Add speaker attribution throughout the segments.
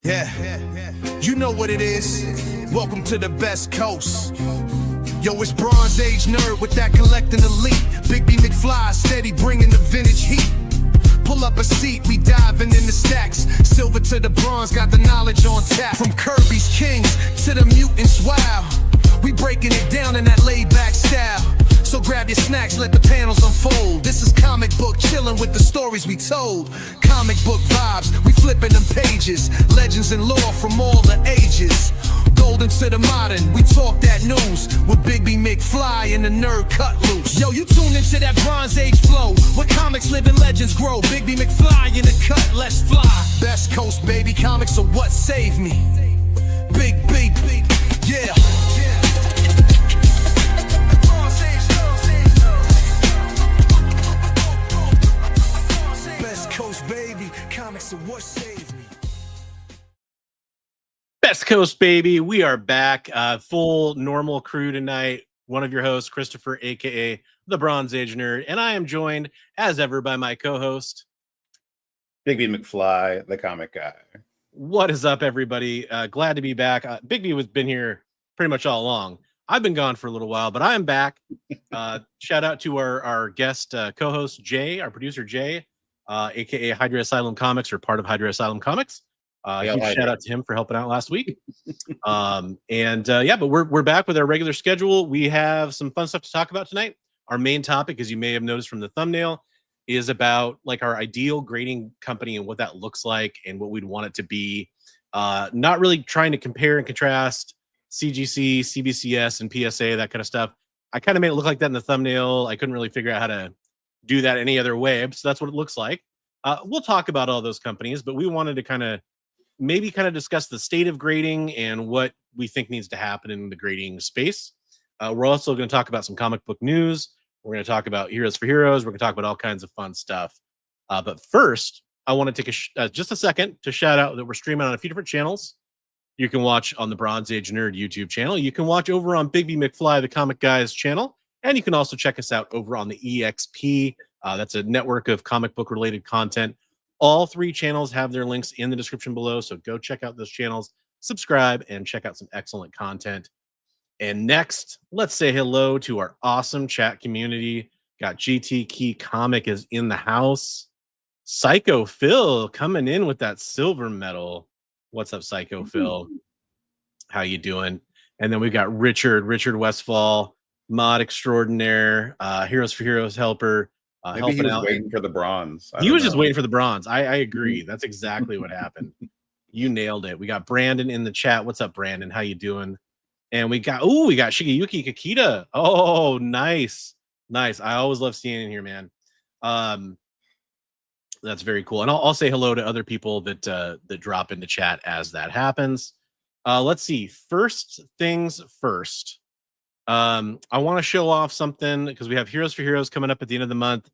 Speaker 1: Yeah, you know what it is. Welcome to the best coast. Yo, it's Bronze Age nerd with that collecting elite. Big B McFly, steady bringing the vintage heat. Pull up a seat, we diving in the stacks. Silver to the bronze, got the knowledge on tap. From Kirby's Kings to the mutants, wow. We breaking it down in that laid-back style. So grab your snacks, let the panels unfold. This is comic book chillin' with the stories we told. Comic book vibes, we flipping them pages. Legends and lore from all the ages. Golden to the modern, we talk that news. With Big B McFly and the nerd cut loose. Yo, you tune into that Bronze Age flow. Where comics live and legends grow. Big B McFly in the cut, let's fly. Best coast, baby, comics are what saved me. Big B, yeah. Baby, comics are what saved me.
Speaker 2: Best Coast, baby. We are back. Full normal crew tonight. One of your hosts, Christopher, aka the Bronze Age Nerd, and I am joined, as ever, by my co-host,
Speaker 3: Big B McFly, the comic guy.
Speaker 2: What is up, everybody? Glad to be back. Big B has been here pretty much all along. I've been gone for a little while, but I am back. Shout out to our guest co-host, Jay, our producer, Jay. AKA Hydra Asylum Comics, or part of Hydra Asylum Comics. Huge shout out to him for helping out last week. But we're back with our regular schedule. We have some fun stuff to talk about tonight. Our main topic, as you may have noticed from the thumbnail, is about like our ideal grading company and what that looks like and what we'd want it to be. Not really trying to compare and contrast CGC, CBCS, and PSA, that kind of stuff. I kind of made it look like that in the thumbnail. I couldn't really figure out how to do that any other way, so that's what it looks like. We'll talk about all those companies, but we wanted to kind of discuss the state of grading and what we think needs to happen in the grading space. We're also going to talk about some comic book news. We're going to talk about Heroes for Heroes. We're going to talk about all kinds of fun stuff. But first, I want to take just a second to shout out that we're streaming on a few different channels. You can watch on the Bronze Age Nerd YouTube channel. You can watch over on Big B McFly, the Comic Guys channel. And you can also check us out over on the EXP. That's a network of comic book related content. All three channels have their links in the description below. So go check out those channels, subscribe, and check out some excellent content. And next, let's say hello to our awesome chat community. Got GT Key Comic is in the house. Psycho Phil coming in with that silver medal. What's up, Psycho Phil? How you doing? And then we've got Richard Westfall, mod extraordinaire, Heroes for Heroes helper.
Speaker 3: Maybe he was waiting for the bronze.
Speaker 2: He was just waiting for the bronze. I agree. That's exactly what happened. You nailed it. We got Brandon in the chat. What's up, Brandon? How you doing? And we got Shigeyuki Kakita. Oh, nice. I always love seeing it here, man. That's very cool. And I'll say hello to other people that drop into chat as that happens. Let's see. First things first. I want to show off something because we have Heroes for Heroes coming up at the end of the month.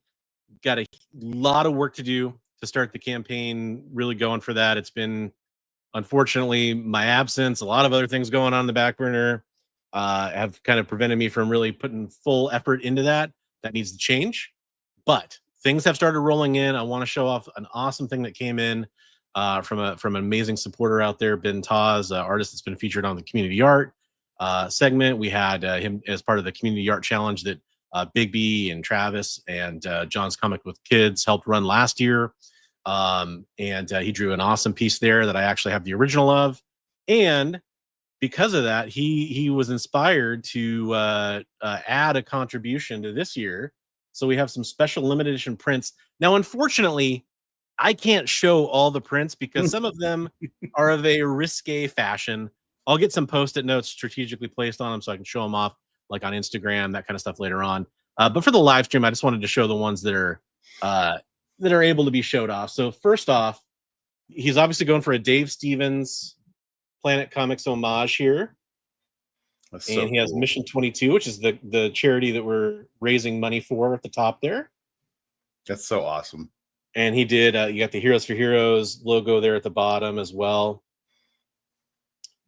Speaker 2: Got a lot of work to do to start the campaign really going for that. It's been, unfortunately, my absence, a lot of other things going on in the back burner have kind of prevented me from really putting full effort into that. That needs to change. But things have started rolling in. I want to show off an awesome thing that came in from an amazing supporter out there, Ben Taz, artist that's been featured on the community art segment. We had him as part of the community art challenge that Big B and Travis and John's Comic with Kids helped run last year. He drew an awesome piece there that I actually have the original of. And because of that, he was inspired to add a contribution to this year. So we have some special limited edition prints. Now, unfortunately, I can't show all the prints because some of them are of a risque fashion. I'll get some post-it notes strategically placed on them so I can show them off, like on Instagram, that kind of stuff later on. But for the live stream, I just wanted to show the ones that are able to be showed off. So first off, he's obviously going for a Dave Stevens Planet Comics homage here. And he has Mission 22, which is the charity that we're raising money for at the top there.
Speaker 3: That's so awesome.
Speaker 2: And he did, you got the Heroes for Heroes logo there at the bottom as well.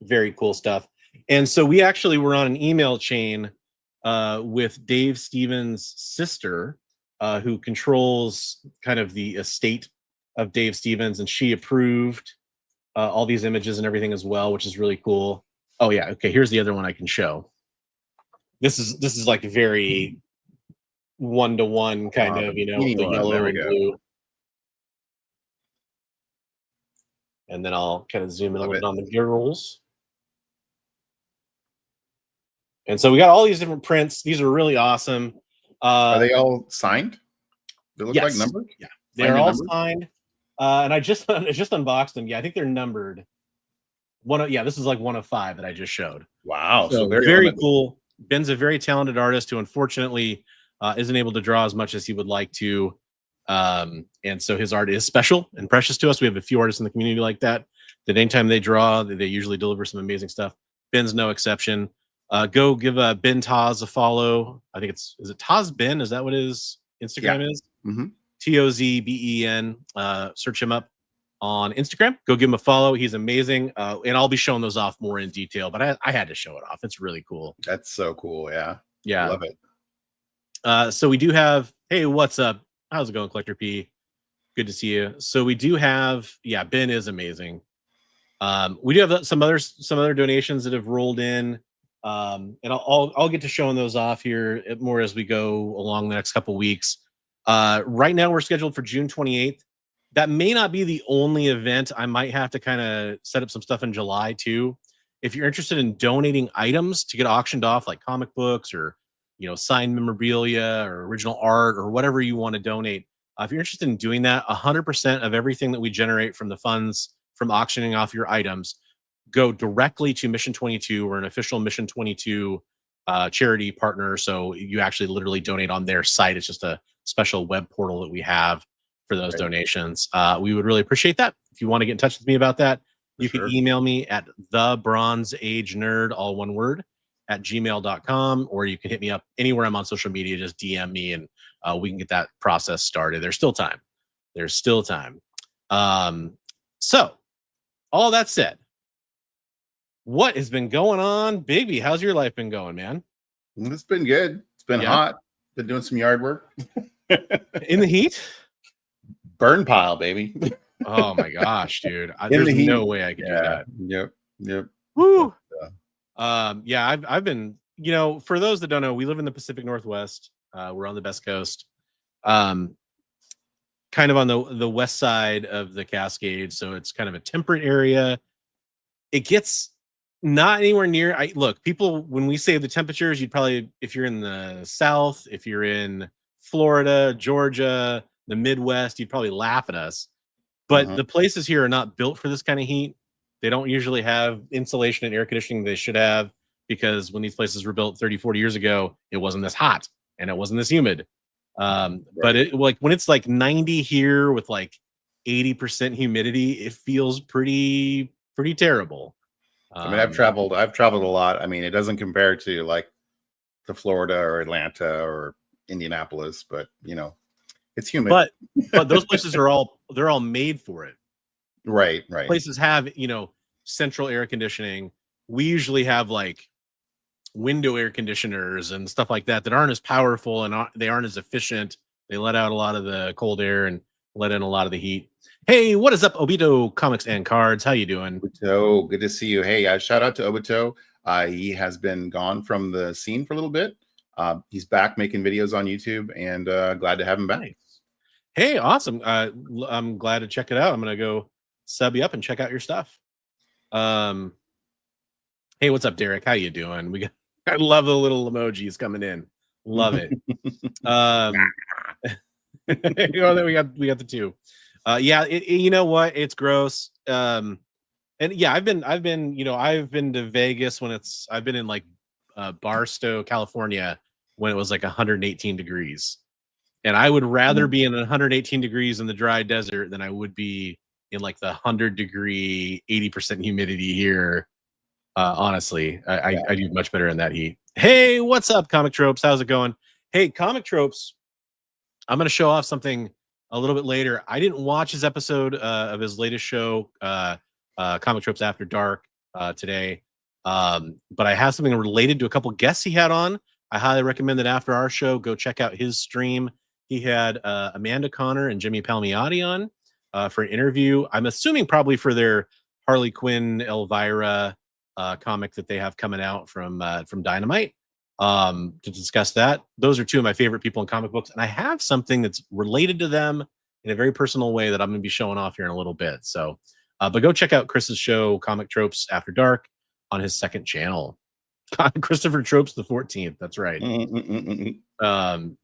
Speaker 2: Very cool stuff. And so we actually were on an email chain with Dave Stevens' sister, who controls kind of the estate of Dave Stevens, and she approved all these images and everything as well, which is really cool. Oh yeah, okay. Here's the other one I can show. This is like very one-to-one kind of, the yellow
Speaker 3: There we
Speaker 2: and
Speaker 3: go.
Speaker 2: blue. And then I'll kind of zoom in a little bit on the girls. And so we got all these different prints. These are really awesome.
Speaker 3: Are they all signed? They look like numbers?
Speaker 2: Yeah, they're all signed. And I just unboxed them. Yeah, I think they're numbered. This is like one of 5 that I just showed.
Speaker 3: Wow.
Speaker 2: So very cool. Ben's a very talented artist who unfortunately isn't able to draw as much as he would like to. And so his art is special and precious to us. We have a few artists in the community like that anytime they draw, they usually deliver some amazing stuff. Ben's no exception. Go give Ben Taz a follow. I think is it Taz Ben? Is that what his Instagram is?
Speaker 3: Mm-hmm.
Speaker 2: TOZBEN. Search him up on Instagram. Go give him a follow. He's amazing. And I'll be showing those off more in detail, but I had to show it off. It's really cool.
Speaker 3: That's so cool. Yeah.
Speaker 2: Yeah.
Speaker 3: Love it.
Speaker 2: So we do have, hey, what's up? How's it going, Collector P? Good to see you. So we do have, Ben is amazing. We do have some other donations that have rolled in. And I'll get to showing those off here more as we go along the next couple weeks. Right now we're scheduled for June 28th. That may not be the only event. I might have to kind of set up some stuff in July too. If you're interested in donating items to get auctioned off, like comic books or signed memorabilia or original art or whatever you want to donate, if you're interested in doing that, 100% of everything that we generate from the funds from auctioning off your items go directly to Mission 22. We're an official Mission 22 charity partner, so you actually literally donate on their site. It's just a special web portal that we have for those donations. We would really appreciate that. If you want to get in touch with me about that, you can email me at thebronzeagenerd, all one word, at gmail.com, or you can hit me up anywhere I'm on social media. Just DM me and we can get that process started. There's still time. So all that said, what has been going on, Bigby? How's your life been going, man?
Speaker 3: It's been good. It's been hot. Been doing some yard work.
Speaker 2: In the heat?
Speaker 3: Burn pile, baby.
Speaker 2: Oh my gosh, dude. There's no way I could do that.
Speaker 3: Yep.
Speaker 2: Woo. I've been, for those that don't know, we live in the Pacific Northwest. We're on the Best Coast. Kind of on the west side of the Cascades, so it's kind of a temperate area. It gets not anywhere near. Look, people, when we say the temperatures, you'd probably, if you're in the South, if you're in Florida, Georgia, the Midwest, you'd probably laugh at us. But the places here are not built for this kind of heat. They don't usually have insulation and air conditioning they should have, because when these places were built 30, 40 years ago, it wasn't this hot and it wasn't this humid. But it, like, when it's like 90 here with like 80% humidity, it feels pretty terrible.
Speaker 3: I mean, I've traveled a lot. I mean, it doesn't compare to like to Florida or Atlanta or Indianapolis, but it's humid.
Speaker 2: But those places they're all made for it.
Speaker 3: Right.
Speaker 2: Places have, central air conditioning. We usually have like window air conditioners and stuff like that aren't as powerful and they aren't as efficient. They let out a lot of the cold air and let in a lot of the heat. Hey, what is up, Obito Comics and Cards? How you doing?
Speaker 3: Obito, good to see you. Hey, shout out to Obito. He has been gone from the scene for a little bit. He's back making videos on YouTube, and glad to have him back.
Speaker 2: Nice. Hey, awesome. I'm glad to check it out. I'm gonna go sub you up and check out your stuff. Hey, what's up, Derek? How you doing? I love the little emojis coming in. Love it. We got the two. You know what? It's gross. And yeah, I've been to Vegas when I've been in like Barstow, California, when it was like 118 degrees. And I would rather be in 118 degrees in the dry desert than I would be in like the 100-degree, 80% humidity here. Honestly, I do much better in that heat. Hey, what's up, Comic Tropes? How's it going? Hey, Comic Tropes. I'm going to show off something a little bit later. I didn't watch his episode of his latest show, Comic Tropes After Dark, today. But I have something related to a couple guests he had on. I highly recommend that after our show, go check out his stream. He had Amanda Connor and Jimmy Palmiotti on for an interview. I'm assuming probably for their Harley Quinn, Elvira comic that they have coming out from Dynamite to discuss that. Those are two of my favorite people in comic books, and I have something that's related to them in a very personal way that I'm going to be showing off here in a little bit. So, but go check out Chris's show, Comic Tropes After Dark, on his second channel. Christopher Tropes the 14th. That's right.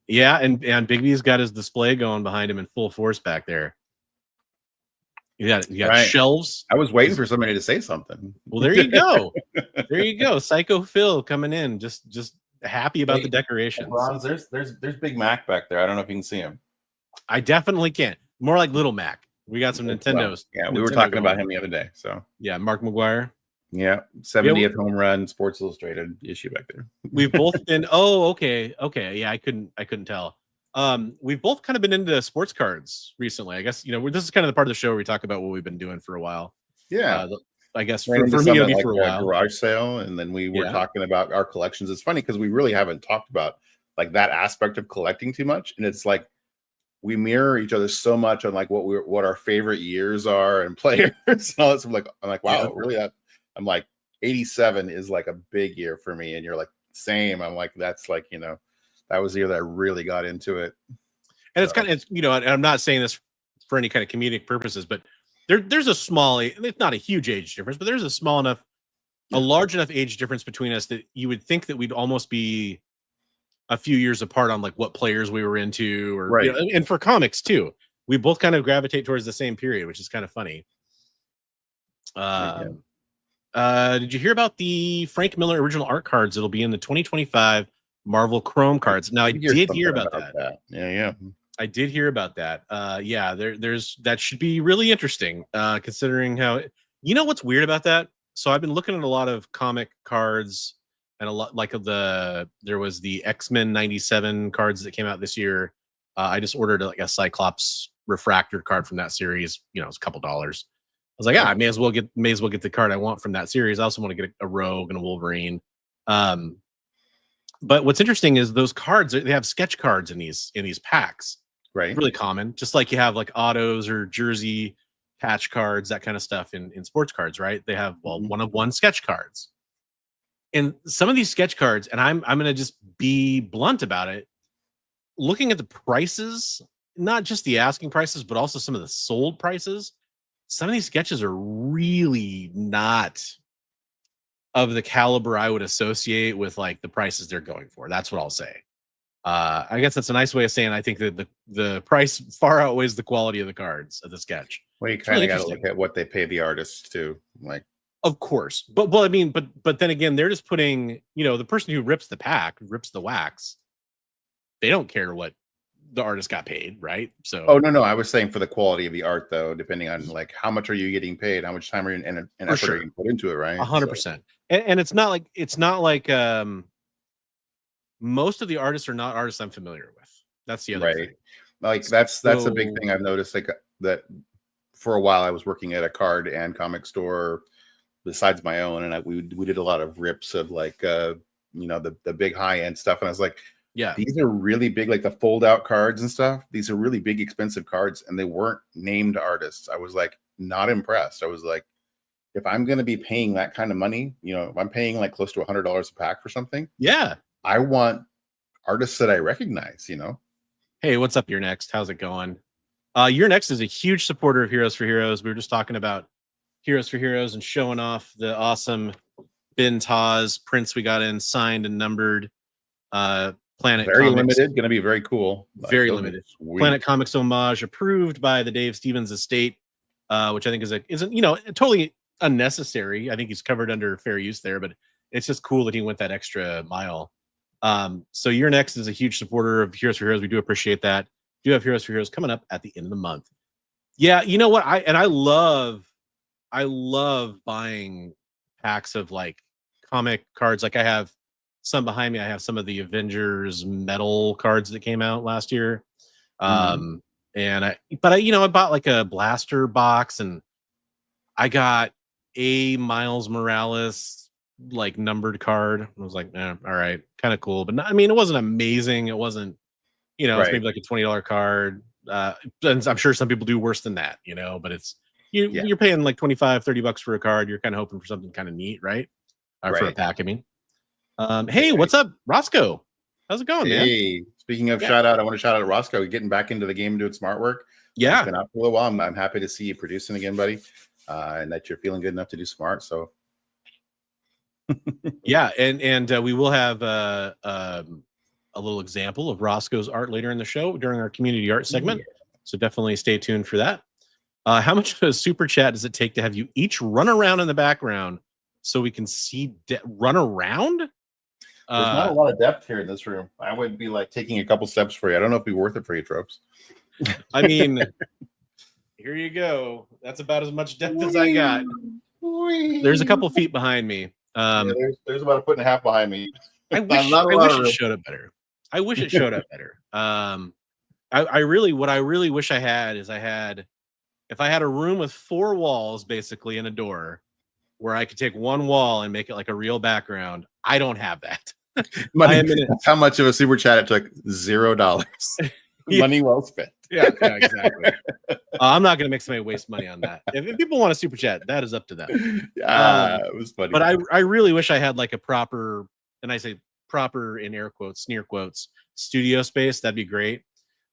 Speaker 2: Yeah, and Bigby's got his display going behind him in full force back there. You got
Speaker 3: Right.
Speaker 2: shelves.
Speaker 3: I was waiting for somebody to say something.
Speaker 2: Well, there you go. There you go. Psycho Phil coming in, just happy about the decorations.
Speaker 3: There's Big Mac back there. I don't know if you can see him.
Speaker 2: I definitely can't. More like Little Mac. We got some Nintendos.
Speaker 3: Yeah, we were talking about him the other day. So
Speaker 2: yeah, Mark McGuire.
Speaker 3: Yeah, 70th home run, Sports Illustrated issue back there.
Speaker 2: We've both been. Oh, okay. Yeah, I couldn't tell. We've both kind of been into sports cards recently. I guess this is kind of the part of the show where we talk about what we've been doing for a while.
Speaker 3: Yeah,
Speaker 2: I guess for me it'll be for a while.
Speaker 3: Garage sale, and then we were talking about our collections. It's funny because we really haven't talked about like that aspect of collecting too much, and it's like we mirror each other so much on like what our favorite years are and players. And all that. I'm like, wow, really? I'm like 87 is like a big year for me, and you're like same. I'm like that's like that was the year that I really got into it.
Speaker 2: And it's kind of and I'm not saying this for any kind of comedic purposes, but there's a small, it's not a huge age difference, but there's a large enough age difference between us that you would think that we'd almost be a few years apart on like what players we were into, or
Speaker 3: right.
Speaker 2: And for comics too, we both kind of gravitate towards the same period, which is kind of funny. Did you hear about the Frank Miller original art cards? It'll be in the 2025 Marvel Chrome cards. Now I did hear about that.
Speaker 3: Yeah.
Speaker 2: I did hear about that. There's that should be really interesting, considering how what's weird about that. So I've been looking at a lot of comic cards and a lot like there was the X-Men 97 cards that came out this year. I just ordered like a Cyclops refractor card from that series. It's a couple dollars. I was like, I may as well get the card I want from that series. I also want to get a Rogue and a Wolverine. But what's interesting is those cards, they have sketch cards in these packs.
Speaker 3: Right.
Speaker 2: Really common. Just like you have like autos or jersey patch cards, that kind of stuff in sports cards, right? They have one-of-one sketch cards. And some of these sketch cards, and I'm going to just be blunt about it, looking at the prices, not just the asking prices, but also some of the sold prices, some of these sketches are really not of the caliber I would associate with like the prices they're going for. That's what I'll say. I guess that's a nice way of saying I think that the price far outweighs the quality of the cards of the sketch.
Speaker 3: Well, you kind of got to look at what they pay the artists too. Like,
Speaker 2: of course, but then again, they're just putting the person who rips the pack, rips the wax. They don't care what the artist got paid, right? So
Speaker 3: no, I was saying for the quality of the art though, depending on like how much are you getting paid, how much time are you and effort are you put into it, right?
Speaker 2: 100%. And it's not like most of the artists are not artists I'm familiar with. That's the other thing.
Speaker 3: Like that's a big thing I've noticed. Like that for a while I was working at a card and comic store besides my own, and we did a lot of rips of like the big high end stuff, and I was like, yeah, these are really big, like the fold out cards and stuff. These are really big, expensive cards, and they weren't named artists. I was like not impressed. I was like, if I'm going to be paying that kind of money, if I'm paying like close to $100 a pack for something,
Speaker 2: yeah,
Speaker 3: I want artists that I recognize.
Speaker 2: Hey, what's up? You're Next. How's it going? You're Next is a huge supporter of Heroes for Heroes. We were just talking about Heroes for Heroes and showing off the awesome Ben Taz prints we got in signed and numbered. Planet
Speaker 3: very
Speaker 2: Comics.
Speaker 3: Limited, going to be very cool.
Speaker 2: Very limited. Planet Comics homage approved by the Dave Stevens estate, which I think isn't totally unnecessary. I think he's covered under fair use there, but it's just cool that he went that extra mile. So Your Next is a huge supporter of Heroes for Heroes. We do appreciate that. We do have Heroes for Heroes coming up at the end of the month. Yeah, you know what? I love buying packs of like comic cards. Like I have some behind me. I have some of the Avengers metal cards that came out last year. And I bought like a blaster box, and I got a Miles Morales like numbered card. I was like, all right, kind of cool, but it wasn't amazing. It wasn't, it's maybe like a $20 card. And I'm sure some people do worse than that, but it's you're paying like 25, $30 for a card. You're kind of hoping for something kind of neat, right? For a pack, I mean. Hey, what's up, Roscoe? How's it going, man?
Speaker 3: Hey, speaking of shout out, I want to shout out Roscoe getting back into the game doing smart work.
Speaker 2: Yeah,
Speaker 3: it's been out for a little while. I'm happy to see you producing again, buddy, and that you're feeling good enough to do smart. So,
Speaker 2: yeah, and we will have a little example of Roscoe's art later in the show during our community art segment. So definitely stay tuned for that. How much of a super chat does it take to have you each run around in the background so we can see run around?
Speaker 3: There's not a lot of depth here in this room. I would be like taking a couple steps for you. I don't know if it'd be worth it for you, Tropes.
Speaker 2: I mean, here you go. That's about as much depth as I got. There's a couple feet behind me.
Speaker 3: There's about a foot and a half behind me.
Speaker 2: I wish it showed up better. I wish it showed up better. I really wish I had is if I had a room with 4 walls basically and a door where I could take one wall and make it like a real background. I don't have that.
Speaker 3: How much of a super chat it took? $0. Money well spent.
Speaker 2: Yeah, exactly. I'm not going to make somebody waste money on that. If people want a super chat, that is up to them.
Speaker 3: It was funny.
Speaker 2: But I really wish I had like a proper, and I say proper in air quotes, sneer quotes, studio space. That'd be great.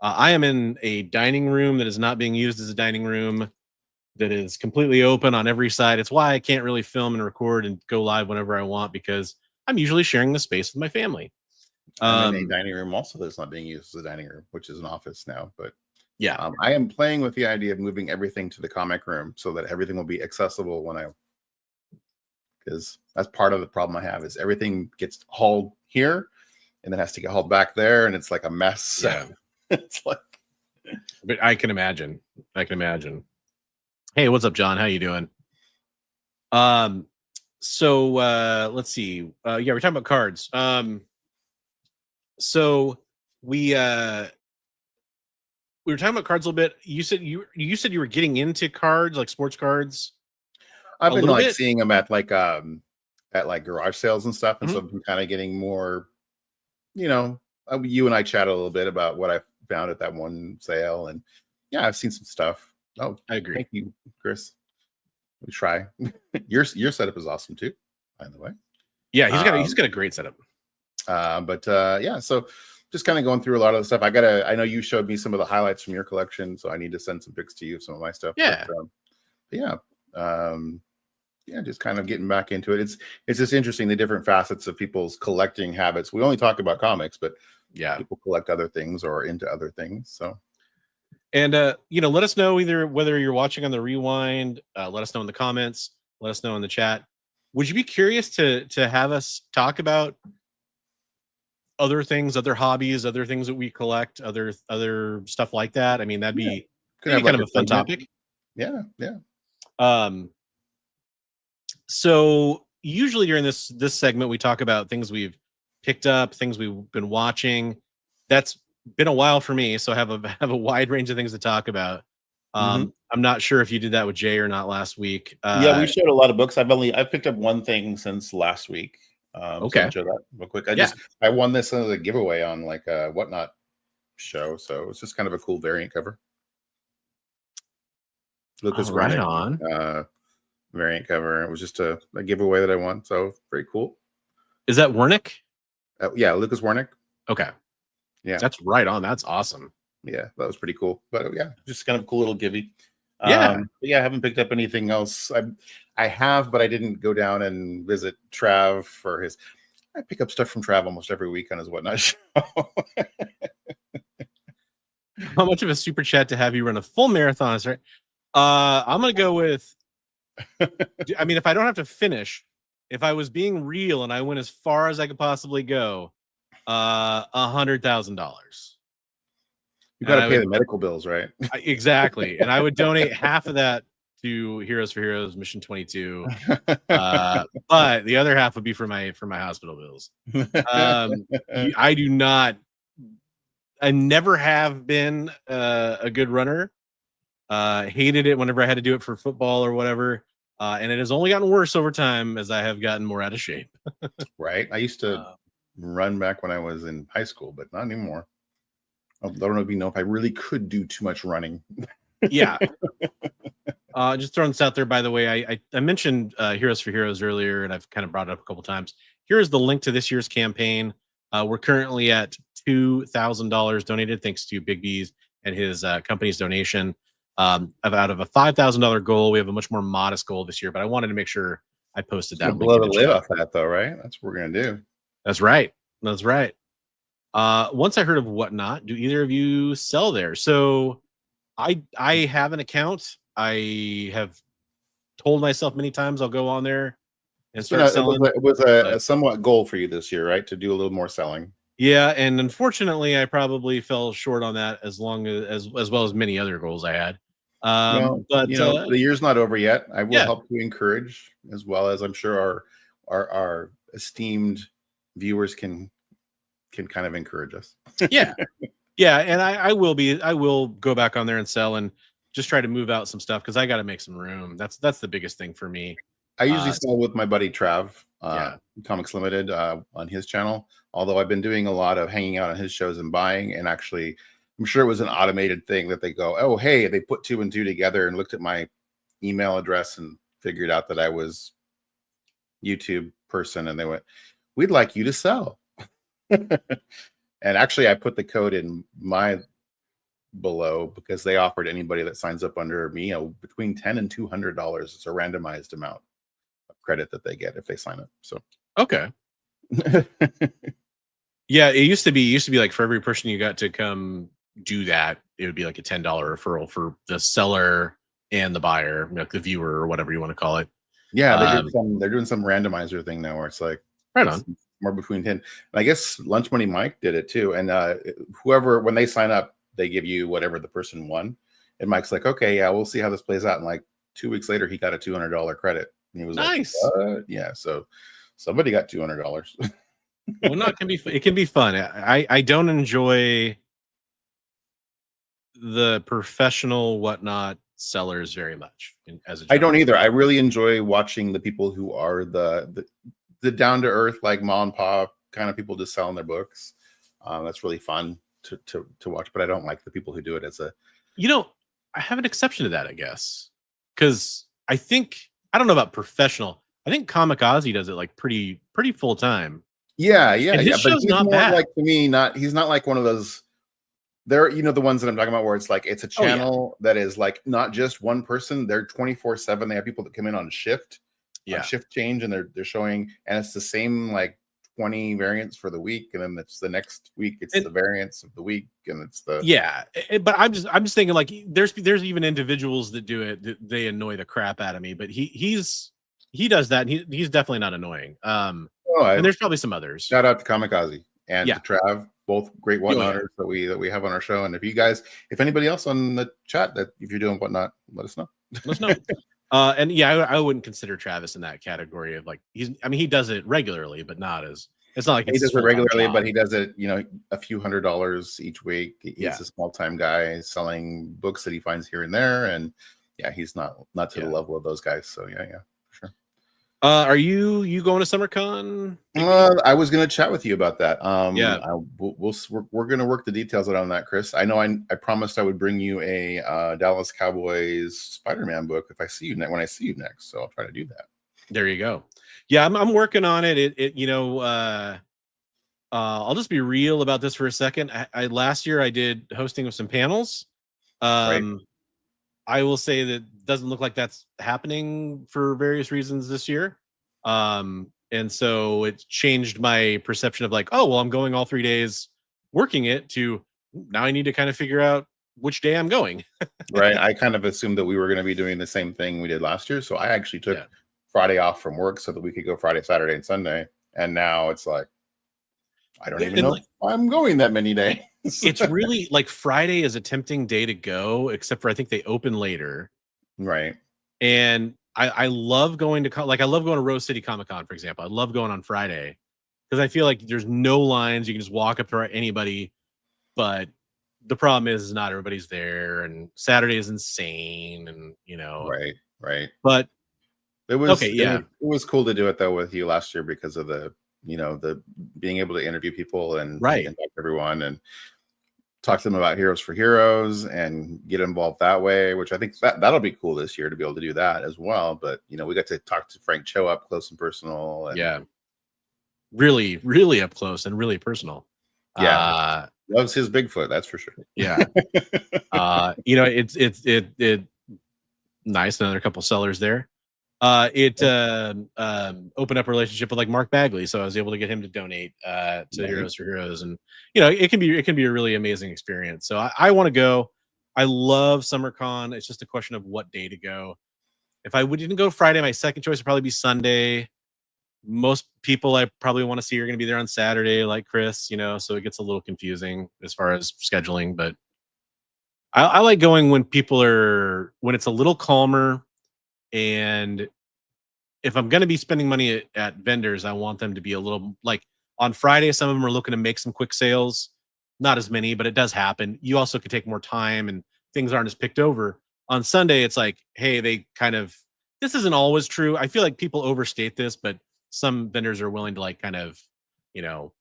Speaker 2: I am in a dining room that is not being used as a dining room, that is completely open on every side. It's why I can't really film and record and go live whenever I want, because I'm usually sharing the space with my family.
Speaker 3: I'm in a dining room also that's not being used as a dining room, which is an office now. But
Speaker 2: yeah,
Speaker 3: I am playing with the idea of moving everything to the comic room so that everything will be accessible because that's part of the problem I have is everything gets hauled here and then has to get hauled back there, and it's like a mess.
Speaker 2: Yeah.
Speaker 3: It's like,
Speaker 2: but I can imagine. Hey, what's up, John? How you doing? So let's see. We're talking about cards. So we were talking about cards a little bit. You said you were getting into cards, like sports cards.
Speaker 3: I've been like seeing them at like garage sales and stuff, and so I'm kind of getting more. You and I chat a little bit about what I found at that one sale, and yeah, I've seen some stuff. Oh,
Speaker 2: I agree.
Speaker 3: Thank you, Chris. We try. Your setup is awesome too, by the way.
Speaker 2: Yeah, he's got a great setup.
Speaker 3: So just kind of going through a lot of the stuff. I know you showed me some of the highlights from your collection, so I need to send some pics to you of some of my stuff.
Speaker 2: Yeah.
Speaker 3: Just kind of getting back into it. It's just interesting, the different facets of people's collecting habits. We only talk about comics, but yeah, people collect other things or into other things. So,
Speaker 2: and let us know either whether you're watching on the rewind. Let us know in the comments. Let us know in the chat. Would you be curious to have us talk about other things, other hobbies, other things that we collect, other stuff like that? I mean, that'd be kind of a fun topic.
Speaker 3: Yeah.
Speaker 2: So usually during this segment, we talk about things we've picked up, things we've been watching. That's been a while for me, so I have a wide range of things to talk about. I'm not sure if you did that with Jay or not last week.
Speaker 3: We showed a lot of books. I've picked up one thing since last week.
Speaker 2: Okay,
Speaker 3: so show that real quick. I won this as a giveaway on like a Whatnot show, so it's just kind of a cool variant cover. Lucas
Speaker 2: right on.
Speaker 3: Variant cover. It was just a giveaway that I won, so very cool.
Speaker 2: Is that Wernick?
Speaker 3: Yeah, Lucas Wernick.
Speaker 2: Okay.
Speaker 3: Yeah,
Speaker 2: that's right on. That's awesome.
Speaker 3: Yeah, that was pretty cool. But yeah, just kind of a cool little givey.
Speaker 2: Yeah.
Speaker 3: I haven't picked up anything else. I have, but I didn't go down and visit Trav for his. I pick up stuff from Trav almost every week on his Whatnot show.
Speaker 2: How much of a super chat to have you run a full marathon? Right. I'm gonna go with. I mean, if I don't have to finish, if I was being real and I went as far as I could possibly go, $100,000.
Speaker 3: You got to pay the medical bills, right?
Speaker 2: Exactly. And I would donate half of that to Heroes for Heroes Mission 22. But the other half would be for my hospital bills. I never have been a good runner. Hated it whenever I had to do it for football or whatever. And it has only gotten worse over time as I have gotten more out of shape.
Speaker 3: Right. I used to run back when I was in high school, but not anymore. I don't know if I really could do too much running.
Speaker 2: Yeah. Just throwing this out there, by the way, I mentioned Heroes for Heroes earlier, and I've kind of brought it up a couple times. Here's the link to this year's campaign. We're currently at $2,000 donated, thanks to Big B's and his company's donation. Out of a $5,000 goal, we have a much more modest goal this year, but I wanted to make sure I posted that.
Speaker 3: Blow the lid off that, though, right? That's what we're gonna do.
Speaker 2: That's right. That's right. Once I heard of Whatnot, do either of you sell there? So I have an account. I have told myself many times I'll go on there and start selling.
Speaker 3: It was a somewhat goal for you this year, right? To do a little more selling.
Speaker 2: Yeah, and unfortunately, I probably fell short on that as well as many other goals I had.
Speaker 3: But the year's not over yet. I will help you encourage, as well as I'm sure our esteemed viewers can kind of encourage us.
Speaker 2: Yeah, and I will go back on there and sell and just try to move out some stuff because I got to make some room. That's the biggest thing for me.
Speaker 3: I usually sell with my buddy Trav, Comics Limited, on his channel. Although I've been doing a lot of hanging out on his shows and buying, and actually, I'm sure it was an automated thing that they go, oh, hey, they put 2 and 2 together and looked at my email address and figured out that I was YouTube person, and they went, we'd like you to sell. And actually, I put the code in my below because they offered anybody that signs up under me between $10 and $200. It's a randomized amount of credit that they get if they sign up. So
Speaker 2: okay. Yeah, it used to be like for every person you got to come do that, it would be like a $10 referral for the seller and the buyer, like the viewer or whatever you want to call it.
Speaker 3: Yeah, they're doing some randomizer thing now where it's like
Speaker 2: right on.
Speaker 3: More between 10. And I guess Lunch Money Mike did it too. And whoever, when they sign up, they give you whatever the person won. And Mike's like, okay, yeah, we'll see how this plays out. And like 2 weeks later, he got a $200 credit. And he was
Speaker 2: nice.
Speaker 3: Like, yeah. So somebody got $200.
Speaker 2: Well, no, it can be fun. I don't enjoy the professional Whatnot sellers very much.
Speaker 3: I don't either. I really enjoy watching the people who are the down to earth, like mom and pop kind of people just selling their books. That's really fun to watch, but I don't like the people who do it as a,
Speaker 2: I have an exception to that, I guess. Cause I don't know about professional. I think Kamikaze does it like pretty full time.
Speaker 3: Yeah.
Speaker 2: And his show's not bad.
Speaker 3: Like to me, he's not like one of those, the ones that I'm talking about where it's like, it's a channel that is like, not just one person. They're 24/7. They have people that come in on shift. Shift change, and they're showing, and it's the same like 20 variants for the week, and then it's the next week it's the variants of the week, and it's the
Speaker 2: but I'm just thinking like there's even individuals that do it that they annoy the crap out of me, but he does that, and he's definitely not annoying. And there's probably some others.
Speaker 3: Shout out to Kamikaze and to Trav, both great Whatnotters that we have on our show. And if anybody else on the chat that if you're doing Whatnot, let us know.
Speaker 2: And I wouldn't consider Travis in that category of like he does it regularly, but it's not like
Speaker 3: he does it regularly, but he does it, a few $100s each week. He's a small-time guy selling books that he finds here and there, and he's not to the level of those guys. So for sure.
Speaker 2: Are you going to SummerCon?
Speaker 3: I was going to chat with you about that. We're going to work the details out on that, Chris. I know I promised I would bring you a Dallas Cowboys Spider-Man book if I see you when I see you next. So I'll try to do that.
Speaker 2: There you go. Yeah, I'm working on it. I'll just be real about this for a second. Last year I did hosting of some panels. Right. I will say that doesn't look like that's happening for various reasons this year. And so it changed my perception of like, oh, well, I'm going all 3 days working it to now I need to kind of figure out which day I'm going.
Speaker 3: Right. I kind of assumed that we were going to be doing the same thing we did last year. So I actually took Friday off from work so that we could go Friday, Saturday, and Sunday. And now it's like, I don't even know if I'm going that many days.
Speaker 2: It's really like Friday is a tempting day to go, except for I think they open later.
Speaker 3: Right.
Speaker 2: And I love going to I love going to Rose City Comic Con, for example. I love going on Friday because I feel like there's no lines. You can just walk up to anybody. But the problem is not everybody's there, and Saturday is insane, and
Speaker 3: Right.
Speaker 2: But
Speaker 3: it was it was cool to do it though with you last year because of the the being able to interview people and talk to everyone. And talk to them about Heroes for Heroes and get involved that way, which I think that'll be cool this year to be able to do that as well. But you know, we got to talk to Frank Cho up close and personal. And,
Speaker 2: yeah, really, really up close and really personal.
Speaker 3: Yeah, loves his Bigfoot, that's for sure.
Speaker 2: Yeah, you know, it nice. Another couple sellers there. It opened up a relationship with like Mark Bagley, so I was able to get him to donate to Heroes for Heroes, and you know, it can be a really amazing experience. So I want to go. I love SummerCon. It's just a question of what day to go. If I didn't go Friday, my second choice would probably be Sunday. Most people I probably want to see are going to be there on Saturday, like Chris, you know, so it gets a little confusing as far as scheduling. But I like going when when it's a little calmer. And if I'm going to be spending money at vendors, I want them to be a little like on Friday. Some of them are looking to make some quick sales, not as many, but it does happen. You also could take more time and things aren't as picked over. On Sunday, it's like, hey, this isn't always true. I feel like people overstate this, but some vendors are willing to like kind of, you know,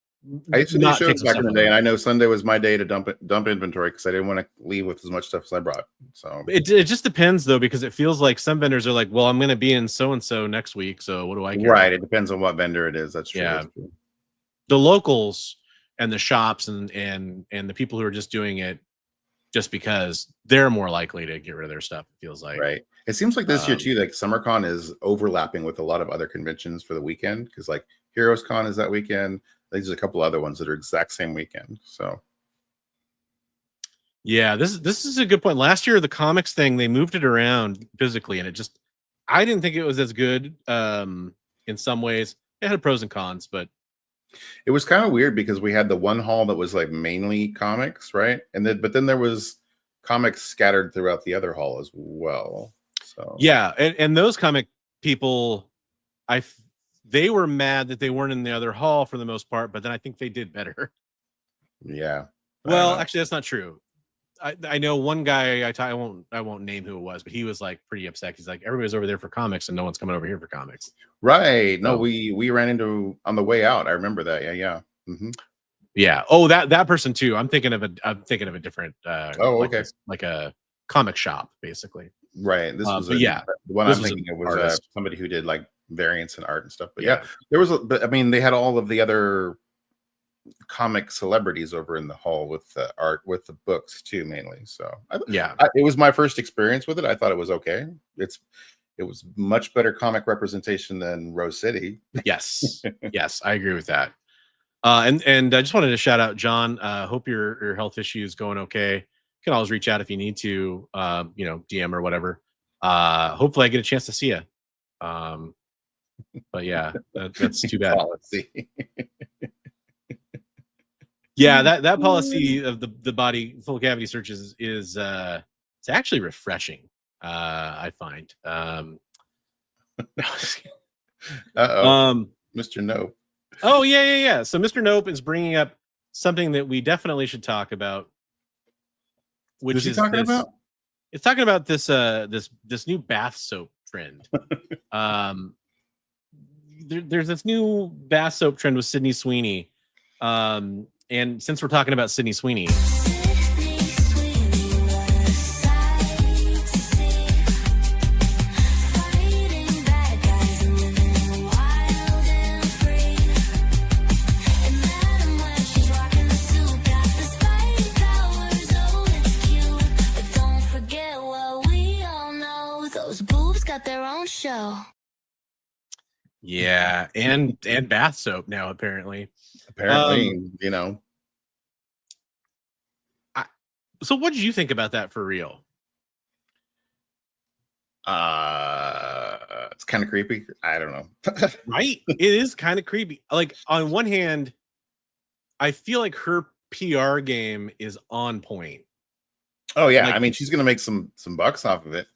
Speaker 3: I used to do shows back in the day, and I know Sunday was my day to dump inventory because I didn't want to leave with as much stuff as I brought. So
Speaker 2: it just depends though, because it feels like some vendors are like, well, I'm going to be in so and so next week, so what do I care?
Speaker 3: Right, it depends on what vendor it is. That's true.
Speaker 2: Yeah,
Speaker 3: that's true.
Speaker 2: The locals and the shops and the people who are just doing it just because they're more likely to get rid of their stuff. It feels like,
Speaker 3: right. It seems like this year too, like SummerCon is overlapping with a lot of other conventions for the weekend because like Heroes Con is that weekend. There's a couple other ones that are exact same weekend. So
Speaker 2: yeah, this is a good point. Last year, the comics thing, they moved it around physically, and I didn't think it was as good. In some ways, it had pros and cons, but
Speaker 3: it was kind of weird because we had the one hall that was like mainly comics, right? But then there was comics scattered throughout the other hall as well. So
Speaker 2: yeah, and those comic people, they were mad that they weren't in the other hall for the most part, but then I think they did better.
Speaker 3: Yeah.
Speaker 2: Well, actually, that's not true. I know one guy. I won't name who it was, but he was like pretty upset. He's like, everybody's over there for comics, and no one's coming over here for comics.
Speaker 3: Right. No, we ran into on the way out. I remember that. Yeah. Mm-hmm.
Speaker 2: Yeah. Oh, that person too. I'm thinking of a different.
Speaker 3: Okay.
Speaker 2: Like a comic shop, basically.
Speaker 3: Right. This was
Speaker 2: the
Speaker 3: one I'm thinking it was somebody who did like variants and art and stuff. But yeah, there was. But I mean, they had all of the other comic celebrities over in the hall with the art, with the books too, mainly. So it was my first experience with it. I thought it was okay. It was much better comic representation than Rose City.
Speaker 2: Yes. Yes, I agree with that. And I just wanted to shout out John. Hope your health issue is going okay. You can always reach out if you need to, DM or whatever. Hopefully I get a chance to see you. But yeah, that's too bad. Yeah, that policy of the body full cavity searches is it's actually refreshing. I find.
Speaker 3: Mr. Nope.
Speaker 2: Oh yeah. So Mr. Nope is bringing up something that we definitely should talk about. Which is talking about? It's talking about this this new bath soap trend. There's this new bath soap trend with Sydney Sweeney. And since we're talking about Sydney Sweeney,
Speaker 4: their own show.
Speaker 2: Yeah, and bath soap now apparently. So what did you think about that for real?
Speaker 3: It's kind of creepy. I don't know.
Speaker 2: Right? It is kind of creepy. Like on one hand, I feel like her PR game is on point.
Speaker 3: Oh yeah, like, I mean she's gonna make some bucks off of it.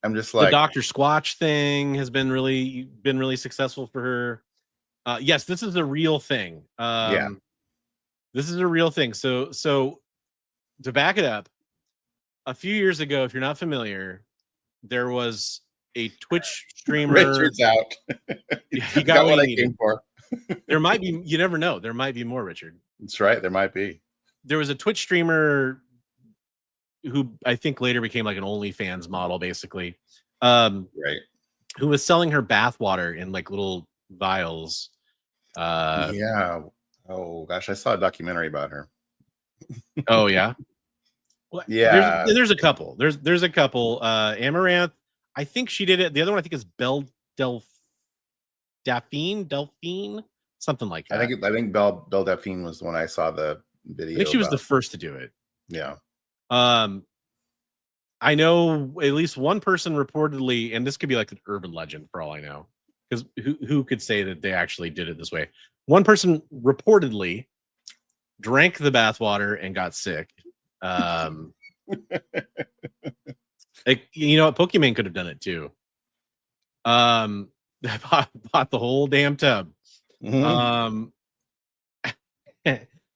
Speaker 3: I'm just like
Speaker 2: the Dr. Squatch thing has been really successful for her. Yes, this is a real thing. This is a real thing. So to back it up, a few years ago, if you're not familiar, there was a Twitch streamer.
Speaker 3: Richard's out.
Speaker 2: He got what
Speaker 3: I came for.
Speaker 2: There might be. You never know. There might be more, Richard.
Speaker 3: That's right. There might be.
Speaker 2: there was a Twitch streamer who I think later became like an OnlyFans model, basically,
Speaker 3: Right.
Speaker 2: who was selling her bathwater in like little vials.
Speaker 3: Yeah. Oh gosh, I saw a documentary about her.
Speaker 2: Oh yeah. Well,
Speaker 3: Yeah.
Speaker 2: there's a couple. There's a couple. Amaranth, I think she did it. The other one I think is Delphine, something like that.
Speaker 3: I think Belle Delphine was the one I saw the video.
Speaker 2: I think she was the
Speaker 3: about.
Speaker 2: first to do it.
Speaker 3: Yeah.
Speaker 2: I know at least one person reportedly, and this could be like an urban legend for all I know, because who could say that they actually did it this way? One person reportedly drank the bathwater and got sick. Like, you know what, Pokemon could have done it too. Bought the whole damn tub.
Speaker 3: Mhm.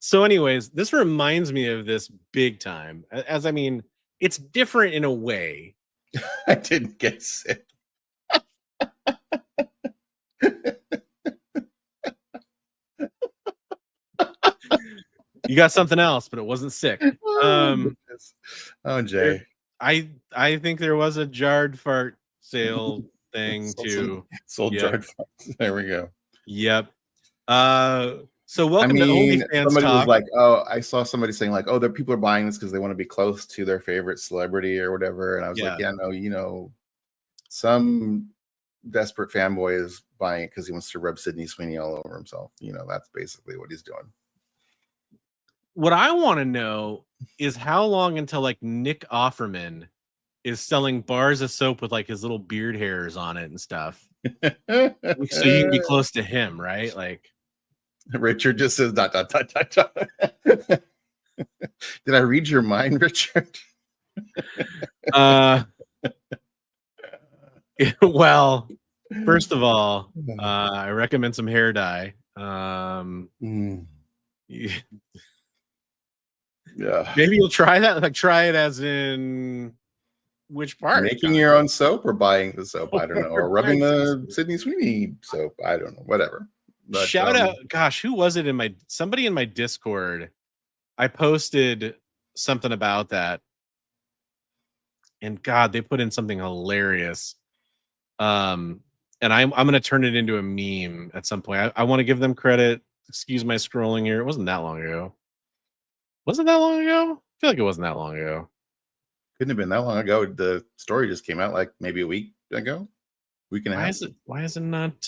Speaker 2: So anyways, this reminds me of this big time, as I mean, it's different in a way.
Speaker 3: I didn't get sick.
Speaker 2: You got something else, but it wasn't sick.
Speaker 3: Oh, Jay.
Speaker 2: I think there was a jarred fart sale thing too.
Speaker 3: Sold
Speaker 2: Yep.
Speaker 3: jarred farts. There we go.
Speaker 2: Yep. So welcome to OnlyFans
Speaker 3: somebody
Speaker 2: talk.
Speaker 3: was like, "Oh, I saw somebody saying like, oh, the people are buying this because they want to be close to their favorite celebrity or whatever." And I was like, "Yeah, no, you know, some desperate fanboy is buying it because he wants to rub Sydney Sweeney all over himself. You know, that's basically what he's doing."
Speaker 2: What I want to know is how long until like Nick Offerman is selling bars of soap with like his little beard hairs on it and stuff, so you can be close to him, right? Like,
Speaker 3: Richard just says dot dot dot dot dot. Did I read your mind, Richard?
Speaker 2: Well, first of all, I recommend some hair dye.
Speaker 3: Yeah.
Speaker 2: Maybe you'll try that. Like, try it as in which part?
Speaker 3: Making your own soap or buying the soap? I don't know. Or rubbing the Sydney Sweeney soap? I don't know. Whatever. But,
Speaker 2: shout out, gosh, who was it in somebody in my Discord? I posted something about that, and God, they put in something hilarious. And I'm going to turn it into a meme at some point. I want to give them credit. Excuse my scrolling here. It wasn't that long ago. Was it that long ago? I feel like it wasn't that long ago.
Speaker 3: Couldn't have been that long ago. The story just came out like maybe a week ago. Week and a half.
Speaker 2: Why is it not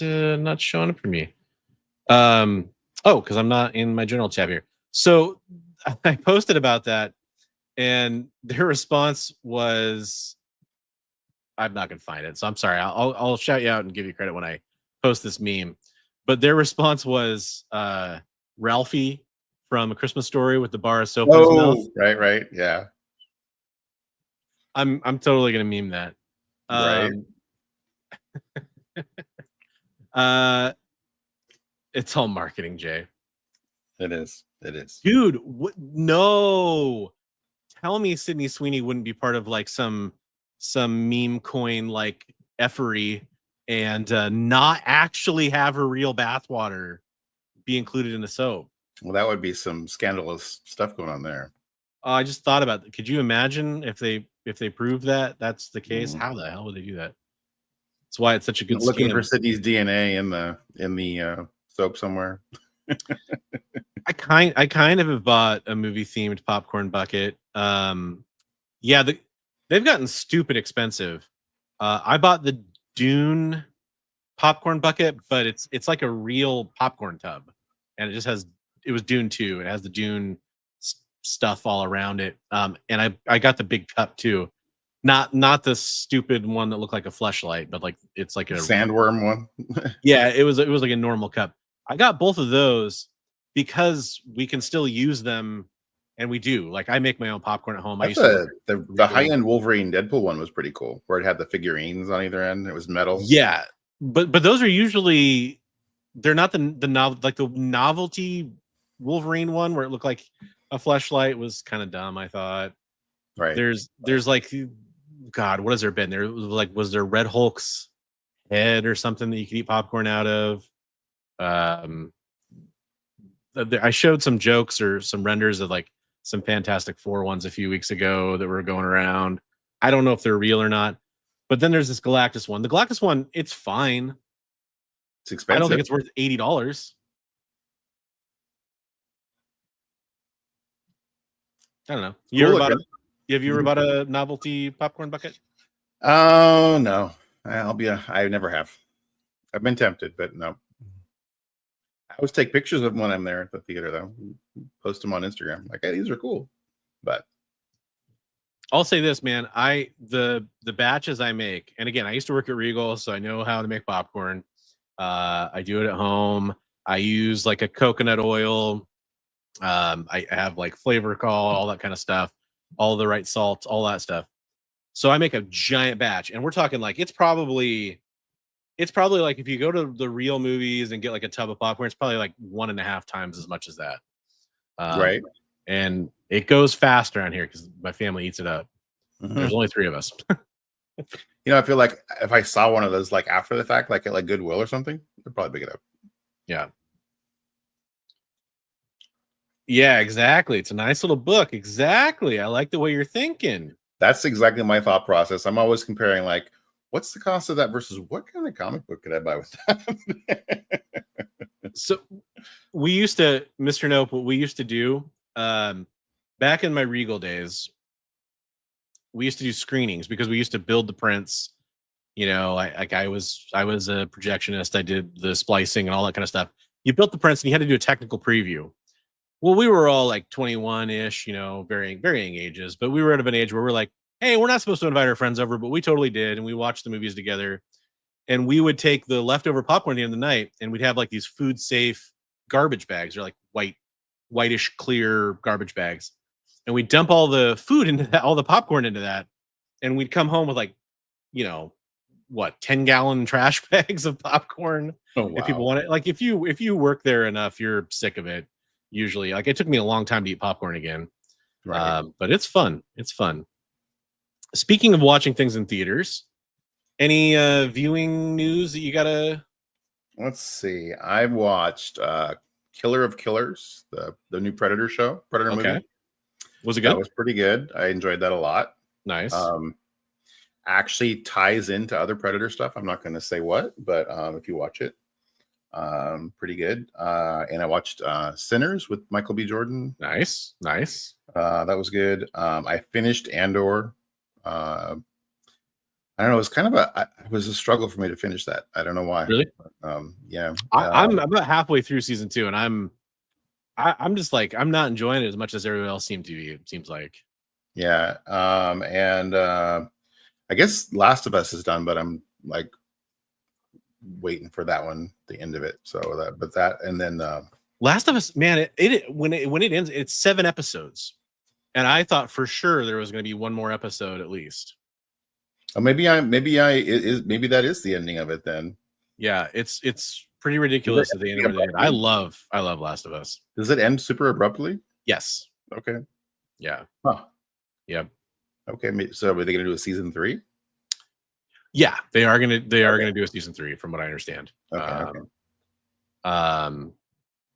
Speaker 2: showing up for me? Oh, because I'm not in my journal tab here. So I posted about that, and their response was, I'm not gonna find it, so I'm sorry. I'll shout you out and give you credit when I post this meme. But their response was Ralphie from A Christmas Story with the bar of soap in his mouth.
Speaker 3: Right, yeah.
Speaker 2: I'm totally gonna meme that.
Speaker 3: Right.
Speaker 2: It's all marketing, Jay.
Speaker 3: It is.
Speaker 2: Dude, no. Tell me Sydney Sweeney wouldn't be part of like some meme coin like effery and not actually have her real bathwater be included in the soap.
Speaker 3: Well, that would be some scandalous stuff going on there.
Speaker 2: I just thought about that. Could you imagine if they prove that that's the case? How the hell would they do that? That's why it's such a good
Speaker 3: looking
Speaker 2: scam.
Speaker 3: for Sydney's DNA in the soap somewhere.
Speaker 2: I kind of have bought a movie themed popcorn bucket. Yeah, they've gotten stupid expensive. I bought the Dune popcorn bucket, but it's like a real popcorn tub, and it was Dune 2. It has the Dune stuff all around it. And I got the big cup too. Not the stupid one that looked like a fleshlight, but like it's like a
Speaker 3: sandworm one.
Speaker 2: Yeah, it was like a normal cup. I got both of those because we can still use them, and we do. Like, I make my own popcorn at home.
Speaker 3: The high-end Wolverine Deadpool one was pretty cool, where it had the figurines on either end. It was metal.
Speaker 2: Yeah, but those are usually, they're not the novelty Wolverine one where it looked like a fleshlight was kind of dumb, I thought.
Speaker 3: Right.
Speaker 2: There's like, God, what has there been? Was there Red Hulk's head or something that you could eat popcorn out of? I showed some jokes or some renders of like some Fantastic Four ones a few weeks ago that were going around. I don't know if they're real or not. But then there's this Galactus one. The Galactus one, it's fine.
Speaker 3: It's expensive.
Speaker 2: I don't think it's worth $80. I don't know. Have you ever bought a novelty popcorn bucket?
Speaker 3: Oh no, I never have. I've been tempted, but no. I always take pictures of them when I'm there at the theater, though. Post them on Instagram. Like, hey, these are cool. But
Speaker 2: I'll say this, man. The batches I make, and again, I used to work at Regal, so I know how to make popcorn. I do it at home. I use like a coconut oil. I have like flavor call, all that kind of stuff, all the right salts, all that stuff. So I make a giant batch, and we're talking like it's probably like if you go to the real movies and get like a tub of popcorn, it's probably like 1.5 times as much as that.
Speaker 3: Right.
Speaker 2: And it goes fast around here because my family eats it up.
Speaker 3: Mhm.
Speaker 2: There's only 3 of us.
Speaker 3: I feel like if I saw one of those like after the fact, like at like Goodwill or something, I'd probably pick it up.
Speaker 2: Yeah. Yeah, exactly. It's a nice little book. Exactly. I like the way you're thinking.
Speaker 3: That's exactly my thought process. I'm always comparing like, what's the cost of that versus what kind of comic book could I buy with that?
Speaker 2: So we used to, Mr. Nope, what we used to do back in my Regal days, we used to do screenings because we used to build the prints. I was a projectionist. I did the splicing and all that kind of stuff. You built the prints and you had to do a technical preview. Well, we were all like 21-ish, varying ages, but we were at an age where we're like, hey, we're not supposed to invite our friends over, but we totally did. And we watched the movies together. And we would take the leftover popcorn at the end of the night, and we'd have like these food safe garbage bags. They're like whitish clear garbage bags. And we'd dump all the food into that, all the popcorn into that. And we'd come home with like, 10-gallon trash bags of popcorn.
Speaker 3: Oh, wow.
Speaker 2: If people want it. Like if you work there enough, you're sick of it. Usually, like it took me a long time to eat popcorn again.
Speaker 3: Right.
Speaker 2: But it's fun. It's fun. Speaking of watching things in theaters, any viewing news that you gotta?
Speaker 3: Let's see. I watched Killer of Killers, the new Predator movie.
Speaker 2: Was it good?
Speaker 3: That was pretty good. I enjoyed that a lot.
Speaker 2: Nice.
Speaker 3: Actually ties into other Predator stuff. I'm not going to say what, but if you watch it, pretty good. And I watched Sinners with Michael B. Jordan.
Speaker 2: Nice.
Speaker 3: That was good. I finished Andor. I don't know. It was kind of it was a struggle for me to finish that. I don't know why.
Speaker 2: Really?
Speaker 3: Yeah.
Speaker 2: I'm about halfway through season 2, and I'm just like I'm not enjoying it as much as everyone else seemed to be. It seems like.
Speaker 3: Yeah. And I guess Last of Us is done, but I'm like waiting for that one, the end of it. So and then
Speaker 2: Last of Us, man, when it ends, it's 7 episodes, and I thought for sure there was going to be one more episode at least.
Speaker 3: Oh, maybe that is the ending of it then.
Speaker 2: Yeah, it's pretty ridiculous at the end of it. I love Last of Us.
Speaker 3: Does it end super abruptly?
Speaker 2: Yes.
Speaker 3: Okay.
Speaker 2: Yeah.
Speaker 3: Huh.
Speaker 2: Yep.
Speaker 3: Okay. So are they going to do a season 3?
Speaker 2: Yeah, they are gonna do a season 3, from what I understand.
Speaker 3: Okay.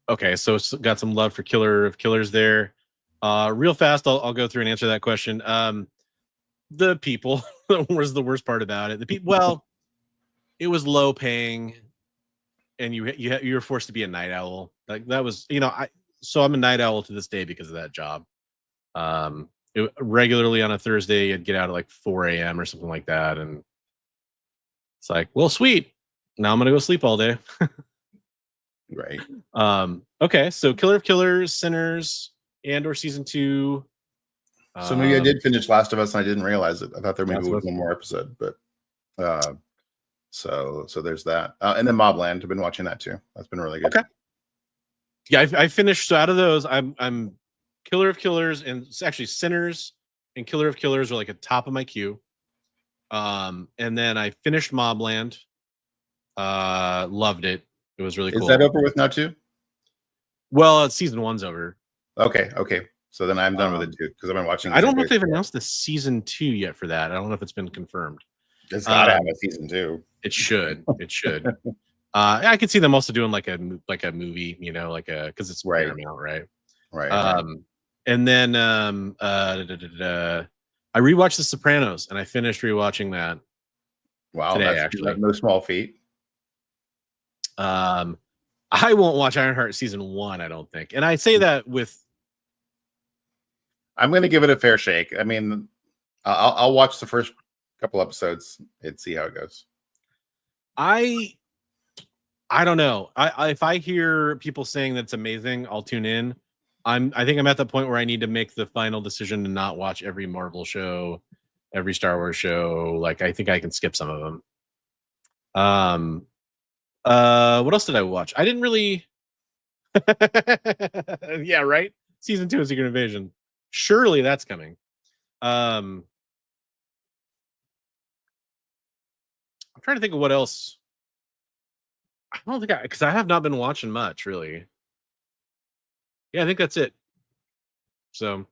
Speaker 2: Okay, so got some love for Killer of Killers there. Real fast, I'll go through and answer that question. The people was the worst part about it. The people, well, it was low paying, and you were forced to be a night owl. Like that was, so I'm a night owl to this day because of that job. Regularly on a Thursday, I'd get out at like 4 a.m. or something like that, and it's like, well, sweet. Now I'm gonna go sleep all day.
Speaker 3: Right.
Speaker 2: Okay, so Killer of Killers, Sinners, Andor season 2.
Speaker 3: So maybe I did finish Last of Us and I didn't realize it. I thought there maybe was one more episode, but so there's that. And then Mobland, I've been watching that too. That's been really good.
Speaker 2: Okay. Yeah, I finished. So out of those, I'm Killer of Killers and actually Sinners and Killer of Killers are like at top of my queue. And then I finished Mobland. Loved it. It was really cool.
Speaker 3: Is that over with now too?
Speaker 2: Well, season 1's over.
Speaker 3: Okay. So then I'm done with it too because I've been watching.
Speaker 2: I don't know if they've announced the season 2 yet for that. I don't know if it's been confirmed.
Speaker 3: It's gotta have a season 2.
Speaker 2: It should. It should. I could see them also doing like a movie, because it's
Speaker 3: Right.
Speaker 2: Paramount, right?
Speaker 3: Right.
Speaker 2: And then I rewatched The Sopranos, and I finished rewatching that.
Speaker 3: Wow,
Speaker 2: today,
Speaker 3: that's
Speaker 2: actually.
Speaker 3: no small feat.
Speaker 2: I won't watch Ironheart season 1, I don't think. And I say that with.
Speaker 3: I'm going to give it a fair shake. I mean, I'll watch the first couple episodes and see how it goes.
Speaker 2: I don't know. If I hear people saying that's amazing, I'll tune in. I think I'm at the point where I need to make the final decision to not watch every Marvel show, every Star Wars show. Like, I think I can skip some of them. What else did I watch? I didn't really. Yeah, right. Season 2 of Secret Invasion. Surely that's coming. I'm trying to think of what else. I don't think because I have not been watching much, really. Yeah, I think that's it. So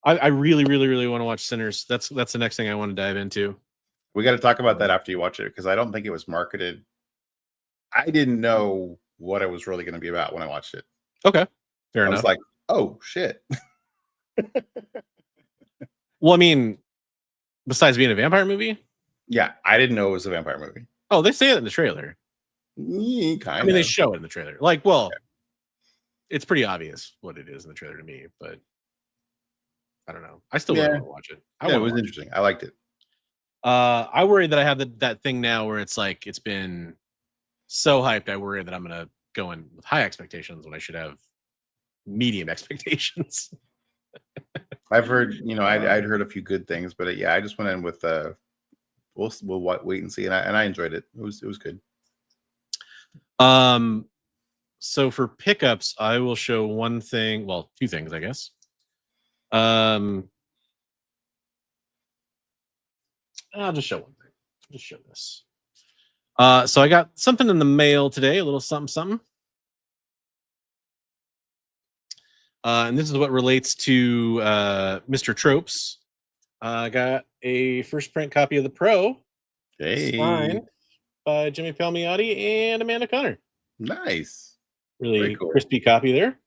Speaker 2: I really, really, really want to watch Sinners. That's the next thing I want to dive into.
Speaker 3: We got to talk about that after you watch it, because I don't think it was marketed. I didn't know what it was really going to be about when I watched it.
Speaker 2: Okay, fair
Speaker 3: I
Speaker 2: enough.
Speaker 3: was like, oh shit.
Speaker 2: Well, I mean, besides being a vampire movie,
Speaker 3: Yeah, I didn't know it was a vampire movie.
Speaker 2: oh, they say it in the trailer.
Speaker 3: Kind
Speaker 2: I mean, they show it in the trailer. Like, well, it's pretty obvious what it is in the trailer to me, but I don't know. I still really want to watch it.
Speaker 3: It was interesting. I liked it.
Speaker 2: I worry that I have that thing now where it's like it's been so hyped. I worry that I'm gonna go in with high expectations when I should have medium expectations.
Speaker 3: I've heard, I'd heard a few good things, but I just went in with we'll wait and see, and I enjoyed it. It was good.
Speaker 2: So for pickups, I will show one thing. Well, two things, I guess. I'll just show one thing. Just show this. So I got something in the mail today, a little something. And this is what relates to Mr. Tropes. I got a first print copy of the Pro, signed by Jimmy Palmiotti and Amanda Connor.
Speaker 3: Nice.
Speaker 2: Really
Speaker 3: Very cool.
Speaker 2: crispy copy there.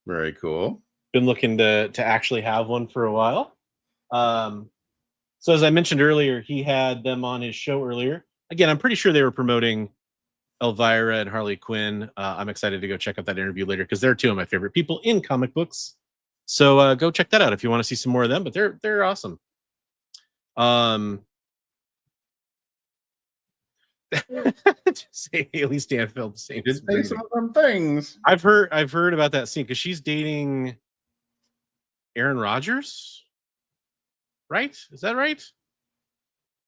Speaker 3: Very cool.
Speaker 2: Been looking to actually have one for a while. So as I mentioned earlier, he had them on his show earlier. Again, I'm pretty sure they were promoting Elvira and Harley Quinn. I'm excited to go check out that interview later because they're two of my favorite people in comic books. So go check that out if you want to see some more of them. But they're awesome. Say Haley Stanfield.
Speaker 3: Did say some of them things.
Speaker 2: I've heard about that scene because she's dating Aaron Rodgers, right? Is that right?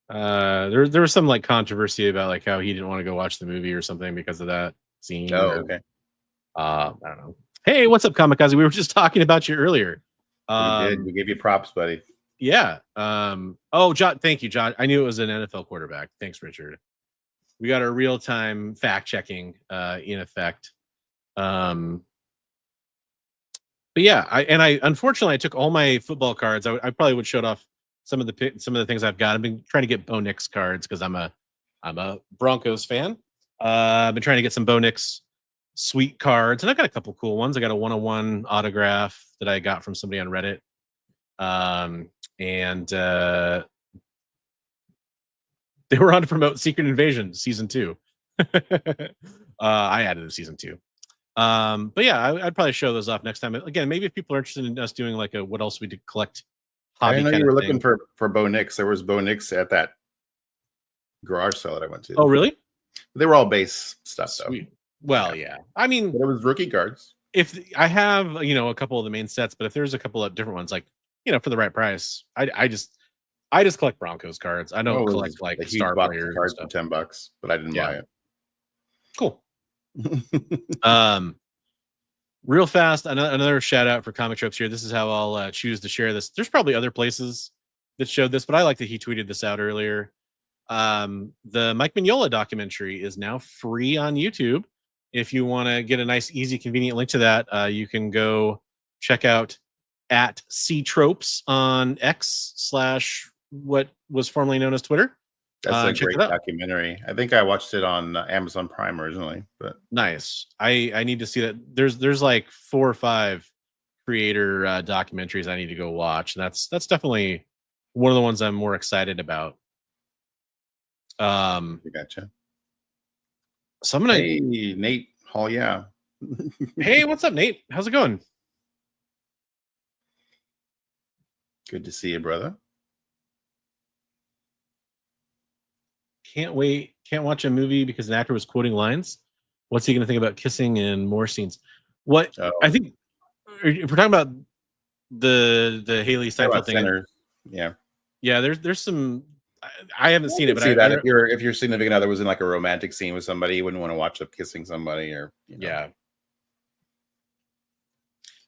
Speaker 2: There was some like controversy about like how he didn't want to go watch the movie or something because of that scene.
Speaker 3: Oh, okay.
Speaker 2: I don't know. Hey, what's up, Kamikaze? We were just talking about you earlier.
Speaker 3: We did. We gave you props, buddy.
Speaker 2: Yeah. Oh, John, thank you, John. I knew it was an NFL quarterback. Thanks, Richard. We got our real-time fact checking in effect. But yeah, I unfortunately I took all my football cards. I probably would show off some of the things I've got. I've been trying to get Bo Nix cards because I'm a Broncos fan. I've been trying to get some Bo Nix sweet cards, and I got a couple cool ones. I got a 101 autograph that I got from somebody on Reddit. And they were on to promote Secret Invasion season 2. I added a season 2. But yeah, I'd probably show those off next time. Again, maybe if people are interested in us doing like a what else we did collect hobby.
Speaker 3: I know
Speaker 2: kind
Speaker 3: you were
Speaker 2: of
Speaker 3: looking
Speaker 2: thing.
Speaker 3: for Bo Nix. There was Bo Nix at that garage sale that I went to.
Speaker 2: Oh, really?
Speaker 3: They were all base stuff,
Speaker 2: Sweet. Well, yeah. I mean,
Speaker 3: but it was rookie cards.
Speaker 2: if I have, a couple of the main sets, but if there's a couple of different ones, like, for the right price, I just collect Broncos cards. I don't collect like star players
Speaker 3: cards for $10, but I didn't buy it.
Speaker 2: Cool. Real fast, another shout out for Comic Tropes here. This is how I'll choose to share this. There's probably other places that showed this, but I like that he tweeted this out earlier. The Mike Mignola documentary is now free on YouTube. If you want to get a nice, easy, convenient link to that, you can go check out at @CTropes on X / what was formerly known as Twitter.
Speaker 3: That's a great documentary. I think I watched it on Amazon Prime originally, but
Speaker 2: nice. I need to see that. There's like 4 or 5 creator documentaries I need to go watch. And that's definitely one of the ones I'm more excited about.
Speaker 3: I gotcha.
Speaker 2: So I'm gonna.
Speaker 3: Hey, Nate Hall, yeah.
Speaker 2: Hey, what's up, Nate? How's it going?
Speaker 3: Good to see you, brother.
Speaker 2: Can't wait. Can't watch a movie because an actor was quoting lines. What's he going to think about kissing and more scenes? What I think, if we're talking about the Haley Steinfeld thing, yeah. There's some. I haven't seen it, but
Speaker 3: see that if your significant other was in like a romantic scene with somebody, you wouldn't want to watch them kissing somebody, or
Speaker 2: yeah.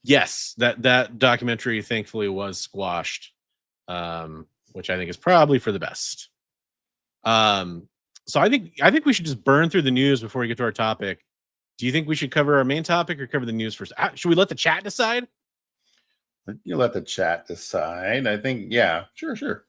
Speaker 2: Yes, that documentary thankfully was squashed, which I think is probably for the best. So I think we should just burn through the news before we get to our topic. Do you think we should cover our main topic or cover the news first? Should we let the chat decide?
Speaker 3: You let the chat decide. I think, yeah, sure.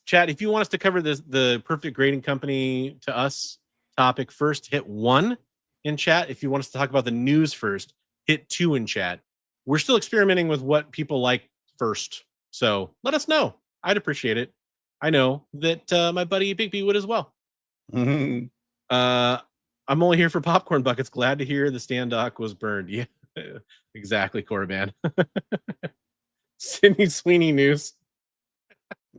Speaker 2: Chat, if you want us to cover the Perfect Grading Company to us topic first, hit 1 in chat. If you want us to talk about the news first, hit 2 in chat. We're still experimenting with what people like first, so let us know. I'd appreciate it. I know that my buddy Big B would as well.
Speaker 3: Mm-hmm.
Speaker 2: I'm only here for popcorn buckets. Glad to hear the stand dock was burned. Yeah, exactly, Corban. Sydney Sweeney news.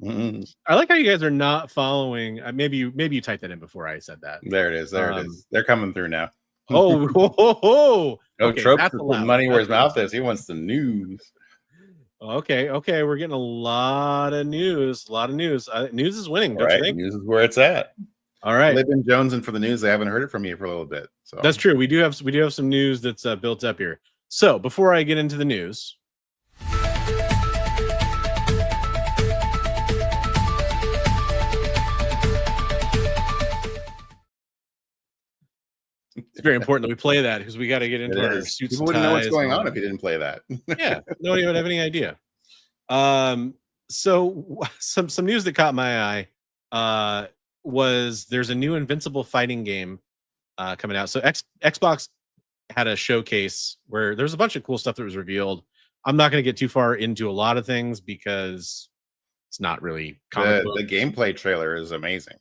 Speaker 3: Mm-hmm.
Speaker 2: I like how you guys are not following. Maybe you typed that in before I said that.
Speaker 3: There it is. It is. They're coming through now.
Speaker 2: Oh,
Speaker 3: okay, Trope put money where his mouth is. He wants the news.
Speaker 2: Okay. We're getting a lot of news. News is winning, don't you think?
Speaker 3: News is where it's at.
Speaker 2: All right.
Speaker 3: They've been jonesing for the news. They haven't heard it from you for a little bit. So
Speaker 2: that's true. We do have some news that's built up here. So before I get into the news, it's very important that we play that because we got to get into our suits.
Speaker 3: People wouldn't know what's going on if you didn't play that.
Speaker 2: Yeah, nobody would have any idea. So some news that caught my eye was there's a new Invincible fighting game coming out. So Xbox had a showcase where there's a bunch of cool stuff that was revealed. I'm not going to get too far into a lot of things because it's not really
Speaker 3: the gameplay trailer is amazing.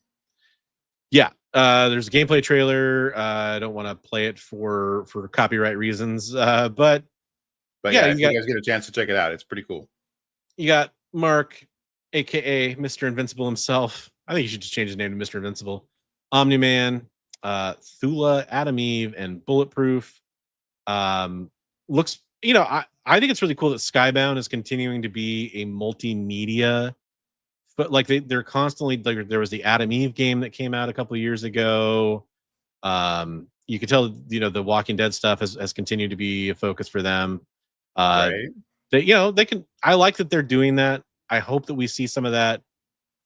Speaker 2: Yeah, there's a gameplay trailer. I don't want to play it for copyright reasons, but
Speaker 3: yeah, if you guys get a chance to check it out, it's pretty cool.
Speaker 2: You got Mark, aka Mr. Invincible himself. I think you should just change his name to Mr. Invincible. Omni-Man, Thula, Adam Eve, and Bulletproof. Looks, I think it's really cool that Skybound is continuing to be a multimedia. But like they're constantly there was the Adam Eve game that came out a couple of years ago. You could tell the Walking Dead stuff has continued to be a focus for them.
Speaker 3: Right.
Speaker 2: They can. I like that they're doing that. I hope that we see some of that.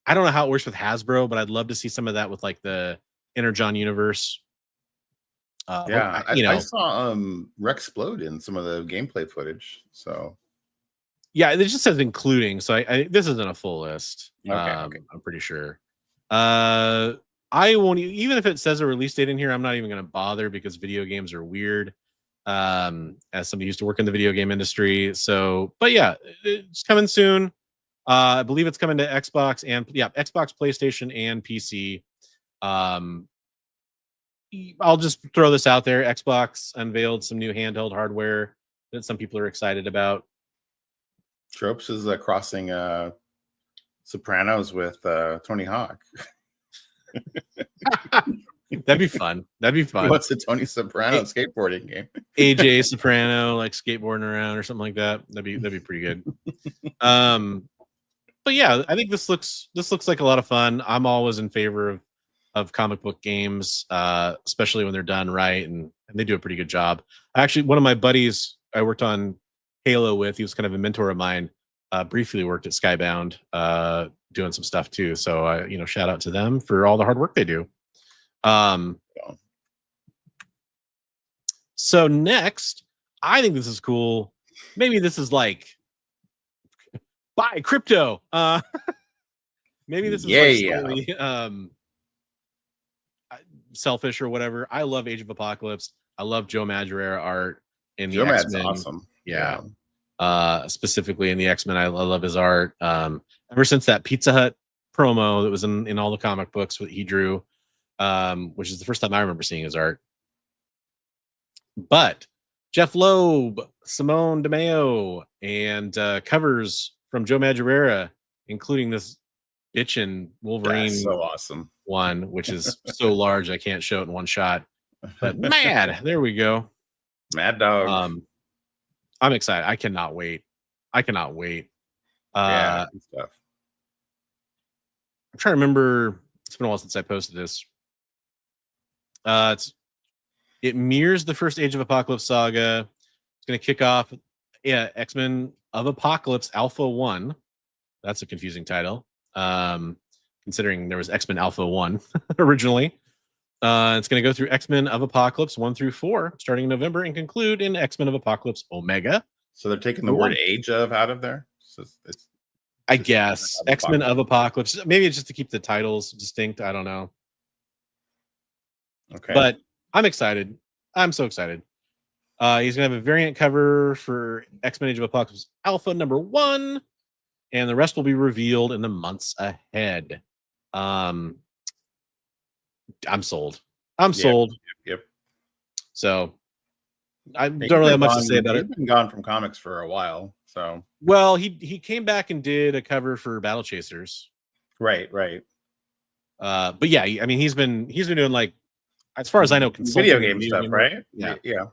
Speaker 2: I don't know how it works with Hasbro, but I'd love to see some of that with like the Energon universe.
Speaker 3: I saw Rexplode in some of the gameplay footage. So
Speaker 2: yeah, it just says including. So this isn't a full list.
Speaker 3: Okay.
Speaker 2: I'm pretty sure. I won't even if it says a release date in here. I'm not even going to bother because video games are weird. As somebody who used to work in the video game industry. So, but yeah, it's coming soon. I believe it's coming to Xbox Xbox, PlayStation, and PC. I'll just throw this out there. Xbox unveiled some new handheld hardware that some people are excited about.
Speaker 3: Tropes is crossing Sopranos with Tony Hawk.
Speaker 2: That'd be fun.
Speaker 3: What's the Tony Soprano skateboarding game?
Speaker 2: AJ Soprano like skateboarding around or something like that. That'd be pretty good. But yeah, I think this looks like a lot of fun. I'm always in favor of comic book games, especially when they're done right, and they do a pretty good job. Actually, one of my buddies I worked on Halo with, he was kind of a mentor of mine, briefly worked at Skybound, doing some stuff too. So shout out to them for all the hard work they do. So next, I think this is cool. Maybe this is like buy crypto. Maybe this is slightly, selfish or whatever. I love Age of Apocalypse. I love Joe Madureira art in the
Speaker 3: Joe Mad's
Speaker 2: X-Men.
Speaker 3: awesome.
Speaker 2: Yeah. specifically in the X-Men. I love his art. Ever since that Pizza Hut promo that was in all the comic books that he drew, which is the first time I remember seeing his art. But Jeff Loeb, Simone DeMeo, and covers from Joe Madureira, including this bitchin' Wolverine
Speaker 3: so awesome
Speaker 2: one, which is so large I can't show it in one shot. But mad, there we go.
Speaker 3: Mad Dog.
Speaker 2: I'm excited. I cannot wait.
Speaker 3: Yeah, good stuff.
Speaker 2: I'm trying to remember. It's been a while since I posted this. It mirrors the first Age of Apocalypse saga. It's going to kick off, X-Men of Apocalypse Alpha 1. That's a confusing title, considering there was X-Men Alpha 1 originally. It's going to go through X-Men of Apocalypse 1 through 4, starting in November, and conclude in X-Men of Apocalypse Omega.
Speaker 3: So they're taking the word age of out of there? So
Speaker 2: I guess. X-Men of Apocalypse. Maybe it's just to keep the titles distinct. I don't know.
Speaker 3: Okay.
Speaker 2: But I'm excited. I'm so excited. He's going to have a variant cover for X-Men Age of Apocalypse Alpha number 1, and the rest will be revealed in the months ahead. I'm sold. I'm sold.
Speaker 3: Yep.
Speaker 2: So I don't really have much to say about it.
Speaker 3: He's been gone from comics for a while. So
Speaker 2: well, he came back and did a cover for Battle Chasers.
Speaker 3: Right.
Speaker 2: But yeah, I mean he's been doing, like, as far as I know,
Speaker 3: video game stuff, right?
Speaker 2: Yeah.
Speaker 3: Yeah.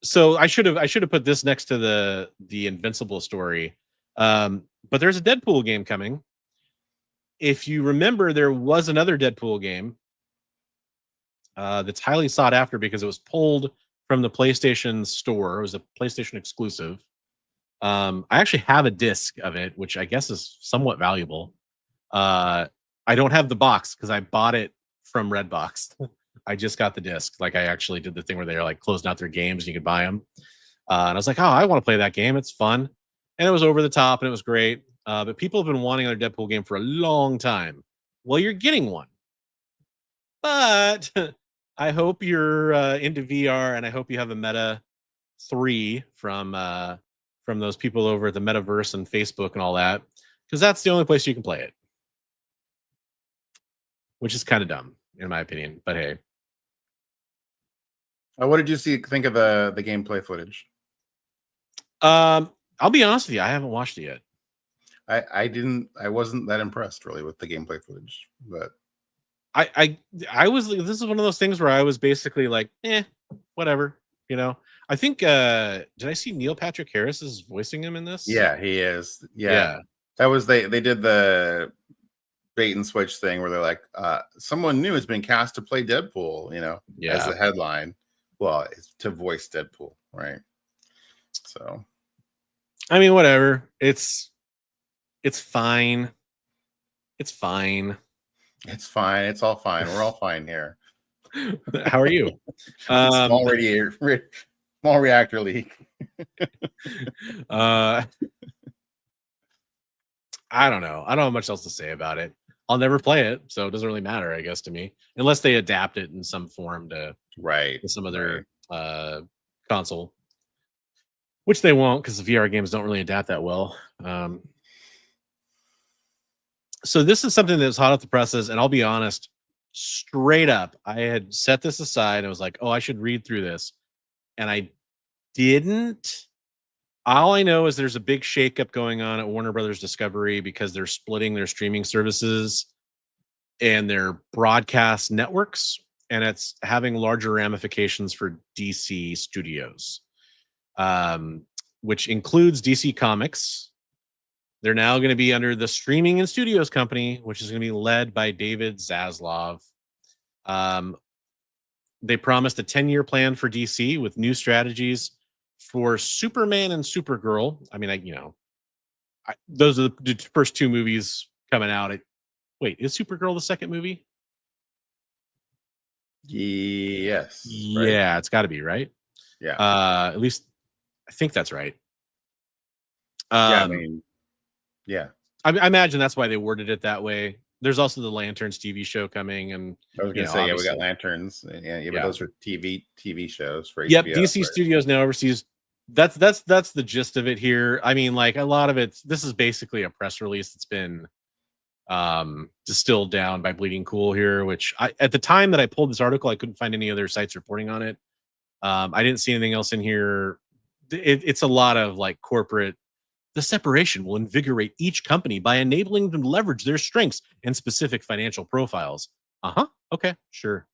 Speaker 2: So I should have put this next to the Invincible story. But there's a Deadpool game coming. If you remember, there was another Deadpool game that's highly sought after because it was pulled from the PlayStation store. It was a PlayStation exclusive. I actually have a disc of it, which I guess is somewhat valuable. I don't have the box because I bought it from Redbox. I just got the disc. Like, I actually did the thing where they're like closing out their games and you could buy them. And I was like, oh, I want to play that game. It's fun. And it was over the top and it was great. But people have been wanting another Deadpool game for a long time. Well, you're getting one. But I hope you're into VR, and I hope you have a Meta 3 from those people over at the Metaverse and Facebook and all that, because that's the only place you can play it. Which is kind of dumb, in my opinion. But hey.
Speaker 3: What did you think of the gameplay footage?
Speaker 2: I'll be honest with you, I haven't watched it yet.
Speaker 3: I wasn't that impressed really with the gameplay footage, but
Speaker 2: I was, this is one of those things where I was basically like, whatever, you know. I think did I see Neil Patrick Harris is voicing him in this?
Speaker 3: Yeah, he is. Yeah. That was they did the bait and switch thing where they're like, someone new has been cast to play Deadpool, you know, as the headline. Well, it's to voice Deadpool, right? So
Speaker 2: I mean, whatever. It's fine. It's fine.
Speaker 3: It's fine. It's all fine. We're all fine here.
Speaker 2: How are you?
Speaker 3: Small reactor leak.
Speaker 2: I don't know. I don't have much else to say about it. I'll never play it, so it doesn't really matter, I guess, to me, unless they adapt it in some form to some other console, which they won't because the VR games don't really adapt that well. So this is something that's hot off the presses, and I'll be honest, straight up, I had set this aside. I was like, oh, I should read through this, and I didn't. All I know is there's a big shakeup going on at Warner Brothers Discovery because they're splitting their streaming services and their broadcast networks, and it's having larger ramifications for DC Studios, which includes DC Comics. They're now going to be under the Streaming and Studios Company, which is going to be led by David Zaslav. They promised a 10-year plan for DC with new strategies for Superman and Supergirl. I mean, those are the first two movies coming out. Wait, is Supergirl the second movie?
Speaker 3: Yes.
Speaker 2: Right? Yeah, it's got to be, right?
Speaker 3: Yeah.
Speaker 2: At least I think that's right.
Speaker 3: I mean, yeah.
Speaker 2: I imagine that's why they worded it that way. There's also the Lanterns TV show coming, and
Speaker 3: I was gonna say, we got Lanterns, but those are TV shows for HBO.
Speaker 2: Yep, DC Studios now oversees that's the gist of it here. I mean, like a lot of it, this is basically a press release that's been distilled down by Bleeding Cool here, which at the time that I pulled this article, I couldn't find any other sites reporting on it. I didn't see anything else in here. It's a lot of like corporate. The separation will invigorate each company by enabling them to leverage their strengths and specific financial profiles. Okay, sure.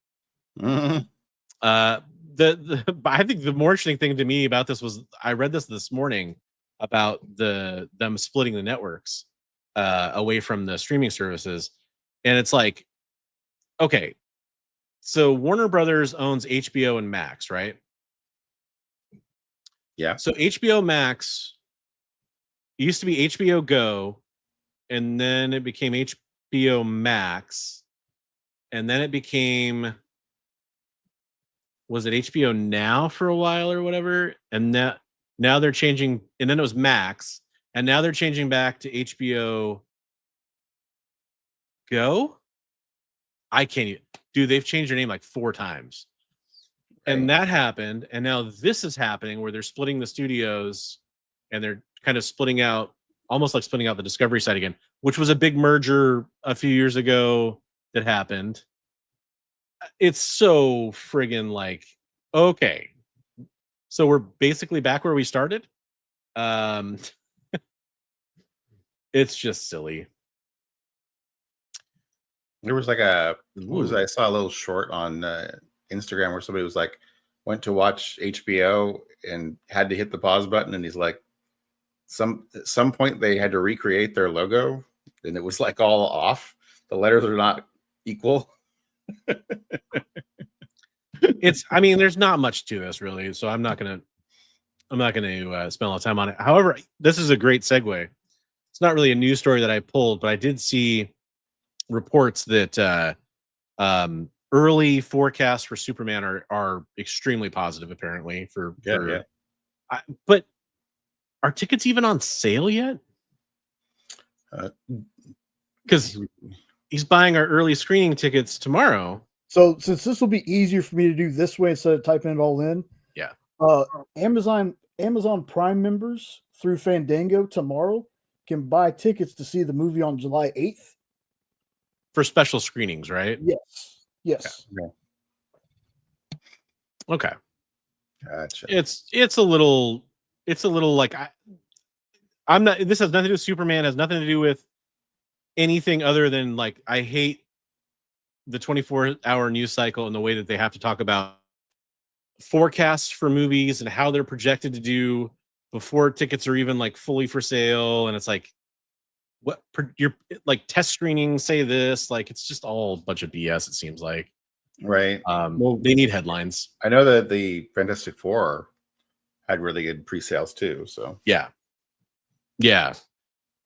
Speaker 3: Mhm.
Speaker 2: I think the more interesting thing to me about this was I read this morning about them splitting the networks away from the streaming services, and it's like, okay, so Warner Brothers owns HBO and Max, right?
Speaker 3: Yeah.
Speaker 2: So HBO Max used to be HBO Go, and then it became HBO Max, and then it became, was it HBO Now for a while or whatever? And now they're changing, and then it was Max, and now they're changing back to HBO Go. I can't even, dude, they've changed their name like 4 times. And that happened, and now this is happening where they're splitting the studios and they're kind of splitting out, almost like splitting out the Discovery side again, which was a big merger a few years ago that happened. It's so friggin' like, okay, so we're basically back where we started. It's just silly.
Speaker 3: There was like I saw a little short on Instagram where somebody was like, went to watch HBO and had to hit the pause button, and he's like, at some point they had to recreate their logo, and it was like all off. The letters are not equal.
Speaker 2: I mean, there's not much to this really, so I'm not gonna spend a lot of time on it. However, this is a great segue. It's not really a news story that I pulled, but I did see reports that early forecasts for Superman are extremely positive, apparently. But are tickets even on sale yet? Because he's buying our early screening tickets tomorrow.
Speaker 5: So since this will be easier for me to do this way instead of typing it all in,
Speaker 2: yeah.
Speaker 5: Amazon Prime members through Fandango tomorrow can buy tickets to see the movie on July 8th.
Speaker 2: For special screenings, right?
Speaker 5: Yes.
Speaker 3: Yeah.
Speaker 2: Okay.
Speaker 3: Gotcha.
Speaker 2: It's a little like I'm not. This has nothing to do with Superman. Has nothing to do with anything other than like I hate the 24-hour news cycle and the way that they have to talk about forecasts for movies and how they're projected to do before tickets are even like fully for sale. And it's like, what you're like test screenings say this, like it's just all a bunch of BS. It seems like,
Speaker 3: right.
Speaker 2: Well, they need headlines.
Speaker 3: I know that the Fantastic Four had really good pre-sales too. So
Speaker 2: yeah.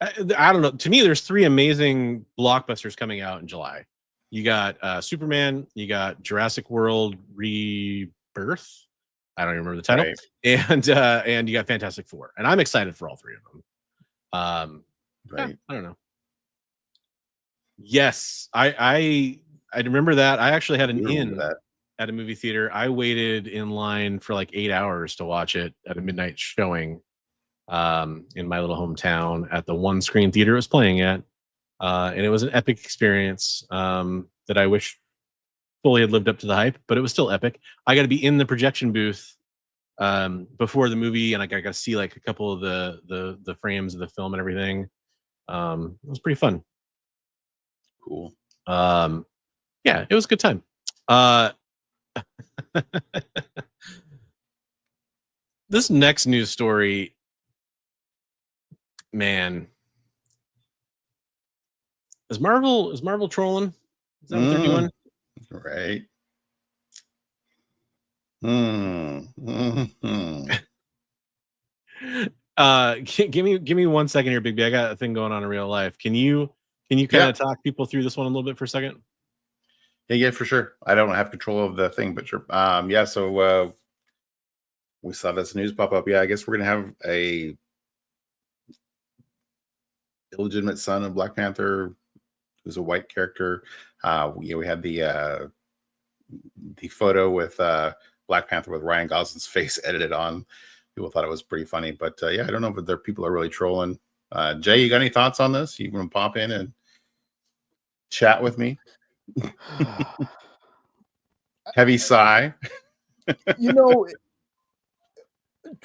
Speaker 2: I don't know. To me, there's 3 amazing blockbusters coming out in July. You got Superman, you got Jurassic World Rebirth. I don't even remember the title. Right. And you got Fantastic Four. And I'm excited for all 3 of them. Right. Yeah, I don't know. Yes, I remember that. I actually had an in at a movie theater. I waited in line for like 8 hours to watch it at a midnight showing in my little hometown at the one screen theater it was playing at. And it was an epic experience that I wish fully had lived up to the hype, but it was still epic. I got to be in the projection booth before the movie, and I got to see like a couple of the frames of the film and everything. It was pretty fun.
Speaker 3: Cool.
Speaker 2: Yeah, it was a good time. This next news story, man. Is Marvel trolling? Is that what they're doing?
Speaker 3: Right.
Speaker 2: Give me 1 second here, Big B. I got a thing going on in real life. Can you kind of talk people through this one a little bit for a second?
Speaker 3: Yeah, for sure. I don't have control of the thing, but sure. Yeah, so we saw this news pop up. Yeah, I guess we're gonna have a illegitimate son of Black Panther who's a white character. We had the photo with Black Panther with Ryan Gosling's face edited on, people thought it was pretty funny. But yeah, I don't know if there people are really trolling. Jay, you got any thoughts on this? You want to pop in and chat with me? Heavy sigh.
Speaker 5: You know,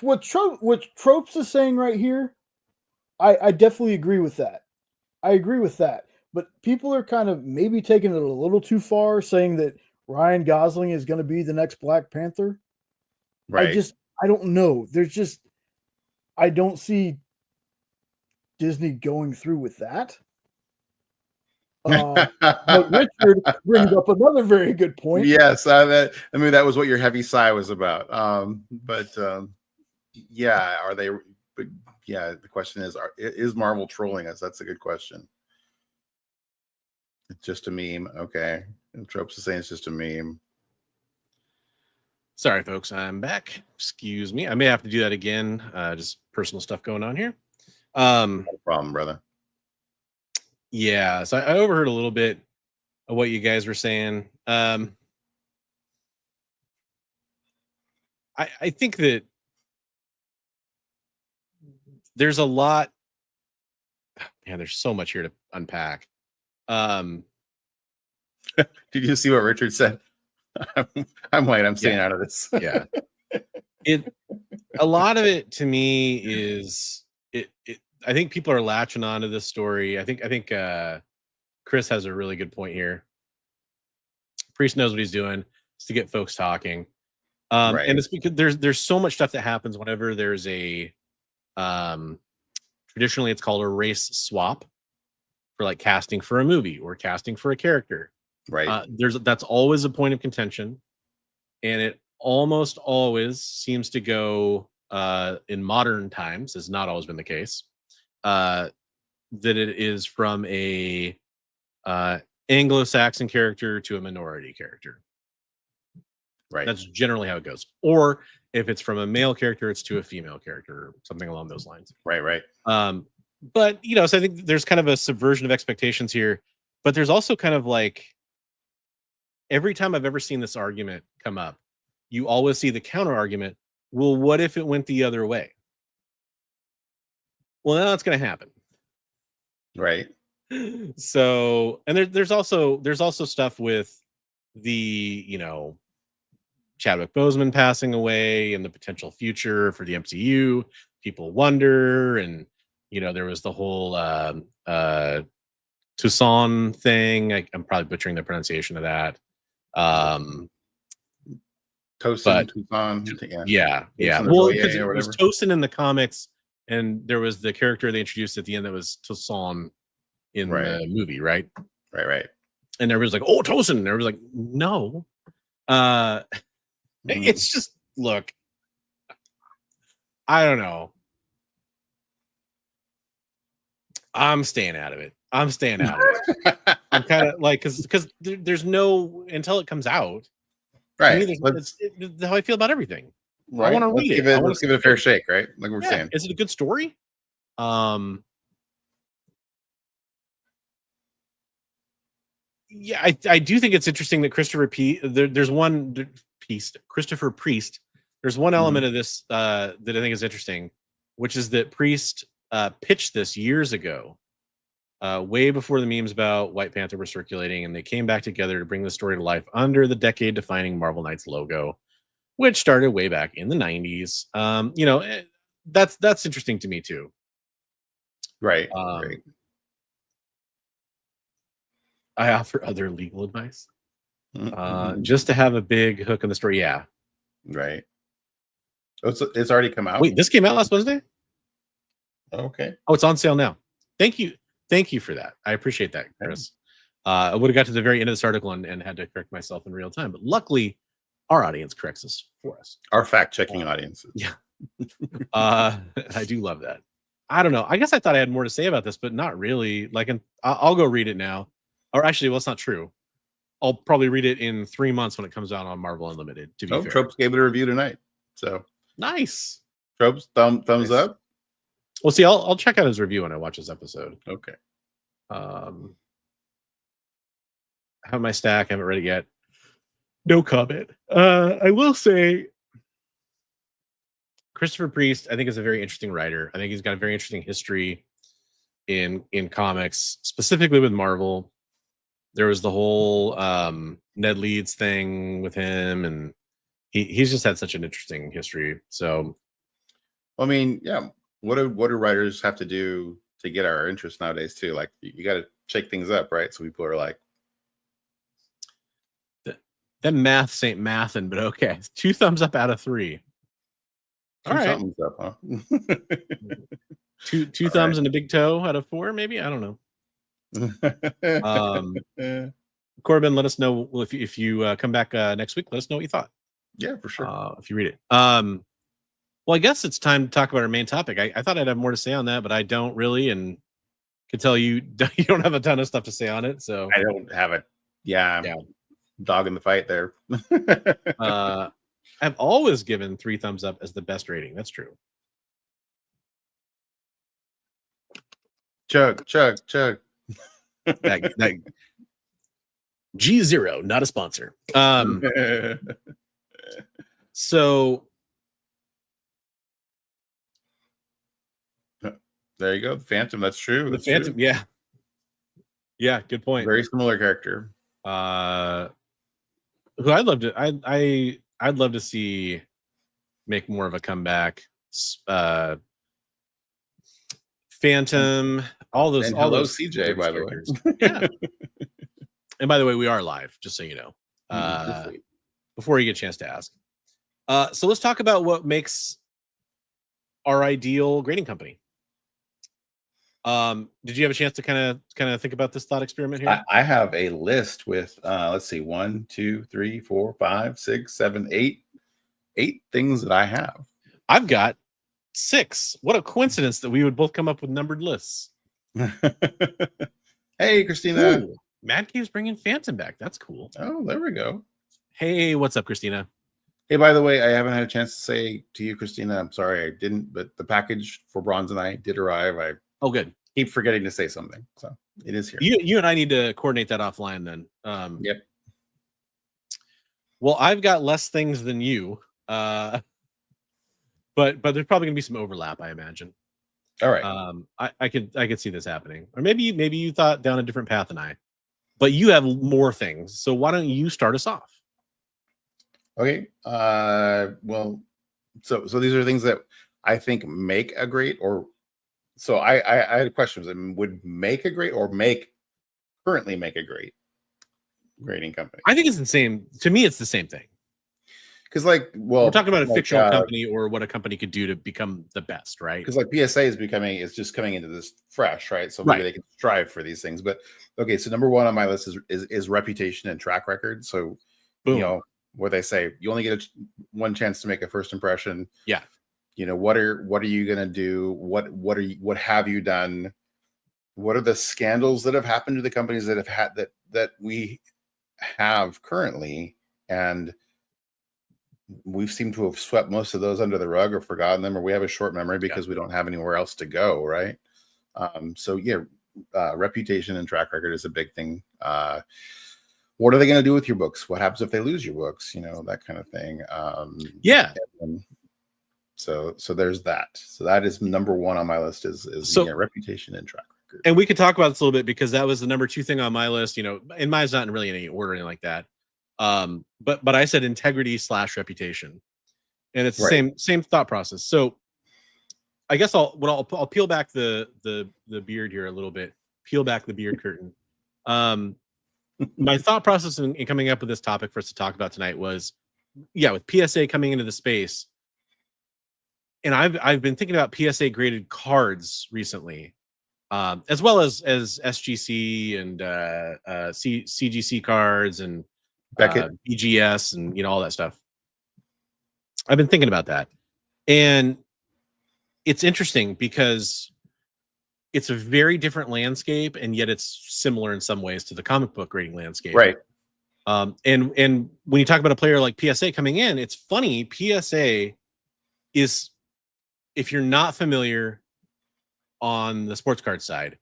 Speaker 5: what Tropes is saying right here, I definitely agree with that. I agree with that. But people are kind of maybe taking it a little too far, saying that Ryan Gosling is going to be the next Black Panther.
Speaker 3: Right.
Speaker 5: I don't know. I don't see Disney going through with that. But Richard brings up another very good point.
Speaker 3: Yes, that was what your heavy sigh was about. Yeah, are they? But yeah, the question is Marvel trolling us? That's a good question. It's just a meme, okay? And Tropes is saying it's just a meme.
Speaker 2: Sorry, folks, I'm back. Excuse me. I may have to do that again. Just personal stuff going on here.
Speaker 3: No problem, brother.
Speaker 2: Yeah, so I overheard a little bit of what you guys were saying. I think that there's a lot. Man, there's so much here to unpack.
Speaker 3: Did you see what Richard said? I'm white. I'm staying out of this.
Speaker 2: Yeah. A lot of it to me is I think people are latching onto this story. I think Chris has a really good point here. Priest knows what he's doing. It's to get folks talking.
Speaker 3: Right.
Speaker 2: And it's because there's so much stuff that happens whenever there's a traditionally it's called a race swap for like casting for a movie or casting for a character.
Speaker 3: Right.
Speaker 2: That's always a point of contention, and it almost always seems to go in modern times, has not always been the case, that it is from a Anglo-Saxon character to a minority character.
Speaker 3: Right.
Speaker 2: That's generally how it goes. Or if it's from a male character, it's to a female character, or something along those lines.
Speaker 3: Right.
Speaker 2: But so I think there's kind of a subversion of expectations here. But there's also kind of like every time I've ever seen this argument come up, you always see the counter argument. Well, what if it went the other way? Well, now it's going to happen.
Speaker 3: Right.
Speaker 2: So, and there's also stuff with the, Chadwick Boseman passing away and the potential future for the MCU. People wonder, and there was the whole Toussaint thing. I'm probably butchering the pronunciation of that.
Speaker 3: Toussaint.
Speaker 2: Yeah. Well, because it was Toussaint in the comics, and there was the character they introduced at the end that was Toussaint in the movie, right?
Speaker 3: Right.
Speaker 2: And everybody's like, "Oh, Toussaint," and everybody's like, "No." It's just, look, I don't know. I'm staying out of it. I'm kind of like, because there's no, until it comes out.
Speaker 3: Right.
Speaker 2: That's how I feel about everything.
Speaker 3: Right.
Speaker 2: I want to read it.
Speaker 3: Let's give it a fair shake, right? Like we're saying.
Speaker 2: Is it a good story? Yeah, I do think it's interesting that Christopher Priest. There's one element of this that I think is interesting, which is that Priest pitched this years ago, way before the memes about White Panther were circulating, and they came back together to bring the story to life under the decade-defining Marvel Knights logo, which started way back in the 90s. That's interesting to me too.
Speaker 3: Right.
Speaker 2: I offer other legal advice. Just to have a big hook in the story. Yeah.
Speaker 3: Right. It's already come out.
Speaker 2: Wait, this came out last Wednesday?
Speaker 3: Okay.
Speaker 2: Oh, it's on sale now. Thank you for that. I appreciate that, Chris. I would have got to the very end of this article and had to correct myself in real time, but luckily our audience corrects us for us.
Speaker 3: Our fact-checking audiences.
Speaker 2: Yeah. I do love that. I don't know. I guess I thought I had more to say about this, but not really. Like, I'll go read it now. Or actually, well, it's not true. I'll probably read it in 3 months when it comes out on Marvel Unlimited. To be fair.
Speaker 3: Tropes gave it a review tonight. So
Speaker 2: nice.
Speaker 3: Tropes, thumbs
Speaker 2: nice.
Speaker 3: Up.
Speaker 2: Well, see, I'll check out his review when I watch this episode.
Speaker 3: Okay.
Speaker 2: I have my stack. I haven't read it yet. No comment. I will say, Christopher Priest, I think, is a very interesting writer. I think he's got a very interesting history in comics, specifically with Marvel. There was the whole Ned Leeds thing with him, and he's just had such an interesting history. So,
Speaker 3: I mean, yeah. What do writers have to do to get our interest nowadays too? Like you got to shake things up, right? So people are like,
Speaker 2: that maths ain't mathing, but okay. 2 thumbs up out of 3. All right.
Speaker 3: something's up, huh?
Speaker 2: Two thumbs and a big toe out of 4, maybe. I don't know. Corbin, let us know if you come back next week. Let us know what you thought.
Speaker 3: Yeah, for sure.
Speaker 2: If you read it. Well, I guess it's time to talk about our main topic. I thought I'd have more to say on that, but I don't really, and can tell you don't have a ton of stuff to say on it. So
Speaker 3: I don't have a dog in the fight there.
Speaker 2: I've always given 3 thumbs up as the best rating. That's true.
Speaker 3: Chug.
Speaker 2: that G0, not a sponsor. So
Speaker 3: there you go. The Phantom. That's true.
Speaker 2: The Phantom, true. Yeah, good point.
Speaker 3: Very similar character.
Speaker 2: Who I'd love to see make more of a comeback. Phantom, all those.
Speaker 3: And
Speaker 2: all
Speaker 3: hello,
Speaker 2: those
Speaker 3: CJ, by the way.
Speaker 2: Yeah. And by the way, we are live, just so you know. Before you get a chance to ask. So let's talk about what makes our ideal grading company. Did you have a chance to kind of think about this thought experiment here?
Speaker 3: I have a list with let's see, 1, 2, 3, 4, 5, 6, 7, 8 things that I have.
Speaker 2: I've got 6. What a coincidence that we would both come up with numbered lists.
Speaker 3: Hey, Christina.
Speaker 2: Ooh, Mad Cave's bringing Phantom back. That's cool.
Speaker 3: Oh, there we go.
Speaker 2: Hey, what's up, Christina?
Speaker 3: Hey, by the way, I haven't had a chance to say to you, Christina, I'm sorry I didn't, but the package for Bronze and I did arrive.
Speaker 2: Oh, good.
Speaker 3: Keep forgetting to say something, so it is here.
Speaker 2: You and I need to coordinate that offline then.
Speaker 3: Yep.
Speaker 2: Well, I've got less things than you, but there's probably gonna be some overlap, I imagine.
Speaker 3: All right.
Speaker 2: I could see this happening, or maybe you thought down a different path than I, but you have more things. So why don't you start us off?
Speaker 3: Okay. Well, so these are things that I think make a great, or so I had questions. I mean, would make a great or currently make a great grading company?
Speaker 2: I think it's the same. To me, it's the same thing.
Speaker 3: Because we're
Speaker 2: talking about a fictional company or what a company could do to become the best, right?
Speaker 3: Because PSA is just coming into this fresh, right? So maybe they can strive for these things. But okay, so number 1 on my list is reputation and track record. So
Speaker 2: boom.
Speaker 3: Where they say you only get one chance to make a first impression.
Speaker 2: Yeah.
Speaker 3: What are you gonna do? What have you done? What are the scandals that have happened to the companies that have had that we have currently? And we've seemed to have swept most of those under the rug or forgotten them, or we have a short memory because we don't have anywhere else to go, right? Reputation and track record is a big thing. What are they going to do with your books? What happens if they lose your books? That kind of thing. So there's that. So that is number 1 on my list is reputation and track record.
Speaker 2: And we could talk about this a little bit because that was the number 2 thing on my list. And mine's not really in any order or anything like that. But I said integrity / reputation, and it's the same thought process. So I guess I'll peel back the beard here a little bit. Peel back the beard curtain. My thought process in coming up with this topic for us to talk about tonight was, with PSA coming into the space, and I've been thinking about PSA graded cards recently, as well as SGC and CGC cards and BGS and all that stuff. I've been thinking about that, and it's interesting because it's a very different landscape, and yet it's similar in some ways to the comic book grading landscape.
Speaker 3: Right.
Speaker 2: And when you talk about a player like PSA coming in, it's funny. PSA is, if you're not familiar on the sports card side,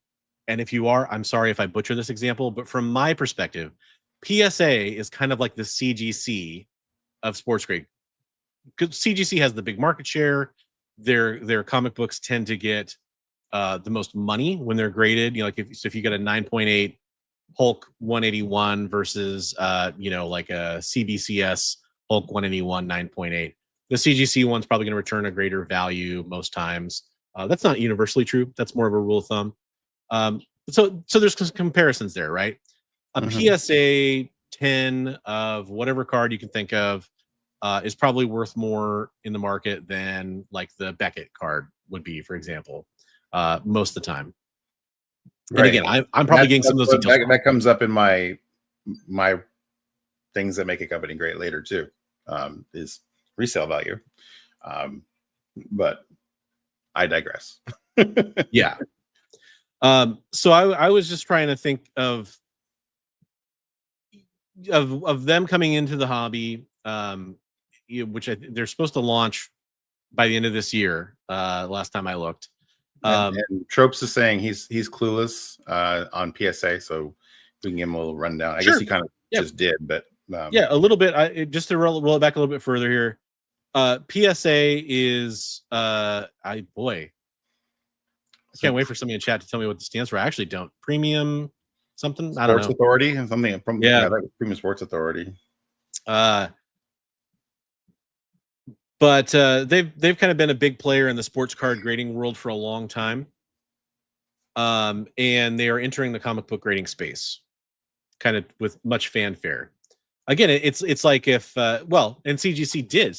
Speaker 2: and if you are, I'm sorry if I butcher this example, but from my perspective, PSA is kind of like the CGC of sports grade. Because CGC has the big market share. their comic books tend to get the most money when they're graded. You know, like if you get a 9.8 Hulk 181 versus like a CBCS Hulk 181 9.8, the CGC one's probably going to return a greater value most times. That's not universally true. That's more of a rule of thumb. So there's comparisons there, right? A PSA 10 of whatever card you can think of is probably worth more in the market than like the Beckett card would be, for example, most of the time. And again, I'm probably getting some of those details.
Speaker 3: That comes up in my things that make a company great later too, is resale value. But I digress.
Speaker 2: Yeah. So I was just trying to think of them coming into the hobby, which they're supposed to launch by the end of this year. Last time I looked.
Speaker 3: And Tropes is saying he's clueless on PSA, so we can give him a little rundown. I guess he kind of just did, but
Speaker 2: yeah, a little bit. Just to roll it back a little bit further here. PSA is I can't wait for somebody in chat to tell me what this stands for. I actually don't. Premium something? I don't know.
Speaker 3: Sports Authority and something from Premium Sports Authority.
Speaker 2: But they've kind of been a big player in the sports card grading world for a long time. And they are entering the comic book grading space kind of with much fanfare. Again, it's like if and CGC did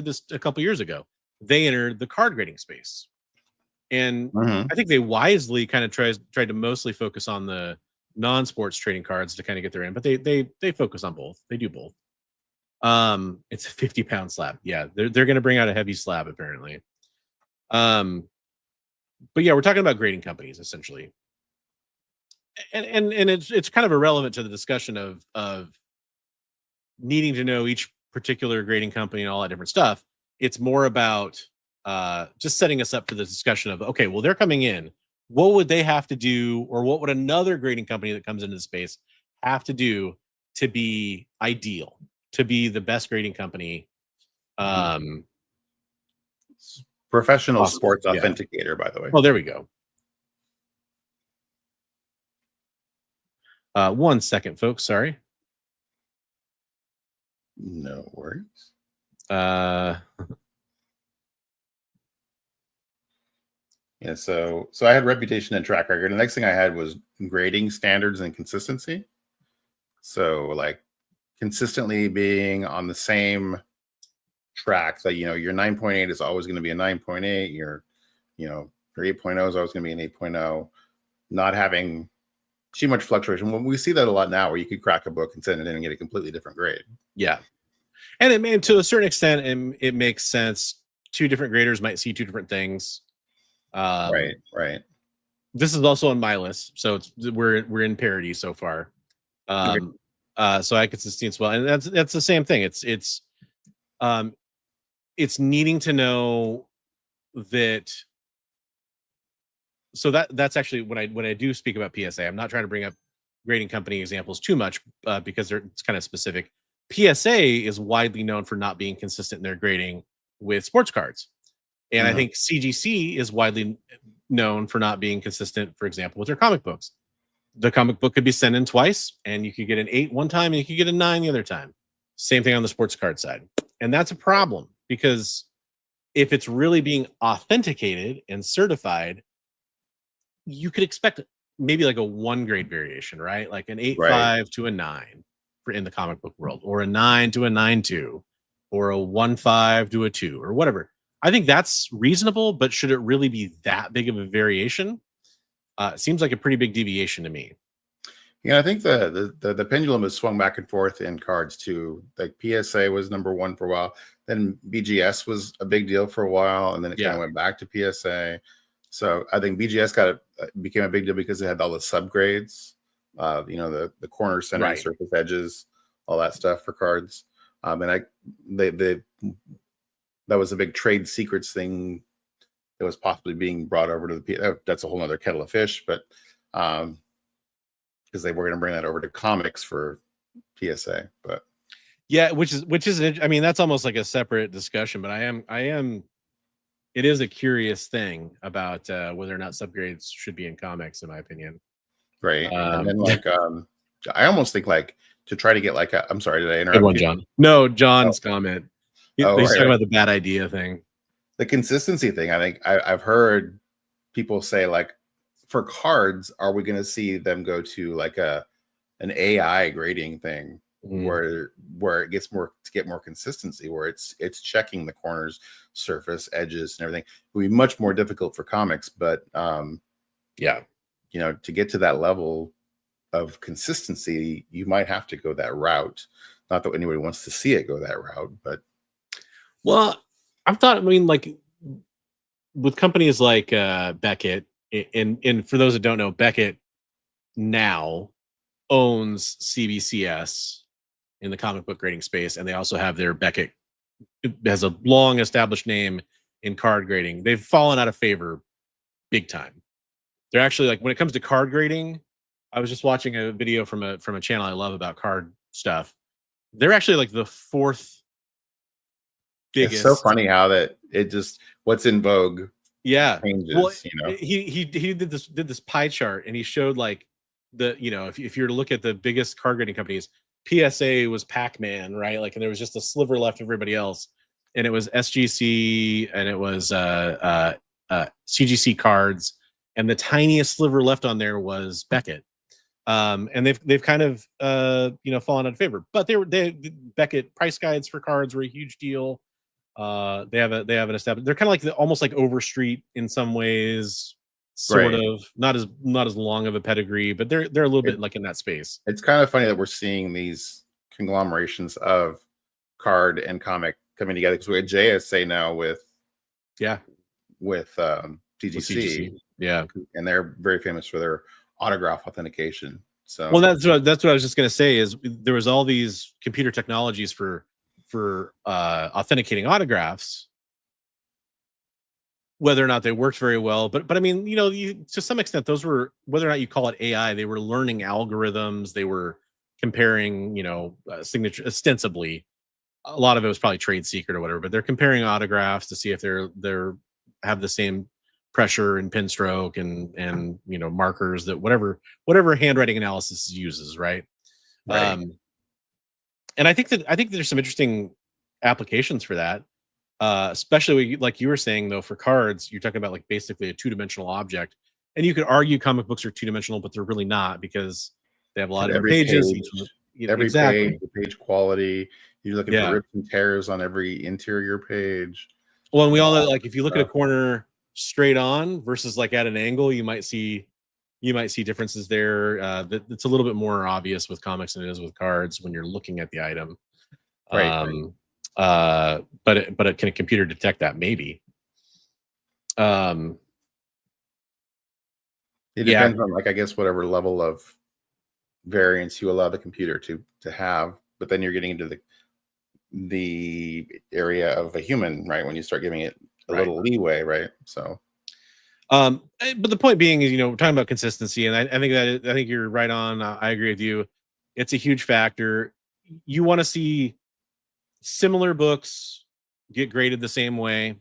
Speaker 2: this a couple years ago. They entered the card grading space. And I think they wisely kind of tried to mostly focus on the non-sports trading cards to kind of get their in, but they focus on both. They do both. It's a 50-pound slab. Yeah, they're going to bring out a heavy slab apparently. But yeah, we're talking about grading companies essentially, and it's kind of irrelevant to the discussion of needing to know each particular grading company and all that different stuff. It's more about just setting us up for the discussion of, okay, well, they're coming in. What would they have to do, or what would another grading company that comes into the space have to do to be ideal, to be the best grading company?
Speaker 3: Professional sports authenticator, by the way.
Speaker 2: Oh, there we go. 1 second, folks. Sorry.
Speaker 3: No worries. Yeah, so I had reputation and track record. The next thing I had was grading standards and consistency. So like consistently being on the same track that, your 9.8 is always going to be a 9.8. Your 8.0 is always going to be an 8.0. Not having too much fluctuation. Well, we see that a lot now where you could crack a book and send it in and get a completely different grade.
Speaker 2: Yeah. And to a certain extent, it makes sense. Two different graders might see two different things.
Speaker 3: Right.
Speaker 2: This is also on my list, so we're in parity so far. So I could sustain as well, and that's the same thing. It's needing to know that. So that's actually when I do speak about PSA, I'm not trying to bring up grading company examples too much because it's kind of specific. PSA is widely known for not being consistent in their grading with sports cards. And I think CGC is widely known for not being consistent, for example, with their comic books. The comic book could be sent in twice, and you could get an 8 one time, and you could get a 9 the other time. Same thing on the sports card side. And that's a problem, because if it's really being authenticated and certified, you could expect maybe like a 1 grade variation, right? Like an 8.5 to a 9 for in the comic book world, or a 9 to a 9.2, or a 1.5 to a 2, or whatever. I think that's reasonable, but should it really be that big of a variation? It seems like a pretty big deviation to me.
Speaker 3: Yeah, I think the pendulum has swung back and forth in cards too. Like PSA was number 1 for a while, then BGS was a big deal for a while, and then it kind of went back to PSA. So I think BGS became a big deal because it had all the subgrades, the corner, center, surface edges, all that stuff for cards. And that was a big trade secrets thing that was possibly being brought over to that's a whole other kettle of fish, but because they were going to bring that over to comics for PSA. But
Speaker 2: yeah, which is I mean, that's almost like a separate discussion, but I am it is a curious thing about whether or not subgrades should be in comics, in my opinion.
Speaker 3: Right. And then like I almost think like to try to get like a, I'm sorry, did I
Speaker 2: Good
Speaker 3: interrupt
Speaker 2: one,
Speaker 3: you?
Speaker 2: John. No, John's comment. He's
Speaker 3: right,
Speaker 2: talking
Speaker 3: right.
Speaker 2: about the bad idea thing.
Speaker 3: The consistency thing. I think I've heard people say like, for cards, are we going to see them go to like an AI grading thing where it gets more to get more consistency, where it's checking the corners, surface, edges, and everything? It would be much more difficult for comics, but
Speaker 2: yeah,
Speaker 3: you know, to get to that level of consistency, you might have to go that route. Not that anybody wants to see it go that route, but
Speaker 2: well, I've thought, I mean, like with companies like Beckett, and for those that don't know, Beckett now owns CBCS in the comic book grading space, and they also have their Beckett, it has a long established name in card grading. They've fallen out of favor big time. They're actually, like, when it comes to card grading, I was just watching a video from a channel I love about card stuff. They're actually like the fourth biggest.
Speaker 3: It's so funny how that it just, what's in vogue changes,
Speaker 2: well,
Speaker 3: you know.
Speaker 2: He did this pie chart, and he showed like the, you know, if you were to look at the biggest card grading companies, PSA was Pac-Man, right? Like, and there was just a sliver left of everybody else, and it was SGC, and it was CGC cards, and the tiniest sliver left on there was Beckett. And they've kind of you know, fallen out of favor, but they Beckett price guides for cards were a huge deal. They have an established, they're kind of like almost like Overstreet in some ways, sort of, not as long of a pedigree, but they're a little bit like in that space.
Speaker 3: It's kind of funny that we're seeing these conglomerations of card and comic coming together, because we had JSA now with TGC,
Speaker 2: yeah,
Speaker 3: and they're very famous for their autograph authentication. So
Speaker 2: well, that's what I was just going to say, is there was all these computer technologies for authenticating autographs, whether or not they worked very well, but I mean, you know, to some extent, those were, whether or not you call it AI, they were learning algorithms, they were comparing, you know, signature, ostensibly a lot of it was probably trade secret or whatever, but they're comparing autographs to see if they're have the same pressure and pen stroke and you know, markers, that whatever handwriting analysis uses, right? And I think there's some interesting applications for that, especially like you were saying, though, for cards, you're talking about like basically a two-dimensional object, and you could argue comic books are two-dimensional, but they're really not, because they have a lot of pages.
Speaker 3: Every page, the page quality, you're looking for rips and tears on every interior page.
Speaker 2: Well, and we all know, like, if you look at a corner straight on versus like at an angle, you might see differences there. It's a little bit more obvious with comics than it is with cards when you're looking at the item. But can a computer detect that? Maybe.
Speaker 3: It depends on, like, I guess, whatever level of variance you allow the computer to have, but then you're getting into the area of a human, right? When you start giving it a little leeway, right? So
Speaker 2: but the point being is, you know, we're talking about consistency, and I think you're right on. I agree with you. It's a huge factor. You want to see similar books get graded the same way.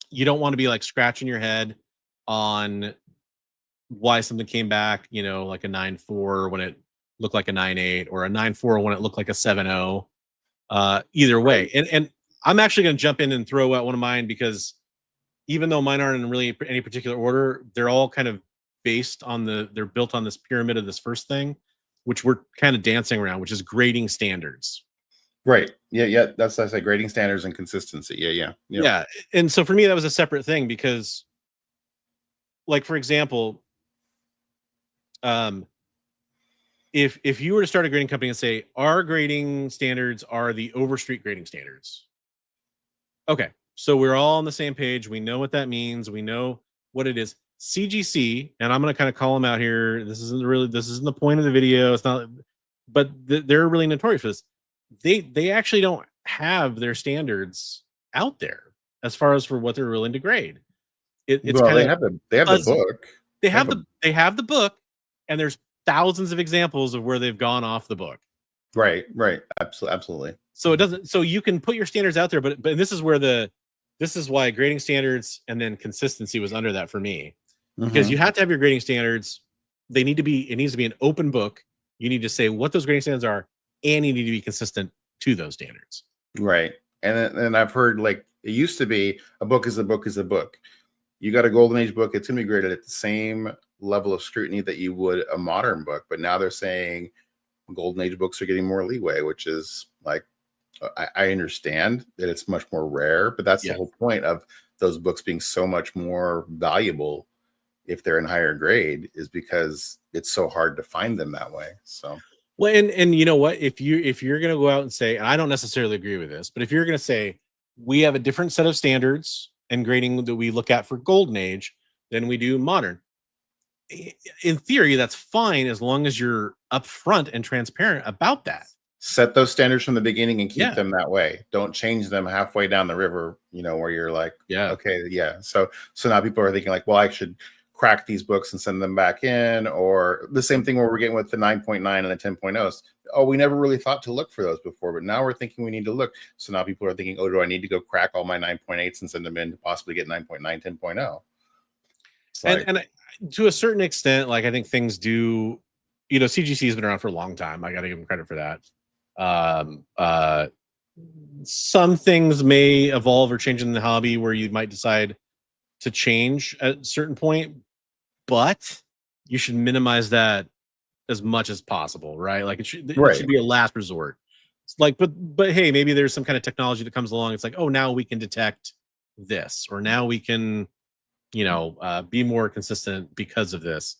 Speaker 2: You don't want to be like scratching your head on why something came back, you know, like a 9.4 when it looked like a 9.8, or a 9.4 when it looked like a 7.0. Either way, and I'm actually going to jump in and throw out one of mine, because even though mine aren't in really any particular order, they're all kind of based on they're built on this pyramid of this first thing, which we're kind of dancing around, which is grading standards.
Speaker 3: Right. Yeah. That's like grading standards and consistency. Yeah.
Speaker 2: And so for me, that was a separate thing, because, like, for example, if you were to start a grading company and say our grading standards are the Overstreet grading standards, okay, so we're all on the same page. We know what that means. We know what it is. CGC, and I'm going to kind of call them out here. This isn't the point of the video. It's not, but they're really notorious for this. They actually don't have their standards out there as far as for what they're willing to grade. They have the
Speaker 3: book.
Speaker 2: They have the book, and there's thousands of examples of where they've gone off the book.
Speaker 3: Right. Absolutely.
Speaker 2: So it doesn't. So you can put your standards out there, but this is where the this is why grading standards and then consistency was under that for me, because you have to have your grading standards. It needs to be an open book. You need to say what those grading standards are, and you need to be consistent to those standards.
Speaker 3: Right. And I've heard, like, it used to be a book is a book is a book. You got a golden age book, it's going to be graded at the same level of scrutiny that you would a modern book. But now they're saying golden age books are getting more leeway, which is like, I understand that it's much more rare, but that's the whole point of those books being so much more valuable if they're in higher grade, is because it's so hard to find them that way. So,
Speaker 2: well, and you know what, if you're going to go out and say, and I don't necessarily agree with this, but if you're going to say we have a different set of standards and grading that we look at for golden age than we do modern, in theory that's fine, as long as you're upfront and transparent about that.
Speaker 3: Set those standards from the beginning and keep them that way. Don't change them halfway down the river, where you're like, okay, so now people are thinking like, well, I should crack these books and send them back in, or the same thing where we're getting with the 9.9 and the 10.0s. Oh, we never really thought to look for those before, but now we're thinking we need to look. So now people are thinking, oh, do I need to go crack all my 9.8s and send them in to possibly get 9.9, 10.0?
Speaker 2: And to a certain extent, like, I think things do, CGC has been around for a long time. I got to give them credit for that. Some things may evolve or change in the hobby where you might decide to change at a certain point, but you should minimize that as much as possible, right? Like, it should be a last resort. It's like, but hey, maybe there's some kind of technology that comes along. It's like, oh, now we can detect this, or now we can, be more consistent because of this.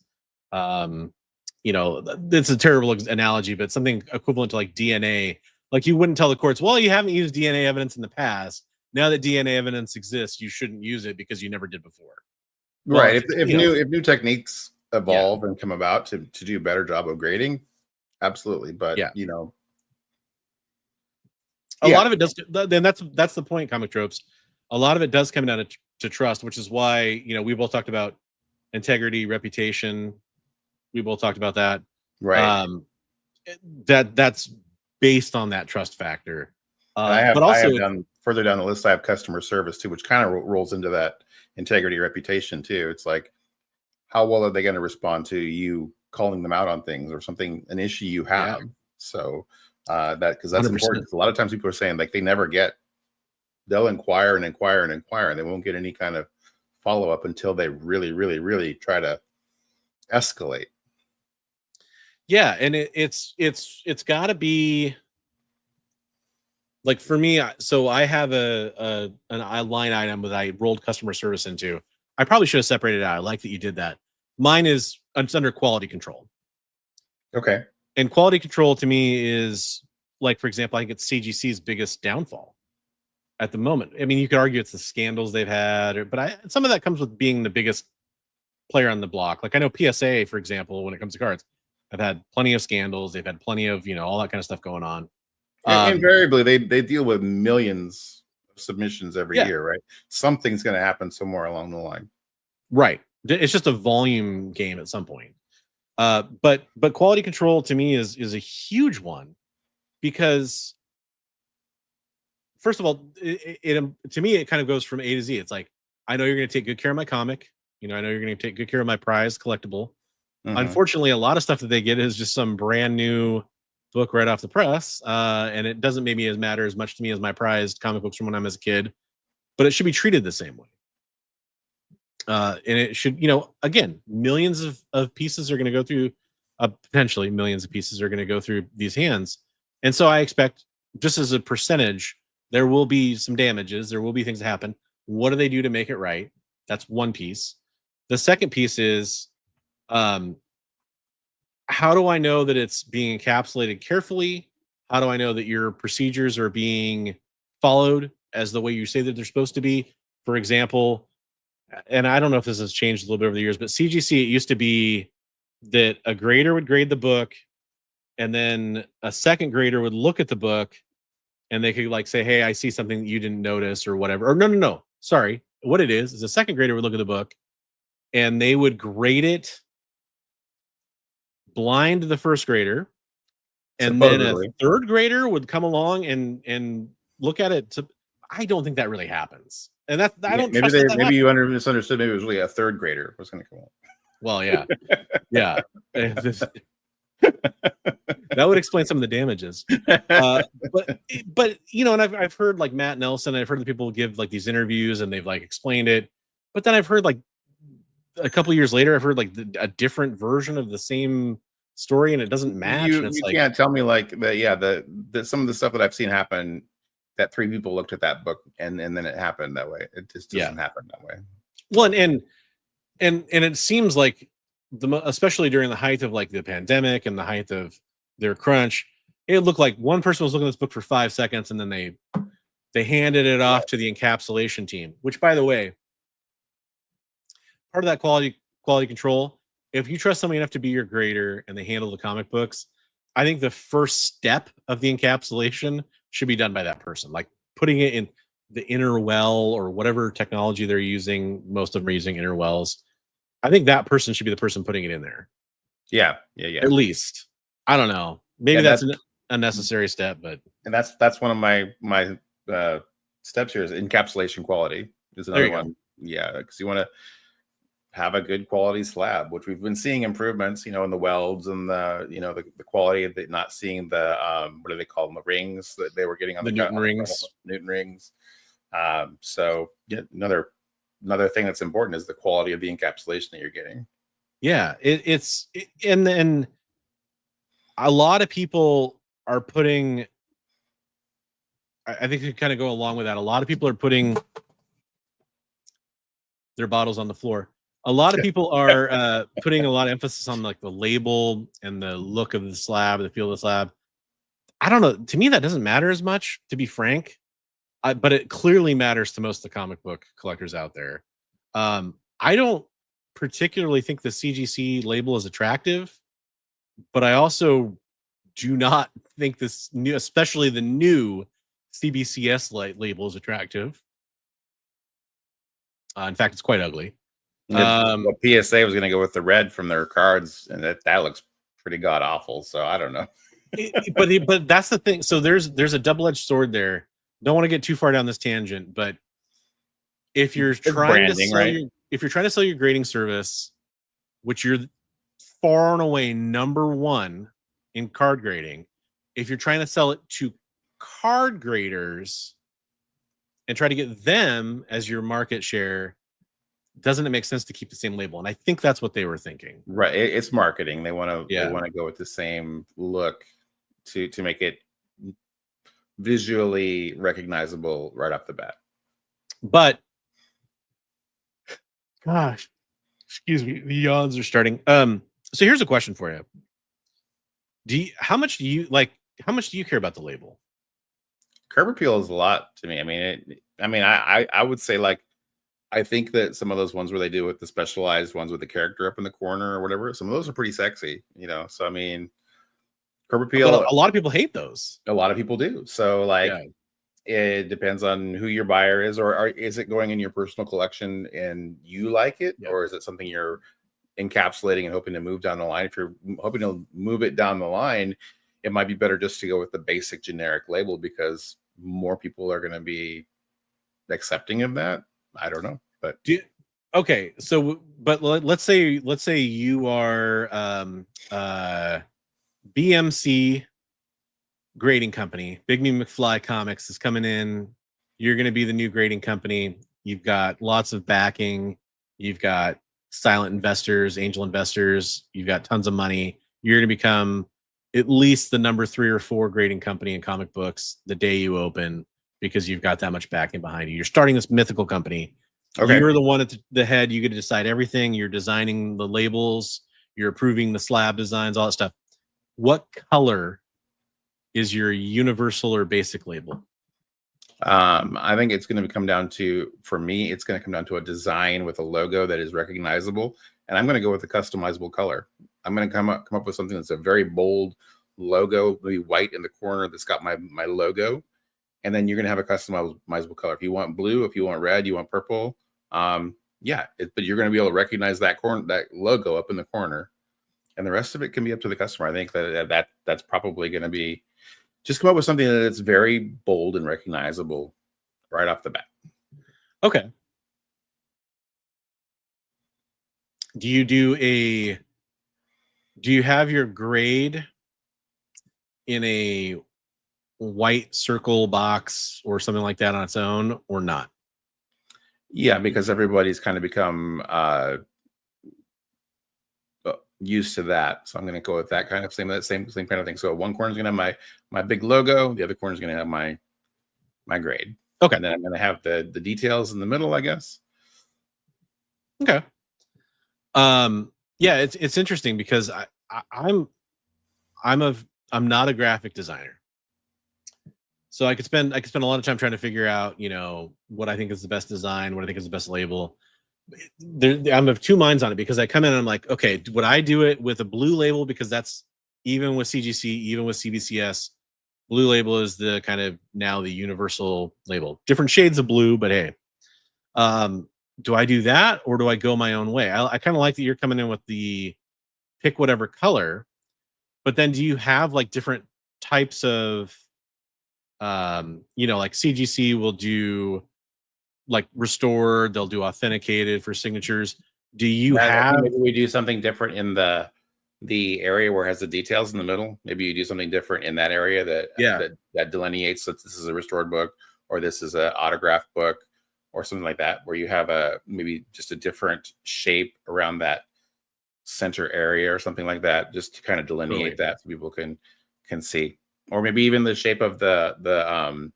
Speaker 2: It's a terrible analogy, but something equivalent to like DNA. Like, you wouldn't tell the courts, well, you haven't used DNA evidence in the past. Now that DNA evidence exists, you shouldn't use it because you never did before. Well,
Speaker 3: right. If new techniques evolve and come about to do a better job of grading, absolutely. But
Speaker 2: a lot of it does. Then that's the point, Comic Tropes. A lot of it does come down to trust, which is why we both talked about integrity, reputation. We both talked about that.
Speaker 3: Right.
Speaker 2: That's based on that trust factor.
Speaker 3: But also, further down the list, I have customer service too, which kind of rolls into that integrity, reputation too. It's like, how well are they going to respond to you calling them out on things or something, an issue you have? So because that's 100%. Important. A lot of times people are saying like they'll inquire and inquire and inquire, and they won't get any kind of follow up until they really, really, really try to escalate.
Speaker 2: Yeah, and it's got to be like, for me. So I have a line item that I rolled customer service into. I probably should have separated it out. I like that you did that. Mine is, it's under quality control.
Speaker 3: Okay.
Speaker 2: And quality control to me is, like, for example, I think it's CGC's biggest downfall at the moment. I mean, you could argue it's the scandals they've had, but some of that comes with being the biggest player on the block. Like, I know PSA, for example, when it comes to cards, I've had plenty of scandals. They've had plenty of, all that kind of stuff going on.
Speaker 3: Invariably, they deal with millions of submissions every year, right? Something's going to happen somewhere along the line.
Speaker 2: Right. It's just a volume game at some point. But quality control to me is a huge one, because first of all, it to me, it kind of goes from A to Z. It's like, I know you're going to take good care of my comic. I know you're going to take good care of my prize collectible. Mm-hmm. Unfortunately, a lot of stuff that they get is just some brand new book right off the press. And it doesn't maybe matter as much to me as my prized comic books from when I was a kid, but it should be treated the same way. And it should, again, millions of pieces are going to go through, potentially millions of pieces are going to go through these hands. And so I expect, just as a percentage, there will be some damages. There will be things that happen. What do they do to make it right? That's one piece. The second piece is, how do I know that it's being encapsulated carefully? How do I know that your procedures are being followed as the way you say that they're supposed to be? For example, and I don't know if this has changed a little bit over the years, but CGC, it used to be that a grader would grade the book, and then a second grader would look at the book, and they could like say, hey, I see something that you didn't notice or whatever. Or no. Sorry. What it is a second grader would look at the book, and they would grade it blind to the first grader. And then a third grader would come along and look at it. I don't think that really happens. And that I don't
Speaker 3: maybe
Speaker 2: trust that
Speaker 3: maybe you misunderstood. Maybe it was really a third grader was going to come on.
Speaker 2: Well, yeah. Yeah. That would explain some of the damages. But you know, and I've heard like Matt Nelson, I've heard the people give like these interviews and they've like explained it. But then I've heard like a couple years later, I've heard like a different version of the same story and it doesn't match.
Speaker 3: You
Speaker 2: And it's like,
Speaker 3: can't tell me like that. Yeah, the some of the stuff that I've seen happen, that 3 people looked at that book and then it happened that way. It just doesn't happen that way.
Speaker 2: Well, and it seems like especially during the height of like the pandemic and the height of their crunch, it looked like one person was looking at this book for 5 seconds and then they handed it off to the encapsulation team, which, by the way, part of that quality control, if you trust somebody enough to be your grader and they handle the comic books, I think the first step of the encapsulation should be done by that person, like putting it in the inner well or whatever technology they're using. Most of them are using inner wells. I think that person should be the person putting it in there.
Speaker 3: Yeah.
Speaker 2: At least. I don't know. Maybe that's an unnecessary step, but
Speaker 3: that's one of my steps here is encapsulation quality is another one. Yeah, because you want to have a good quality slab, which we've been seeing improvements, you know, in the welds and the quality of it, not seeing the what do they call them, the rings that they were getting on the
Speaker 2: Newton rings.
Speaker 3: Newton rings. So yeah, another thing that's important is the quality of the encapsulation that you're getting.
Speaker 2: Yeah, and then a lot of people are putting, I think to kind of go along with that, a lot of people are putting their bottles on the floor. A lot of people are putting a lot of emphasis on like the label and the look of the slab, the feel of the slab. I don't know. To me, that doesn't matter as much, to be frank. But it clearly matters to most of the comic book collectors out there. I don't particularly think the CGC label is attractive, but I also do not think this new, especially the new CBCS label, is attractive. In fact, it's quite ugly.
Speaker 3: Well, PSA was going to go with the red from their cards, and that looks pretty god awful. So I don't know.
Speaker 2: but that's the thing. So there's a double-edged sword there. Don't want to get too far down this tangent, but if you're trying to sell your grading service, which you're far and away number one in card grading, if you're trying to sell it to card graders and try to get them as your market share, doesn't it make sense to keep the same label? And I think that's what they were thinking.
Speaker 3: Right. It's marketing. They want to go with the same look to make it visually recognizable right off the bat.
Speaker 2: But gosh, excuse me, the yawns are starting. So here's a question for you. How much do you care about the label?
Speaker 3: Curb appeal is a lot to me. I would say, like, I think that some of those ones where they do with the specialized ones with the character up in the corner or whatever, some of those are pretty sexy, you know. So I mean, curb appeal,
Speaker 2: a lot of people hate those.
Speaker 3: A lot of people do. So like, it depends on who your buyer is, or is it going in your personal collection and you like it, or is it something you're encapsulating and hoping to move down the line? If you're hoping to move it down the line, it might be better just to go with the basic generic label, because more people are going to be accepting of that. I don't know, but
Speaker 2: okay. So, but let's say you are BMC grading company. Big Me McFly Comics is coming in. You're going to be the new grading company. You've got lots of backing. You've got silent investors, angel investors. You've got tons of money. You're going to become at least the number 3 or 4 grading company in comic books the day you open, because you've got that much backing behind you. You're starting this mythical company. Okay. You're the one at the head. You get to decide everything. You're designing the labels. You're approving the slab designs, all that stuff. What color is your universal or basic label?
Speaker 3: I think it's going to come down to, for me, it's going to come down to a design with a logo that is recognizable. And I'm going to go with a customizable color. I'm going to come up with something that's a very bold logo, maybe white in the corner that's got my logo. And then you're going to have a customizable color. If you want blue, if you want red, you want purple. But you're going to be able to recognize that logo up in the corner. And the rest of it can be up to the customer. I think that's probably going to be, just come up with something that's very bold and recognizable. right off the bat.
Speaker 2: Okay. Do you have your grade in a white circle box or something like that on its own, or not?
Speaker 3: Yeah, because everybody's kind of become used to that, so I'm going to go with that kind of same kind of thing. So one corner is going to have my big logo, the other corner is going to have my grade.
Speaker 2: Okay.
Speaker 3: And then I'm going to have the details in the middle, I guess.
Speaker 2: Okay. Yeah, it's interesting because I'm not a graphic designer. So I could spend a lot of time trying to figure out, what I think is the best design, what I think is the best label. I'm of two minds on it, because I come in and I'm like, okay, would I do it with a blue label? Because that's, even with CGC, even with CBCS, blue label is the kind of now the universal label. Different shades of blue, but hey. Do I do that, or do I go my own way? I kind of like that you're coming in with the pick whatever color, but then do you have like different types of, like CGC will do like restored, they'll do authenticated for signatures. Do you have?
Speaker 3: Maybe we do something different in the area where it has the details in the middle. Maybe you do something different in that area that delineates that this is a restored book, or this is an autographed book, or something like that, where you have maybe just a different shape around that center area or something like that, just to kind of delineate that so people can see. Or maybe even the shape of the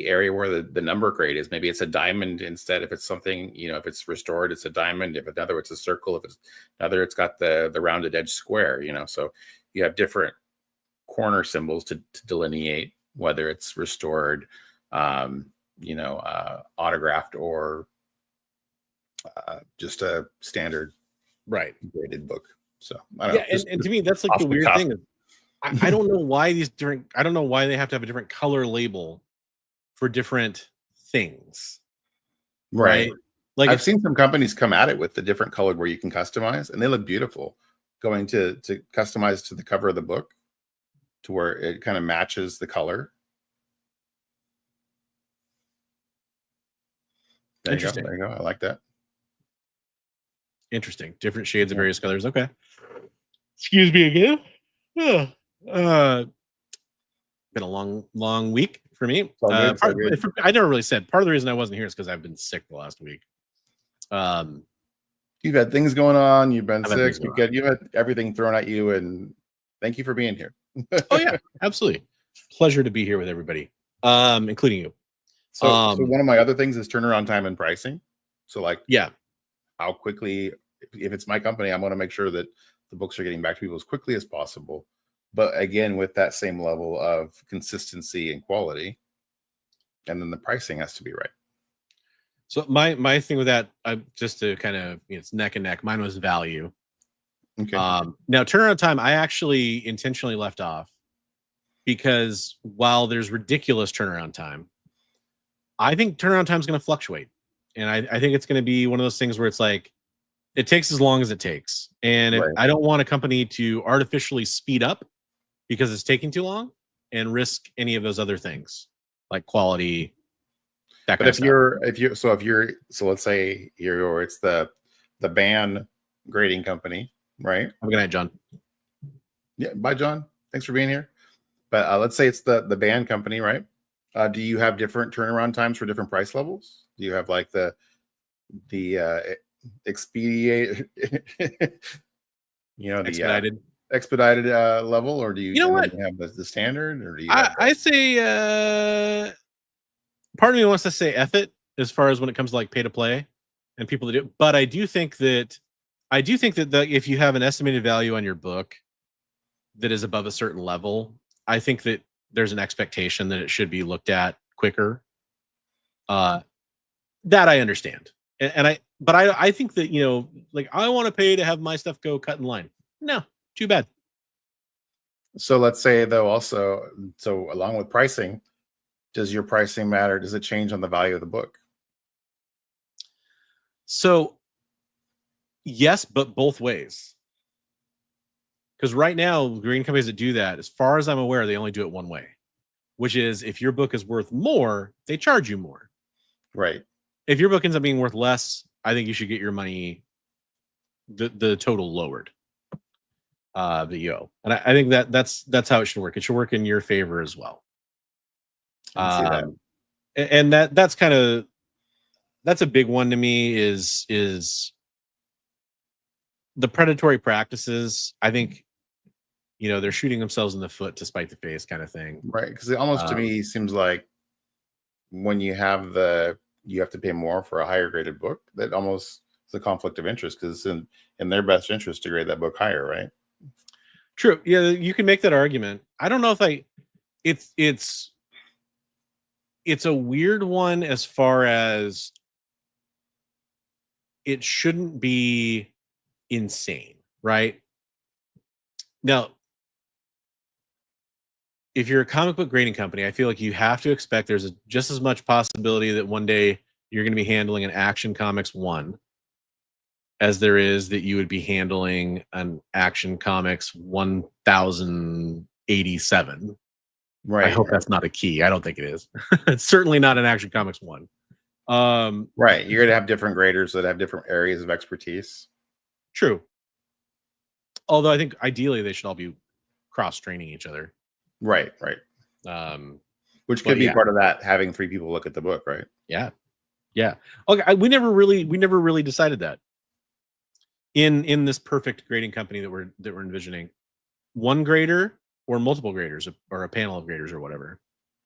Speaker 3: area where the number grade is. Maybe it's a diamond instead. If it's something, if it's restored, it's a diamond. If another, it's a circle. If it's another, it's got the rounded edge square, so you have different corner symbols to delineate whether it's restored, autographed, or just a standard graded book. So I don't know,
Speaker 2: and to me that's like the weird thing. I don't know why I don't know why they have to have a different color label for different things.
Speaker 3: Right.
Speaker 2: Like
Speaker 3: I've seen some companies come at it with the different color where you can customize, and they look beautiful. Going to customize to the cover of the book to where it kind of matches the color.
Speaker 2: Interesting.
Speaker 3: There you go. I like that.
Speaker 2: Interesting. Different shades of various colors. Okay. Excuse me again. Been a long week for me. I never really said part of the reason I wasn't here is because I've been sick the last week.
Speaker 3: You've had things going on. You've been sick. You've had everything thrown at you, and thank you for being here.
Speaker 2: Oh yeah, absolutely. Pleasure to be here with everybody, including you.
Speaker 3: So one of my other things is turnaround time and pricing. So how quickly, if it's my company, I'm going to make sure that the books are getting back to people as quickly as possible. But again, with that same level of consistency and quality, and then the pricing has to be right.
Speaker 2: So my thing with that, just to kind of, it's neck and neck. Mine was value.
Speaker 3: Okay.
Speaker 2: Now turnaround time, I actually intentionally left off, because while there's ridiculous turnaround time, I think turnaround time is going to fluctuate, and I think it's going to be one of those things where it's like it takes as long as it takes, and I don't want a company to artificially speed up because it's taking too long and risk any of those other things like quality.
Speaker 3: But let's say it's the band grading company, right?
Speaker 2: Have a good night, John.
Speaker 3: Yeah, bye, John. Thanks for being here. But let's say it's the band company, right? Do you have different turnaround times for different price levels? Do you have like the expedited, expedited level, or do you have the standard, or do you?
Speaker 2: I say part of me wants to say F it as far as when it comes to like pay to play and people that do it. But I do think that if you have an estimated value on your book that is above a certain level, I think that there's an expectation that it should be looked at quicker. That I understand. But I think that, I want to pay to have my stuff go cut in line. No, too bad.
Speaker 3: So let's say though, also, along with pricing, does your pricing matter? Does it change on the value of the book?
Speaker 2: So yes, but both ways. Because right now, green companies that do that, as far as I'm aware, they only do it one way, which is if your book is worth more, they charge you more.
Speaker 3: Right.
Speaker 2: If your book ends up being worth less, I think you should get your money, the total lowered that you owe. And I think that's how it should work. It should work in your favor as well.
Speaker 3: I can see that.
Speaker 2: And that's a big one to me is the predatory practices. I think, they're shooting themselves in the foot to spite the face kind of thing.
Speaker 3: Right. Because it almost to me seems like when you have to pay more for a higher graded book, that almost is a conflict of interest because it's in their best interest to grade that book higher, right?
Speaker 2: True. Yeah, you can make that argument. I don't know if it's a weird one as far as it shouldn't be insane, right? Now, if you're a comic book grading company, I feel like you have to expect there's just as much possibility that one day you're going to be handling an Action Comics 1 as there is that you would be handling an Action Comics 1087.
Speaker 3: Right.
Speaker 2: I hope that's not a key. I don't think it is. It's certainly not an Action Comics 1.
Speaker 3: Right. You're going to have different graders that have different areas of expertise.
Speaker 2: True. Although I think ideally they should all be cross-training each other.
Speaker 3: Right. Which could be part of that, having 3 people look at the book, right?
Speaker 2: Yeah. Okay. We never really decided that in this perfect grading company that we're envisioning. One grader or multiple graders or a panel of graders or whatever.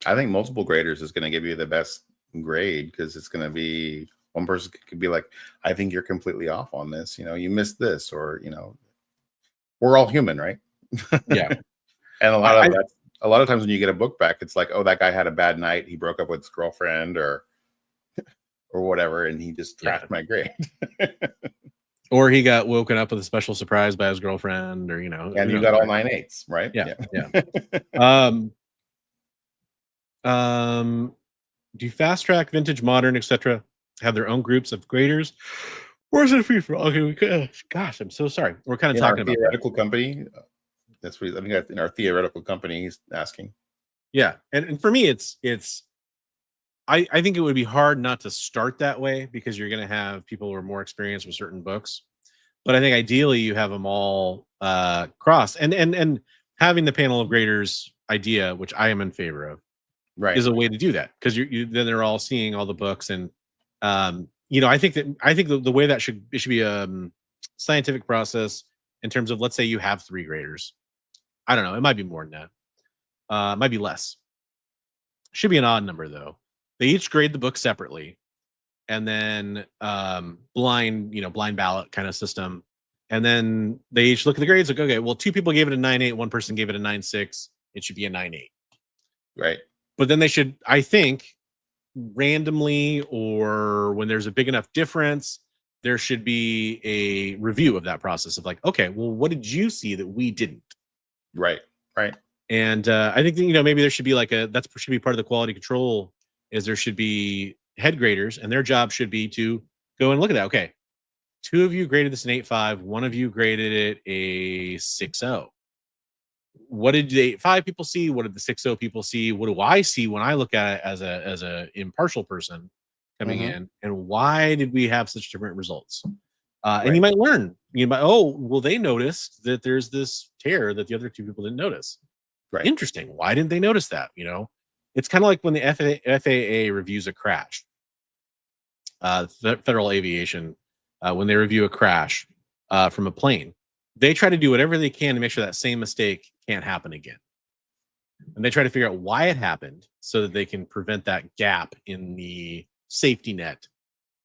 Speaker 3: I think multiple graders is going to give you the best grade because it's going to be one person could be like, I think you're completely off on this. You missed this, or we're all human, right?
Speaker 2: Yeah.
Speaker 3: And a lot of times when you get a book back, it's like, oh, that guy had a bad night. He broke up with his girlfriend or whatever, and he just trashed my grade.
Speaker 2: Or he got woken up with a special surprise by his girlfriend, or
Speaker 3: and you got all 9 8s, right?
Speaker 2: Yeah. Do fast track, vintage, modern, etc. have their own groups of graders? Or is it free for all? Okay, gosh, I'm so sorry. We're kind of talking about
Speaker 3: theoretical company. That's what I think in our theoretical company he's asking.
Speaker 2: Yeah, and for me, it's I think it would be hard not to start that way because you're going to have people who are more experienced with certain books. But I think ideally you have them all cross and having the panel of graders idea, which I am in favor of,
Speaker 3: right,
Speaker 2: is a way to do that because you then they're all seeing all the books and I think the way that should be a scientific process in terms of, let's say you have 3 graders. I don't know, it might be more than that. It might be less. Should be an odd number though. They each grade the book separately, and then blind ballot kind of system. And then they each look at the grades like, okay, well, 2 people gave it a 9.8, 1 person gave it a 9.6. It should be a 9.8.
Speaker 3: Right.
Speaker 2: But then they should, I think, randomly or when there's a big enough difference, there should be a review of that process of like, okay, well, what did you see that we didn't?
Speaker 3: Right.
Speaker 2: And I think that, maybe there should be that should be part of the quality control. Is there should be head graders, and their job should be to go and look at that. Okay, 2 of you graded this an 8.5, 1 of you graded it a 6.0. What did the 8.5 people see? What did the 6.0 people see? What do I see when I look at it as a impartial person coming in? And why did we have such different results? And you might learn. They noticed that there's this tear that the other 2 people didn't notice.
Speaker 3: Right.
Speaker 2: Interesting. Why didn't they notice that? It's kind of like when the FAA reviews a crash. Federal Aviation, when they review a crash from a plane, they try to do whatever they can to make sure that same mistake can't happen again. And they try to figure out why it happened so that they can prevent that gap in the safety net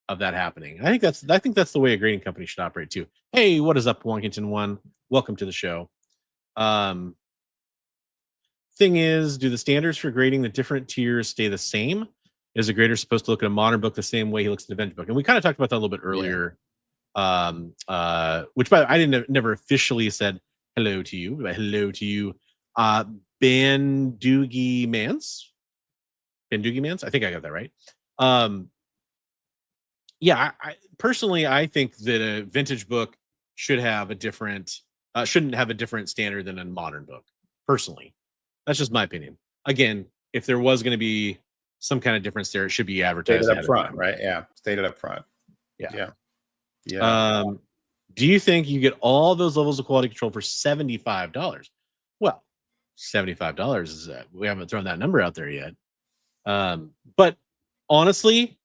Speaker 2: of that happening. And I think that's the way a grading company should operate too. Hey, what is up, Wonkington One? Welcome to the show. Thing is, do the standards for grading the different tiers stay the same? Is a grader supposed to look at a modern book the same way he looks at a vintage book? And we kind of talked about that a little bit earlier. Yeah. Which I never officially said hello to you, but hello to you, Bandoogie Mance. I think I got that right. Yeah, I personally, I think that a vintage book shouldn't have a different standard than a modern book. Personally, that's just my opinion. Again, if there was going to be some kind of difference there, it should be advertised
Speaker 3: Stated up
Speaker 2: ahead of
Speaker 3: front,
Speaker 2: time.
Speaker 3: right? Yeah, stated up front.
Speaker 2: Yeah.
Speaker 3: Yeah.
Speaker 2: Do you think you get all those levels of quality control for $75? Well, $75 is we haven't thrown that number out there yet. But honestly,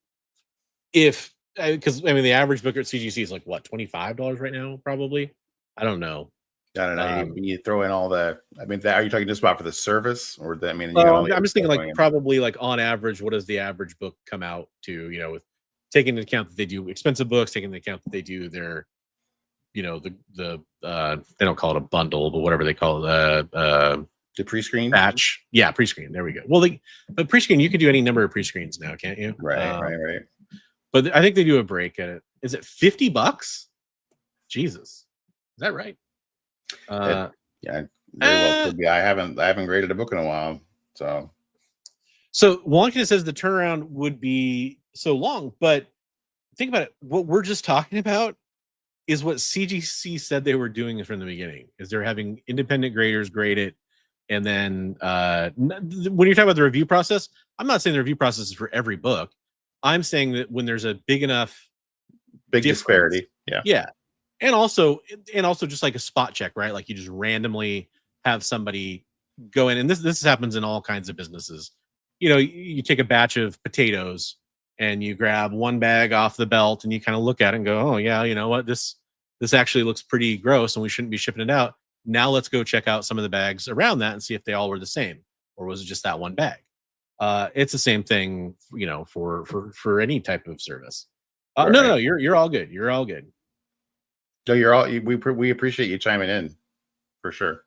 Speaker 2: because I mean the average book at CGC is like what, $25 right now, probably. I don't know.
Speaker 3: I don't know. You throw in all the. I mean, are you talking just about for the service, or I mean, you
Speaker 2: Well,
Speaker 3: got all the
Speaker 2: I'm just thinking
Speaker 3: stuff
Speaker 2: like
Speaker 3: going in?
Speaker 2: probably like on average, what does the average book come out to? You know, with taking into account that they do expensive books, taking into account that they do their, you know, the they don't call it a bundle, but whatever they call it,
Speaker 3: the pre-screen
Speaker 2: batch. Yeah, pre-screen. There we go. Well, but pre-screen, you can do any number of pre-screens now, can't you?
Speaker 3: Right.
Speaker 2: But I think they do a break at it. Is it $50? Jesus, is that right?
Speaker 3: Yeah, very well could be. I haven't graded a book in a while, so
Speaker 2: Wonka says the turnaround would be so long, but think about it. What we're just talking about is what CGC said they were doing from the beginning. Is they're having independent graders grade it, and then when you're talking about the review process, I'm not saying the review process is for every book. I'm saying that when there's a big enough
Speaker 3: disparity,
Speaker 2: yeah. And also just like a spot check, right? Like you just randomly have somebody go in, and this happens in all kinds of businesses. You know, you take a batch of potatoes and you grab one bag off the belt and you kind of look at it and go, oh yeah, you know what, this actually looks pretty gross and we shouldn't be shipping it out. Now let's go check out some of the bags around that and see if they all were the same, or was it just that one bag? It's the same thing, you know, for any type of service.
Speaker 3: Right.
Speaker 2: No, you're all good. You're all good.
Speaker 3: No, we appreciate you chiming in for sure.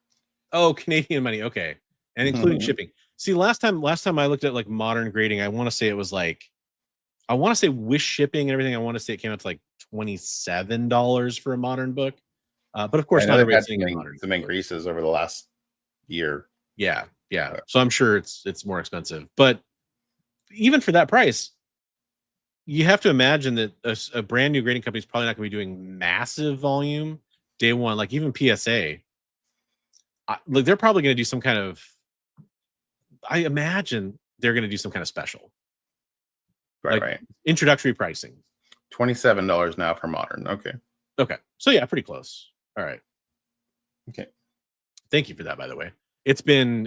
Speaker 2: Oh, Canadian money, okay, and including shipping. See, last time I looked at like modern grading, I want to say it was like, I want to say with shipping and everything, I want to say it came out to like $27 for a modern book. But of course, not everything in modern.
Speaker 3: Some increases over the last year.
Speaker 2: Yeah. So I'm sure it's more expensive, but even for that price, you have to imagine that a brand new grading company is probably not going to be doing massive volume day one. Like even PSA, like they're probably going to do some kind of. I imagine they're going to do some kind of special,
Speaker 3: right?
Speaker 2: Introductory pricing.
Speaker 3: $27 now for modern. Okay.
Speaker 2: So yeah, pretty close. All right.
Speaker 3: Okay.
Speaker 2: Thank you for that, by the way. It's been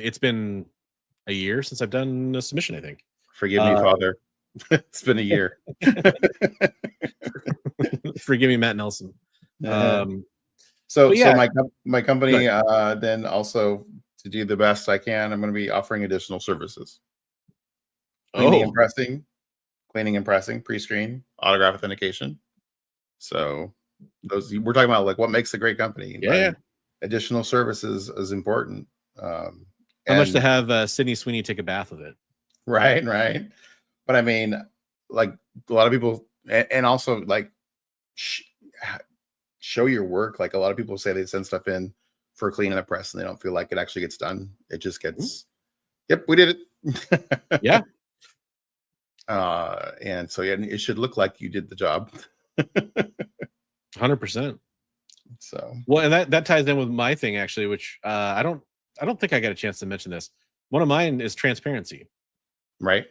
Speaker 2: a year since I've done a submission, I think.
Speaker 3: Forgive me, Father. It's been a year.
Speaker 2: Forgive me, Matt Nelson.
Speaker 3: So my company then also, to do the best I can, I'm going to be offering additional services. Cleaning and pressing, pre-screen, autograph authentication. So those we're talking about, like what makes a great company.
Speaker 2: Yeah.
Speaker 3: Additional services is important.
Speaker 2: How much to have Sydney Sweeney take a bath with it?
Speaker 3: Right. But I mean, like a lot of people, and also like show your work. Like a lot of people say they send stuff in for cleaning the press and they don't feel like it actually gets done. It just gets, yep, we did it.
Speaker 2: Yeah.
Speaker 3: And so yeah, it should look like you did the job.
Speaker 2: 100%.
Speaker 3: So
Speaker 2: well, and that ties in with my thing actually, which I don't think I got a chance to mention this. One of mine is transparency.
Speaker 3: Right.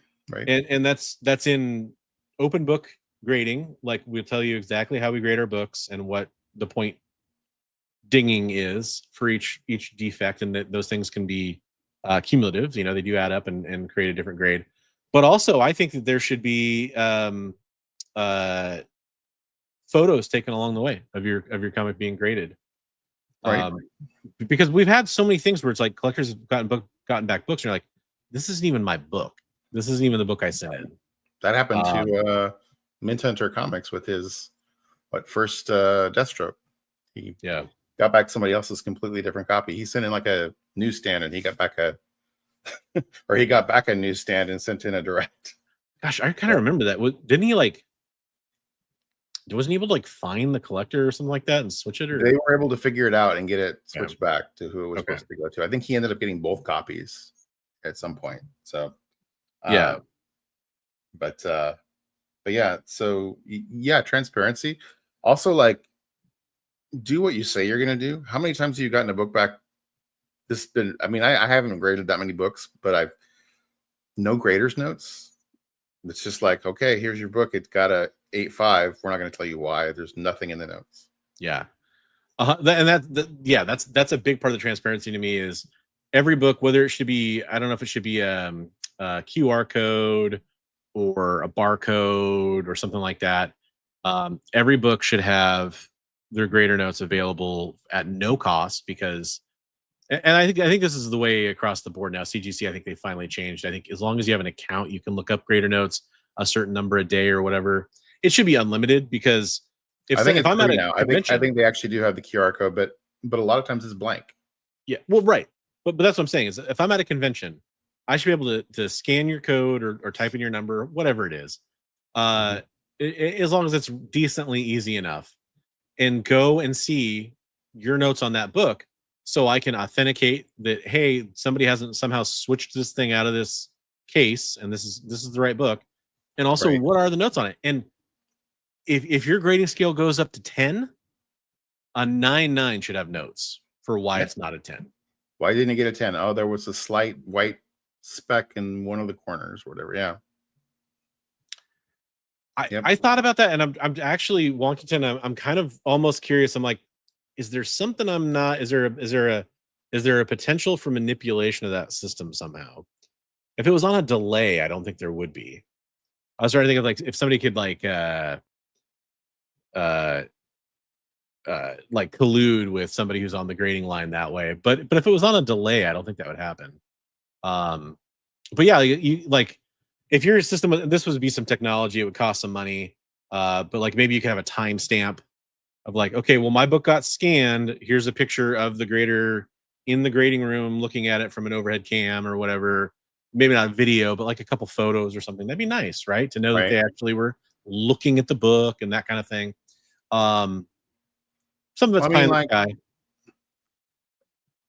Speaker 2: And that's in open book grading. Like we'll tell you exactly how we grade our books and what the point dinging is for each defect, and that those things can be cumulative. You know, they do add up and create a different grade. But also, I think that there should be photos taken along the way of your comic being graded.
Speaker 3: Right.
Speaker 2: Because we've had so many things where it's like collectors have gotten back books, and you're like, this isn't even my book. This isn't even the book I sent in.
Speaker 3: That happened to Mint Hunter Comics with his first Deathstroke. He got back somebody else's completely different copy. He sent in like a newsstand, and he got back a newsstand and sent in a direct.
Speaker 2: Gosh, I kind of remember that. Didn't he wasn't he able to like find the collector or something like that and switch it? Or
Speaker 3: they were able to figure it out and get it switched back to who it was supposed to go to. I think he ended up getting both copies at some point. So but yeah, so yeah, transparency. Also, like, do what you say you're gonna do. How many times have you gotten a book back? I haven't graded that many books, but no graders notes. It's just like, okay, here's your book. It's got a 8.5. We're not going to tell you why. There's nothing in the notes.
Speaker 2: Yeah. That's a big part of the transparency to me is every book, whether it should be, I don't know if it should be a QR code or a barcode or something like that. Every book should have their grader notes available at no cost because, and I think this is the way across the board now. CGC, I think they finally changed. I think as long as you have an account, you can look up grader notes a certain number a day or whatever. It should be unlimited because if I'm at a convention,
Speaker 3: I think they actually do have the QR code, but a lot of times it's blank.
Speaker 2: Yeah, well, right. But that's what I'm saying is if I'm at a convention, I should be able to scan your code or type in your number, whatever it is, as long as it's decently easy enough, and go and see your notes on that book, so I can authenticate that. Hey, somebody hasn't somehow switched this thing out of this case, and this is the right book. And also, what are the notes on it? And if your grading scale goes up to 10, a 9.9 should have notes for why it's not a 10.
Speaker 3: Why didn't it get a 10? Oh, there was a slight white speck in one of the corners, or whatever. Yeah.
Speaker 2: I thought about that, and I'm actually Wonkington. I'm kind of almost curious. I'm like, is there something I'm not? Is there a potential for manipulation of that system somehow? If it was on a delay, I don't think there would be. I was trying to think of like if somebody could like collude with somebody who's on the grading line that way. But if it was on a delay, I don't think that would happen. But yeah, you like if your system, this would be some technology, it would cost some money. But like maybe you could have a timestamp of like, okay, well, my book got scanned. Here's a picture of the grader in the grading room looking at it from an overhead cam or whatever. Maybe not video, but like a couple photos or something. That'd be nice, right? To know that they actually were looking at the book and that kind of thing. Some of it's kind of like guy.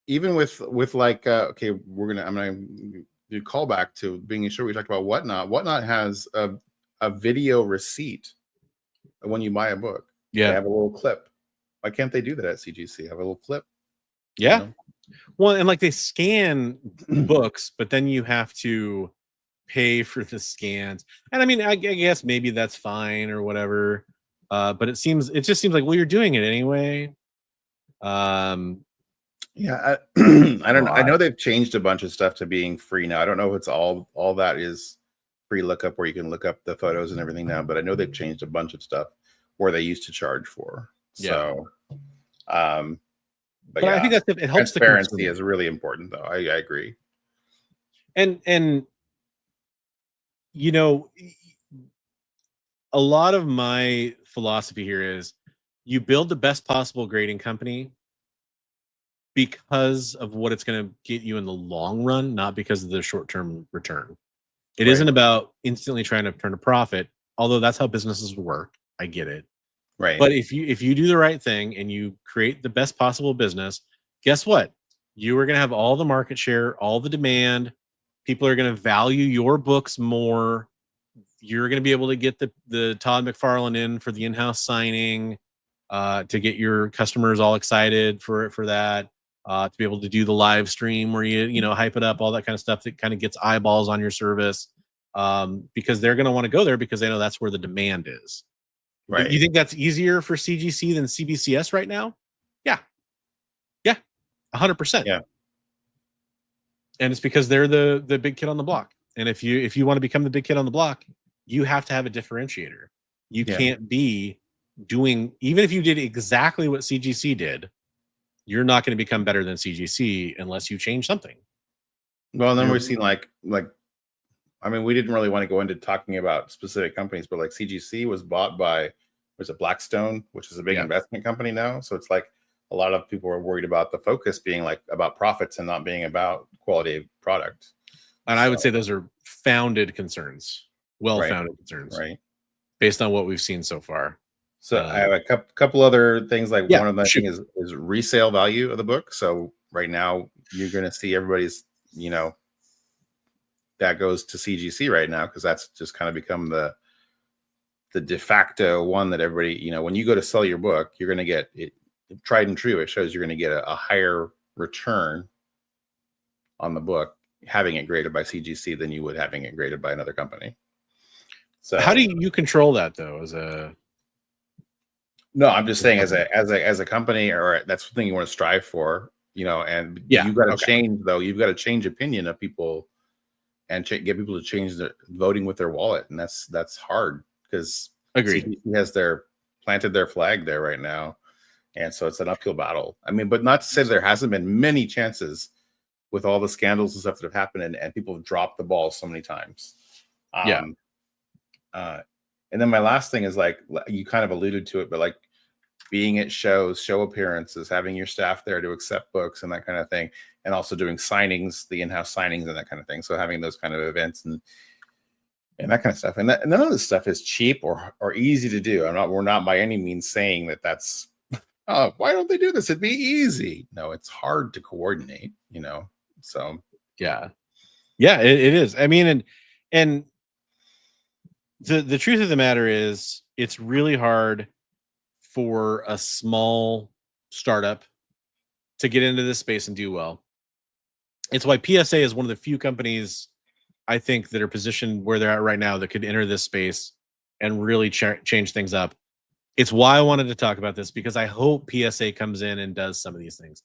Speaker 3: Even with like okay, I'm gonna do callback to being sure we talked about Whatnot. Whatnot has a video receipt when you buy a book.
Speaker 2: Yeah,
Speaker 3: they have a little clip. Why can't they do that at CGC? Have a little clip.
Speaker 2: Yeah. You know? Well, and like they scan books, but then you have to pay for the scans. And I mean, I guess maybe that's fine or whatever. But it just seems like, well, you're doing it anyway.
Speaker 3: Yeah, I don't know. I know they've changed a bunch of stuff to being free now. I don't know if it's all that is free lookup where you can look up the photos and everything now, but I know they've changed a bunch of stuff where they used to charge for. So, but yeah,
Speaker 2: I think it helps.
Speaker 3: Transparency is really important, though. I agree.
Speaker 2: And you know, a lot of my philosophy here is you build the best possible grading company because of what it's going to get you in the long run, not because of the short-term return. It isn't about instantly trying to turn a profit, although that's how businesses work. I get it.
Speaker 3: Right.
Speaker 2: But if you do the right thing and you create the best possible business, guess what? You are going to have all the market share, all the demand. People are going to value your books more. You're going to be able to get the Todd McFarlane in for the in-house signing, to get your customers all excited for that, to be able to do the live stream where you hype it up, all that kind of stuff that kind of gets eyeballs on your service, because they're going to want to go there because they know that's where the demand is. Right. You think that's easier for CGC than CBCS right now? Yeah. 100%.
Speaker 3: Yeah.
Speaker 2: And it's because they're the big kid on the block. And if you want to become the big kid on the block, you have to have a differentiator. You can't be doing, even if you did exactly what CGC did, you're not going to become better than CGC unless you change something.
Speaker 3: Well, and then we've seen like I mean, we didn't really want to go into talking about specific companies, but like CGC was bought by, was it Blackstone, which is a big investment company now. So it's like a lot of people are worried about the focus being like about profits and not being about quality of product.
Speaker 2: And I would say those are founded concerns, well-founded concerns,
Speaker 3: right?
Speaker 2: Based on what we've seen so far.
Speaker 3: So I have a couple other things. Like one of them is resale value of the book. So right now you're going to see everybody's, that goes to CGC right now, because that's just kind of become the de facto one that everybody, when you go to sell your book, you're going to get it tried and true. It shows you're going to get a higher return on the book having it graded by CGC than you would having it graded by another company. So
Speaker 2: how do you control that though? As a
Speaker 3: no, I'm just saying as a company, or that's something you want to strive for, you know. And you've got to change though. You've got to change opinion of people and get people to change their voting with their wallet, and that's hard because CGC has planted their flag there right now, and so it's an uphill battle. I mean, but not to say there hasn't been many chances with all the scandals and stuff that have happened, and people have dropped the ball so many times. And then my last thing is, like, you kind of alluded to it, but like being at show appearances, having your staff there to accept books and that kind of thing, and also doing signings, the in-house signings and that kind of thing. So having those kind of events and that kind of stuff, and none of this stuff is cheap or easy to do. We're not by any means saying that that's oh, why don't they do this? It'd be easy. No, it's hard to coordinate, you know. So
Speaker 2: yeah, it is. I mean, and the truth of the matter is, it's really hard for a small startup to get into this space and do well. It's why PSA is one of the few companies, I think, that are positioned where they're at right now that could enter this space and really change things up. It's why I wanted to talk about this, because I hope PSA comes in and does some of these things.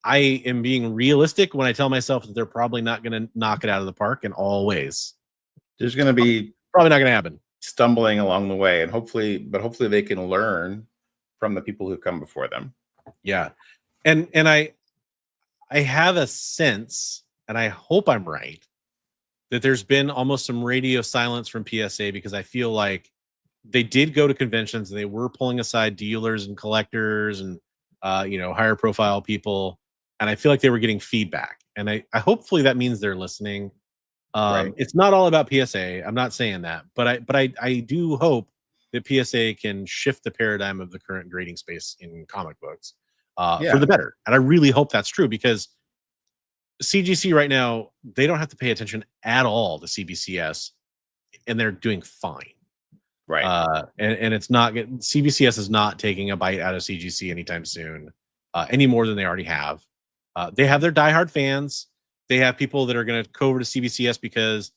Speaker 2: I am being realistic when I tell myself that they're probably not going to knock it out of the park in all ways.
Speaker 3: There's going to be
Speaker 2: probably not going to happen,
Speaker 3: stumbling along the way, and hopefully they can learn from the people who come before them.
Speaker 2: Yeah. And I have a sense, and I hope I'm right, that there's been almost some radio silence from PSA, because I feel like they did go to conventions and they were pulling aside dealers and collectors and higher profile people, and I feel like they were getting feedback, and I hopefully that means they're listening.
Speaker 3: Right.
Speaker 2: It's not all about PSA. I'm not saying that, but I do hope that PSA can shift the paradigm of the current grading space in comic books for the better. And I really hope that's true, because CGC right now, they don't have to pay attention at all to CBCS, and they're doing fine.
Speaker 3: Right.
Speaker 2: And it's not CBCS is not taking a bite out of CGC anytime soon, any more than they already have. They have their diehard fans. They have people that are going to go over to CBCS because,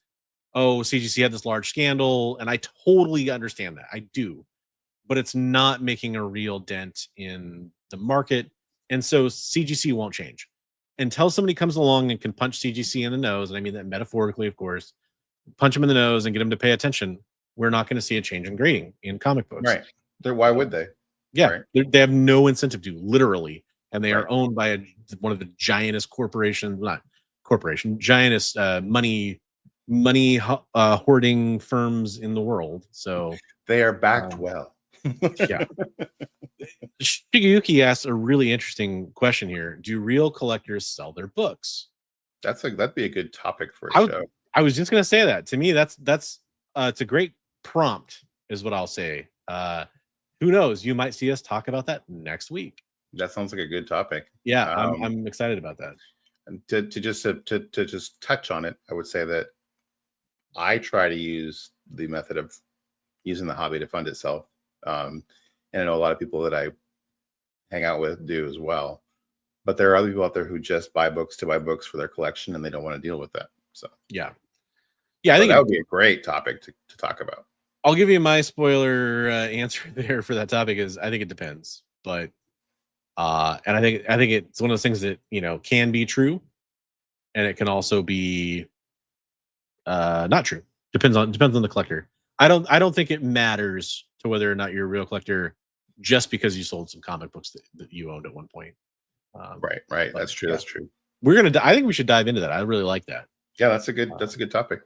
Speaker 2: CGC had this large scandal, and I totally understand that. I do, but it's not making a real dent in the market, and so CGC won't change until somebody comes along and can punch CGC in the nose, and I mean that metaphorically, of course. Punch them in the nose and get them to pay attention. We're not going to see a change in grading in comic books.
Speaker 3: Right. Why would they?
Speaker 2: Yeah.
Speaker 3: Right.
Speaker 2: They have no incentive to, literally, and they are owned by one of the giantest corporations, giantest money hoarding firms in the world. So
Speaker 3: they are backed well.
Speaker 2: Yeah. Shigeyuki asked a really interesting question here. Do real collectors sell their books?
Speaker 3: That'd be a good topic for a show.
Speaker 2: I was just gonna say that. To me, that's it's a great prompt, is what I'll say. Who knows? You might see us talk about that next week.
Speaker 3: That sounds like a good topic.
Speaker 2: Yeah, I'm excited about that.
Speaker 3: And to just touch on it, I would say that I try to use the method of using the hobby to fund itself. And I know a lot of people that I hang out with do as well. But there are other people out there who just buy books to buy books for their collection, and they don't want to deal with that. So
Speaker 2: yeah,
Speaker 3: I think that would be a great topic to talk about.
Speaker 2: I'll give you my spoiler answer there for that topic. Is I think it depends, but and I think it's one of those things that can be true, and it can also be not true. Depends on the collector. I don't think it matters to whether or not you're a real collector just because you sold some comic books that you owned at one point.
Speaker 3: Right. That's true. That's true.
Speaker 2: I think we should dive into that. I really like that.
Speaker 3: Yeah, that's a good topic.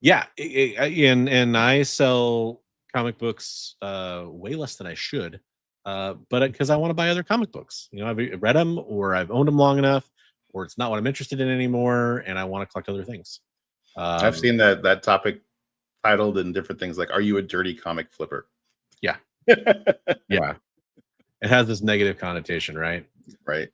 Speaker 2: Yeah. And I sell comic books way less than I should, but because I want to buy other comic books. I've read them, or I've owned them long enough, or it's not what I'm interested in anymore, and I want to collect other things.
Speaker 3: I've seen that topic titled in different things, like, "Are you a dirty comic flipper?"
Speaker 2: Yeah. Yeah. It has this negative connotation, right?
Speaker 3: Right.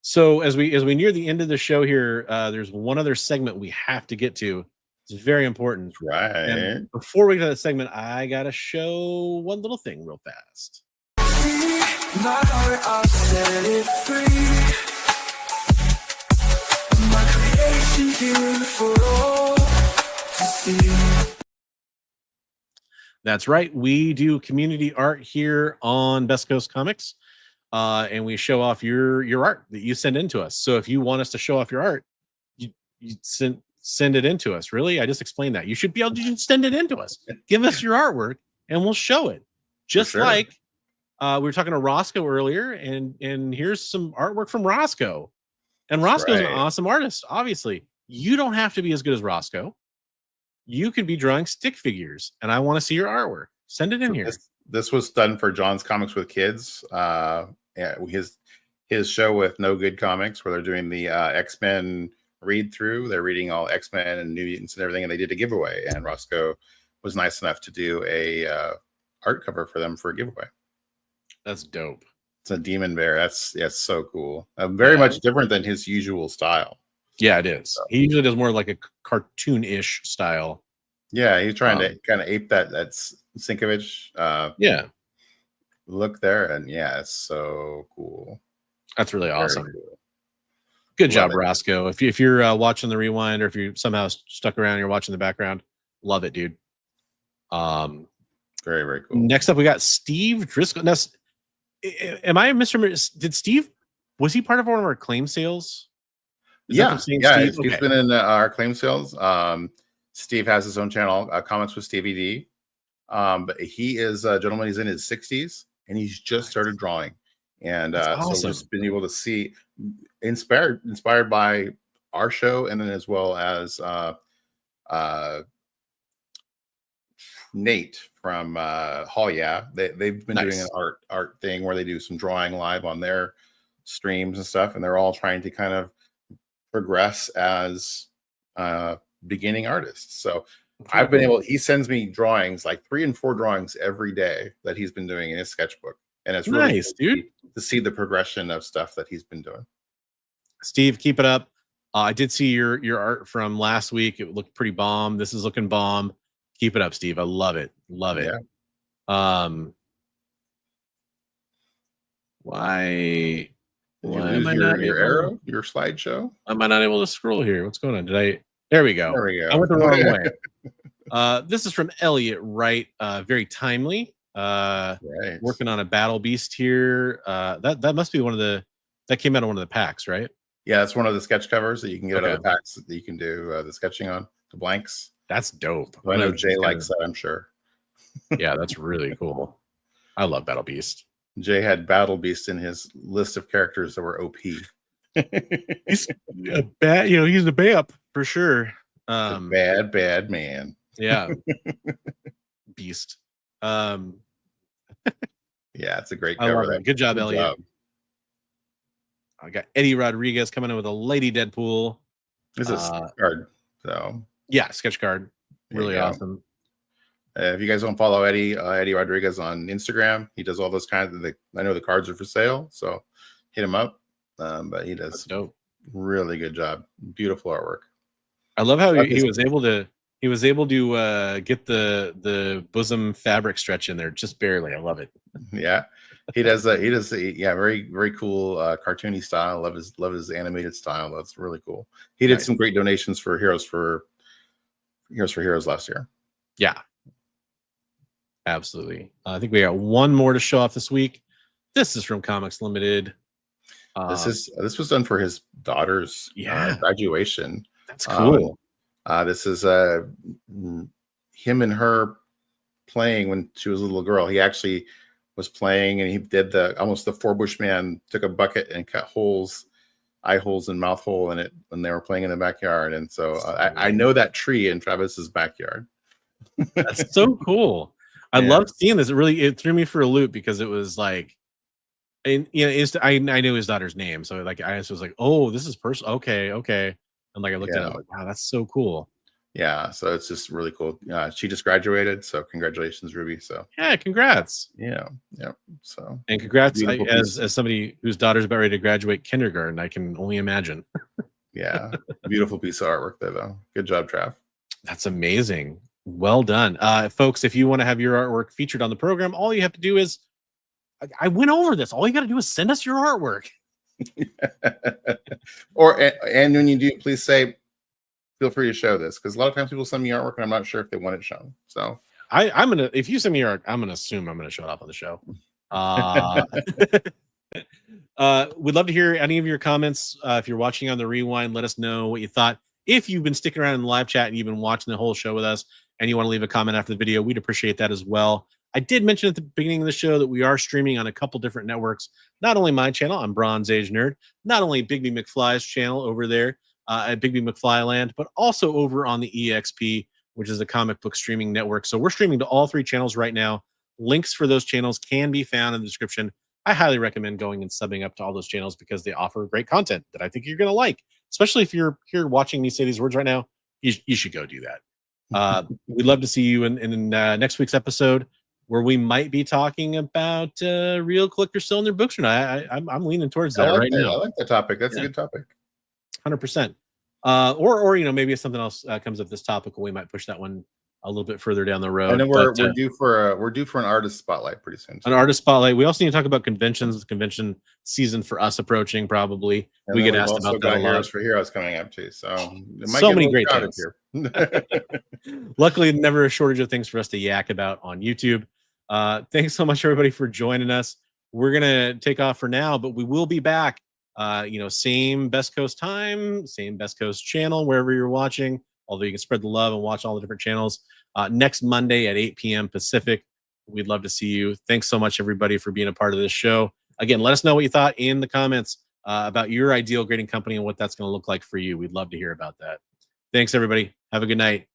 Speaker 2: So as we near the end of the show here, there's one other segment we have to get to. It's very important.
Speaker 3: Right.
Speaker 2: And before we get to that segment, I gotta show one little thing real fast. That's right. We do community art here on Best Coast Comics, and we show off your art that you send in to us. So if you want us to show off your art, you send it in to us. Really? I just explained that. You should be able to just send it in to us. Give us your artwork, and we'll show it. Just like we were talking to Roscoe earlier, and here's some artwork from Roscoe. And Roscoe's an awesome artist. Obviously, you don't have to be as good as Roscoe. You could be drawing stick figures, and I want to see your artwork. Send it in here.
Speaker 3: This was done for John's Comics with Kids. His show with No Good Comics, where they're doing the X-Men read through. They're reading all X-Men and New Mutants and everything, and they did a giveaway. And Roscoe was nice enough to do a art cover for them for a giveaway.
Speaker 2: That's dope.
Speaker 3: It's a demon bear. That's so cool. Very much different than his usual style.
Speaker 2: Yeah, it is. He usually does more like a cartoon-ish style.
Speaker 3: Yeah, he's trying to kind of ape that Sienkiewicz look there, and yeah, it's so cool.
Speaker 2: That's really awesome.
Speaker 3: Cool.
Speaker 2: Good job, Roscoe. If you're watching the rewind, or if you somehow stuck around and you're watching the background, love it, dude.
Speaker 3: Very, very cool.
Speaker 2: Next up, we got Steve Driscoll. Now, am I misremembering? Did Steve, was he part of one of our claim sales?
Speaker 3: Yeah, Steve? He's been in our claim sales. Steve has his own channel, Comics with Stevie D. But he is a gentleman. He's in his 60s, and he's just started drawing. And
Speaker 2: awesome.
Speaker 3: So just been able to see, inspired by our show, and then as well as Nate from Hall. Yeah, they've been doing an art thing where they do some drawing live on their streams and stuff, and they're all trying to kind of progress as beginning artists. So I've been able, he sends me drawings, like 3 and 4 drawings every day that he's been doing in his sketchbook, and it's really
Speaker 2: nice, dude,
Speaker 3: to see the progression of stuff that he's been doing.
Speaker 2: Steve, keep it up. I did see your art from last week. It looked pretty bomb. This is looking bomb. Keep it up, Steve. I love it. Love it.
Speaker 3: Yeah.
Speaker 2: Why
Speaker 3: am I not your arrow, your slideshow?
Speaker 2: Am I not able to scroll here? What's going on? There we go.
Speaker 3: There we go.
Speaker 2: I went the wrong way. This is from Elliot Wright. Very timely.
Speaker 3: Right.
Speaker 2: Working on a battle beast here. That must be that came out of one of the packs, right?
Speaker 3: Yeah, that's one of the sketch covers that you can get out of the packs that you can do the sketching on, the blanks.
Speaker 2: That's dope.
Speaker 3: So I know Jay likes that, I'm sure.
Speaker 2: Yeah, that's really cool. I love Battle Beast.
Speaker 3: Jay had Battle Beast in his list of characters that were OP.
Speaker 2: He's a bad, he's a BAP for sure.
Speaker 3: Bad man.
Speaker 2: Yeah. Beast.
Speaker 3: Yeah, it's a great cover.
Speaker 2: Good job, Elliot. I got Eddie Rodriguez coming in with a Lady Deadpool.
Speaker 3: This is a card. So
Speaker 2: yeah, sketch card. Really awesome.
Speaker 3: If you guys don't follow Eddie Rodriguez on Instagram, he does all those kinds of I know the cards are for sale, so hit him up. But he does really good job. Beautiful artwork.
Speaker 2: I love how he was able to get the bosom fabric stretch in there just barely. I love it.
Speaker 3: Yeah. He does very, very cool cartoony style. Love his animated style. That's really cool. He did some great donations for Heroes for Heroes last year.
Speaker 2: Yeah. Absolutely. I think we got one more to show off this week. This is from Comics Limited.
Speaker 3: This was done for his daughter's graduation.
Speaker 2: That's cool.
Speaker 3: This is him and her playing when she was a little girl. He actually was playing, and he did almost the Four Bushman, took a bucket and cut eye holes and mouth hole in it when they were playing in the backyard. And so I know that tree in Travis's backyard.
Speaker 2: That's so cool. I love seeing this. It threw me for a loop because it was like, and I knew his daughter's name, so like I just was like, oh, this is personal. Okay, and like I looked at it, like, wow, that's so cool.
Speaker 3: Yeah, so it's just really cool. She just graduated, so congratulations, Ruby. So
Speaker 2: yeah, congrats.
Speaker 3: Yeah. So
Speaker 2: and congrats as somebody whose daughter's about ready to graduate kindergarten. I can only imagine.
Speaker 3: Yeah, beautiful piece of artwork there, though. Good job, Trav.
Speaker 2: That's amazing. Well done, folks. If you want to have your artwork featured on the program, all you have to do is, I went over this. All you got to do is send us your artwork.
Speaker 3: And when you do, please say, feel free to show this, because a lot of times people send me artwork and I'm not sure if they want it shown. So
Speaker 2: I'm gonna, if you send me your art, I'm gonna assume I'm gonna show it off on the show. We'd love to hear any of your comments. If you're watching on the rewind, let us know what you thought. If you've been sticking around in the live chat and you've been watching the whole show with us and you want to leave a comment after the video, we'd appreciate that as well. I did mention at the beginning of the show that we are streaming on a couple different networks. Not only my channel, I'm Bronze Age Nerd, not only Bigby McFly's channel over there at Bigby McFly Land, but also over on the EXP, which is a comic book streaming network. So we're streaming to all 3 channels right now. Links for those channels can be found in the description. I highly recommend going and subbing up to all those channels because they offer great content that I think you're going to like. Especially if you're here watching me say these words right now, you should go do that. We'd love to see you in next week's episode, where we might be talking about real collectors selling their books or not. I'm leaning towards that right now.
Speaker 3: I like that topic. That's a good topic.
Speaker 2: 100%. Or maybe if something else comes up this topic, we might push that one a little bit further down the road.
Speaker 3: And then we're due for an artist spotlight pretty soon.
Speaker 2: An artist spotlight. We also need to talk about conventions. Convention season for us approaching probably.
Speaker 3: And
Speaker 2: we get asked about that a lot.
Speaker 3: Heroes for Heroes coming up too. So
Speaker 2: so many great things here. Luckily, never a shortage of things for us to yak about on YouTube. Thanks so much, everybody, for joining us. We're gonna take off for now, but we will be back. Same Best Coast time, same Best Coast channel, wherever you're watching. Although you can spread the love and watch all the different channels. Next Monday at 8 p.m. Pacific. We'd love to see you. Thanks so much, everybody, for being a part of this show. Again, let us know what you thought in the comments about your ideal grading company and what that's going to look like for you. We'd love to hear about that. Thanks, everybody. Have a good night.